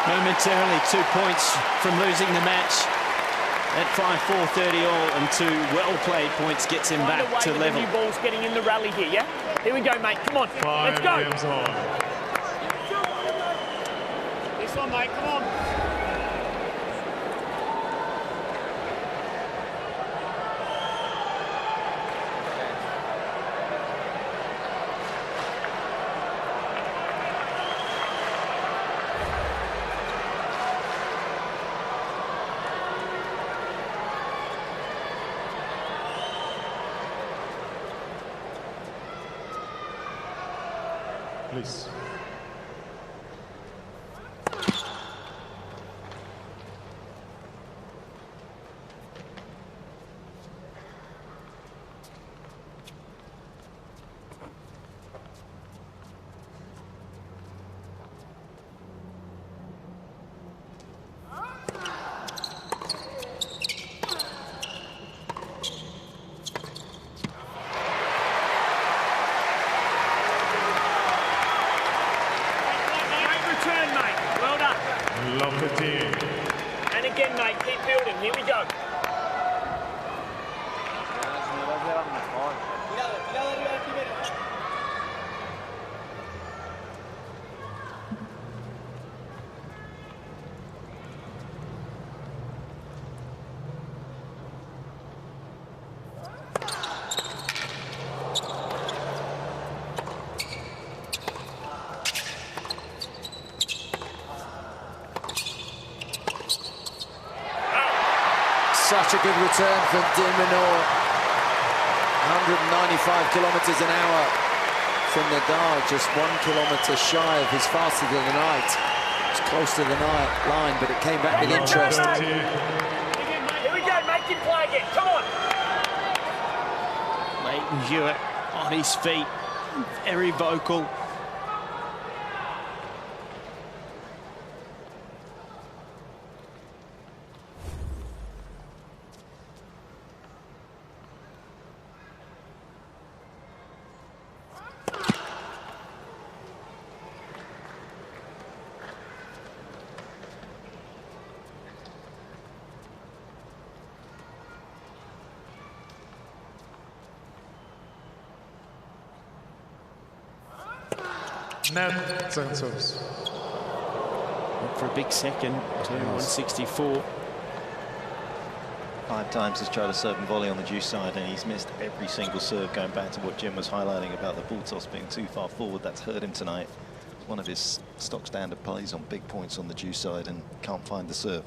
Momentarily 2 points from losing the match. At 5-4, 30 all, and 2 well-played points gets him back to level. The new ball's getting in the rally here, yeah? Here we go, mate. Come on. Let's go. This one, mate. Come on. Please. And again, mate, keep building. Here we go. Such a good return from Minaur. 195 kilometers an hour from Nadal, just 1 kilometer shy of his faster than the night. It's close to the line, but it came back with interest. Here we go, make him play again. Come on. Leighton Hewitt on his feet, very vocal. Net, second service. For a big second to 164. 5 times he's tried to serve and volley on the juice side, and he's missed every single serve, going back to what Jim was highlighting about the ball toss being too far forward. That's hurt him tonight. One of his stock standard plays on big points on the juice side and can't find the serve.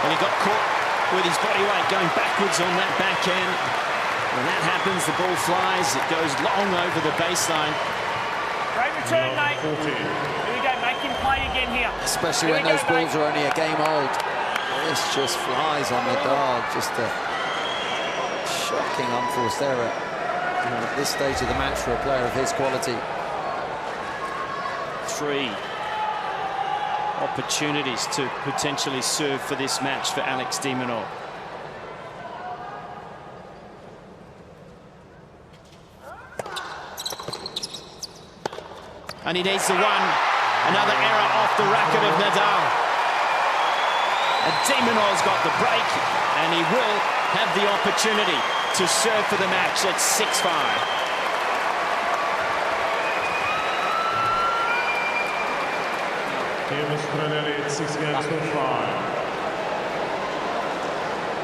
And he got caught with his body weight going backwards on that backhand. When that happens, the ball flies. It goes long over the baseline. Great return, mate. Here we go, make him play again here. Especially when those balls are only a game old. This just flies on Nadal. Just a shocking unforced error. At this stage of the match for a player of his quality. 3 opportunities to potentially serve for this match for Alex de Minaur. And he needs the one. Another error off the racket of Nadal. And de Minaur's got the break, and he will have the opportunity to serve for the match at 6-5. It's 6 games to 5.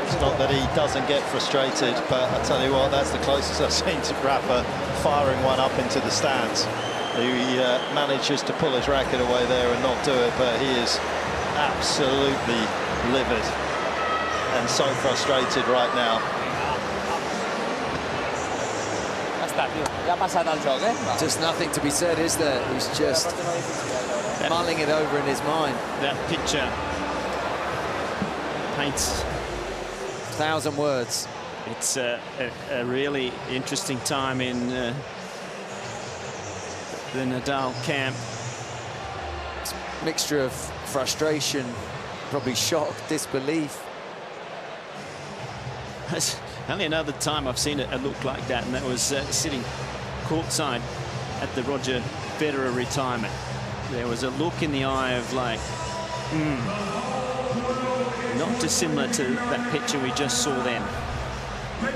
It's not that he doesn't get frustrated, but I tell you what, that's the closest I've seen to Rafa firing one up into the stands. He manages to pull his racket away there and not do it, but he is absolutely livid. and so frustrated right now. Just nothing to be said, is there? He's just mulling it over in his mind. That picture paints 1,000 words. It's a really interesting time in the Nadal camp. It's a mixture of frustration, probably shock, disbelief. That's only another time I've seen it look like that, and that was sitting courtside at the Roger Federer retirement. There was a look in the eye of like, not dissimilar to that picture we just saw then. I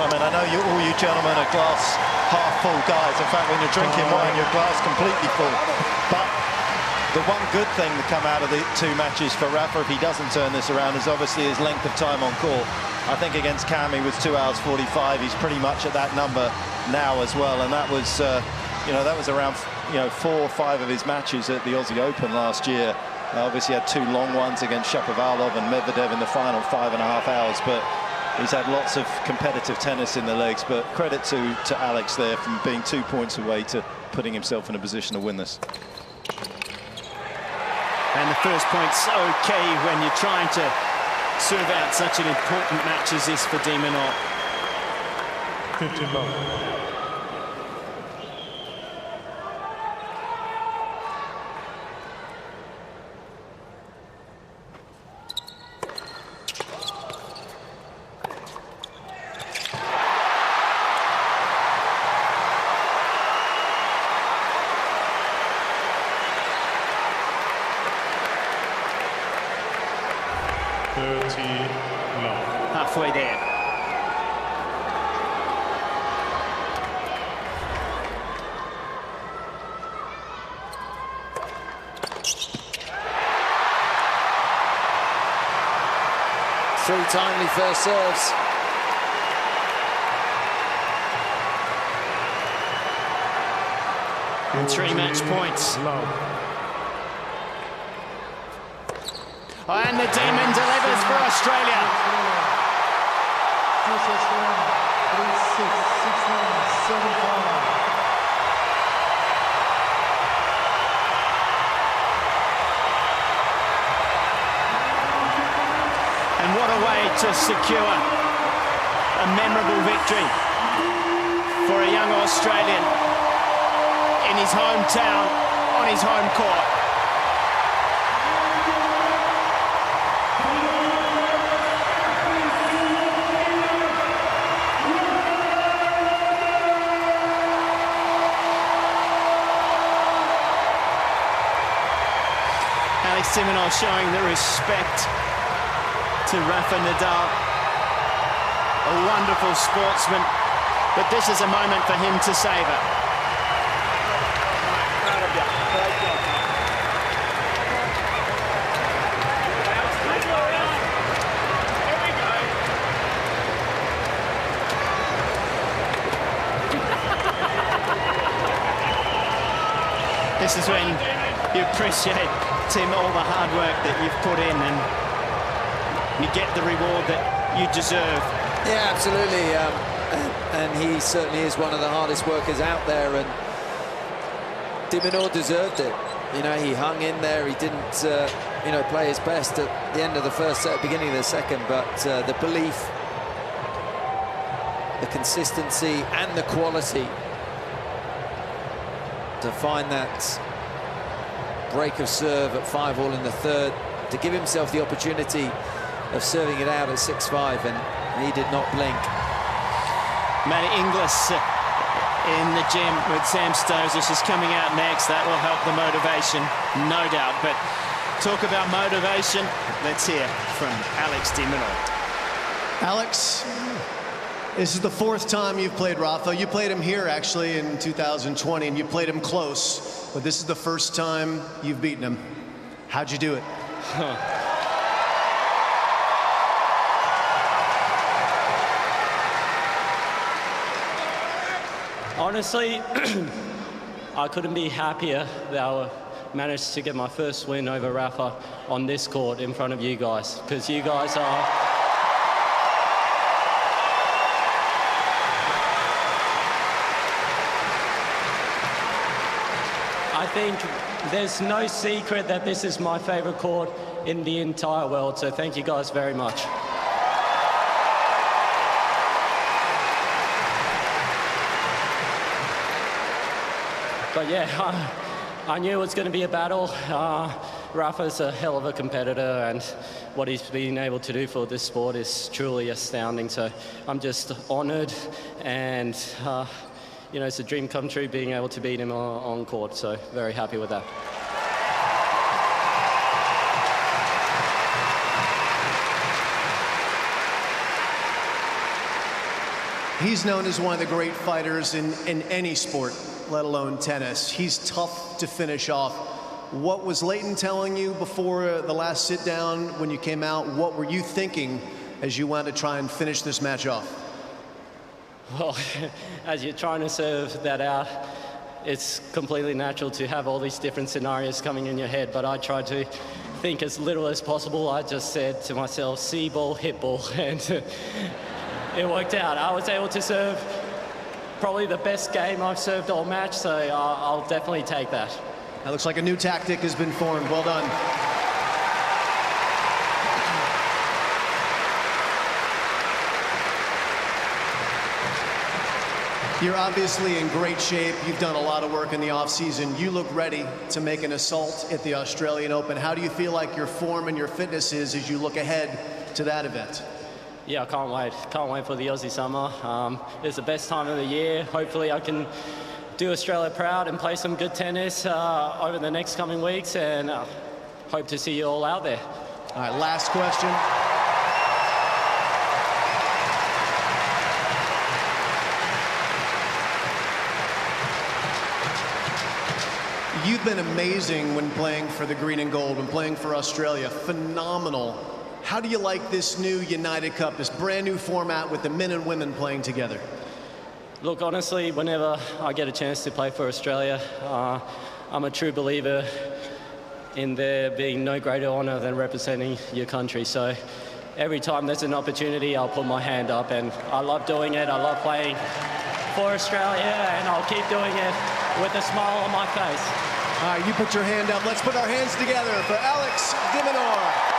mean, I know all you gentlemen are glass half full guys. In fact, when you're drinking wine, your glass completely full. But the one good thing to come out of the two matches for Rafa, if he doesn't turn this around, is obviously his length of time on court. I think against Cam he was 2 hours 45. He's pretty much at that number now as well, and that was, that was around 4 or 5 of his matches at the Aussie Open last year. Obviously had 2 long ones against Shapovalov and Medvedev in the final 5.5 hours, but he's had lots of competitive tennis in the legs. But credit to Alex there from being 2 points away to putting himself in a position to win this. And the first point's okay when you're trying to serve out such an important match as this for Minaur. 15 love. Halfway there. Three timely first serves. And 3 match points. And the Demon delivers for Australia. And what a way to secure a memorable victory for a young Australian in his hometown, on his home court. Minaur showing the respect to Rafa Nadal, a wonderful sportsman, but this is a moment for him to savour. This is when you appreciate, Tim, all the hard work that you've put in, and you get the reward that you deserve. Yeah, absolutely. And he certainly is one of the hardest workers out there, and Minaur deserved it. You know, he hung in there. He didn't, play his best at the end of the first set, beginning of the second, but the belief, the consistency, and the quality to find that break of serve at 5-all in the third, to give himself the opportunity of serving it out at 6-5, and he did not blink. Matty Inglis in the gym with Sam Stosur. She's coming out next. That will help the motivation, no doubt. But talk about motivation, let's hear from Alex de Minaur. Alex, this is the 4th time you've played Rafa. You played him here, actually, in 2020, and you played him close. But this is the first time you've beaten him. How'd you do it? Honestly, I couldn't be happier with our managed to get my first win over Rafa on this court in front of you guys, because you guys are... I think there's no secret that this is my favorite court in the entire world, so thank you guys very much. But yeah, I knew it was going to be a battle. Rafa's a hell of a competitor, and what he's been able to do for this sport is truly astounding. So I'm just honoured, and you know, it's a dream come true being able to beat him on court. So very happy with that. He's known as one of the great fighters in any sport, let alone tennis. He's tough to finish off. What was Leighton telling you before the last sit down when you came out? What were you thinking as you wanted to try and finish this match off? Well, as you're trying to serve that out, it's completely natural to have all these different scenarios coming in your head, but I tried to think as little as possible. I just said to myself, see ball, hit ball, and it worked out. I was able to serve probably the best game I've served all match, so I'll definitely take that. That looks like a new tactic has been formed. Well done. You're obviously in great shape. You've done a lot of work in the off-season. You look ready to make an assault at the Australian Open. How do you feel like your form and your fitness is as you look ahead to that event? Yeah, I can't wait. Can't wait for the Aussie summer. It's the best time of the year. Hopefully I can do Australia proud and play some good tennis over the next coming weeks, and hope to see you all out there. All right, last question. You've been amazing when playing for the green and gold, when playing for Australia. Phenomenal. How do you like this new United Cup, this brand new format with the men and women playing together? Look, honestly, whenever I get a chance to play for Australia, I'm a true believer in there being no greater honour than representing your country. So every time there's an opportunity, I'll put my hand up, and I love doing it. I love playing for Australia, and I'll keep doing it with a smile on my face. All right, you put your hand up. Let's put our hands together for Alex de Minaur.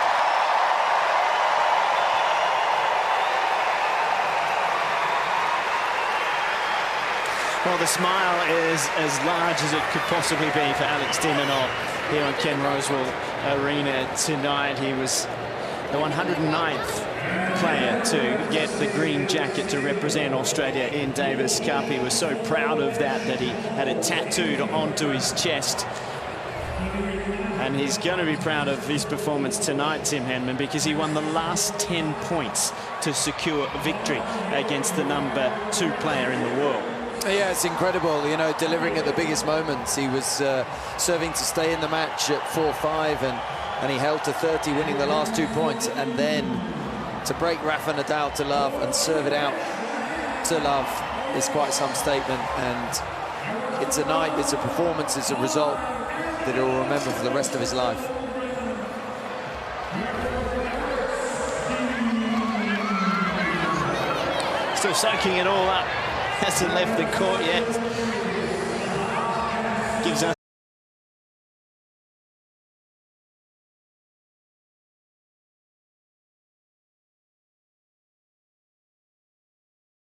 Well, the smile is as large as it could possibly be for Alex de Minaur here on Ken Rosewall Arena tonight. He was the 109th player to get the green jacket to represent Australia in Davis Cup. He was so proud of that he had it tattooed onto his chest. And he's going to be proud of his performance tonight, Tim Henman, because he won the last 10 points to secure victory against the #2 player in the world. Yeah, it's incredible, you know, delivering at the biggest moments. He was serving to stay in the match at 4-5, and he held to 30, winning the last 2 points, and then to break Rafa Nadal to love and serve it out to love is quite some statement. And it's a night, it's a performance, it's a result that he'll remember for the rest of his life. Still soaking it all up. Hasn't left the court yet. Gives us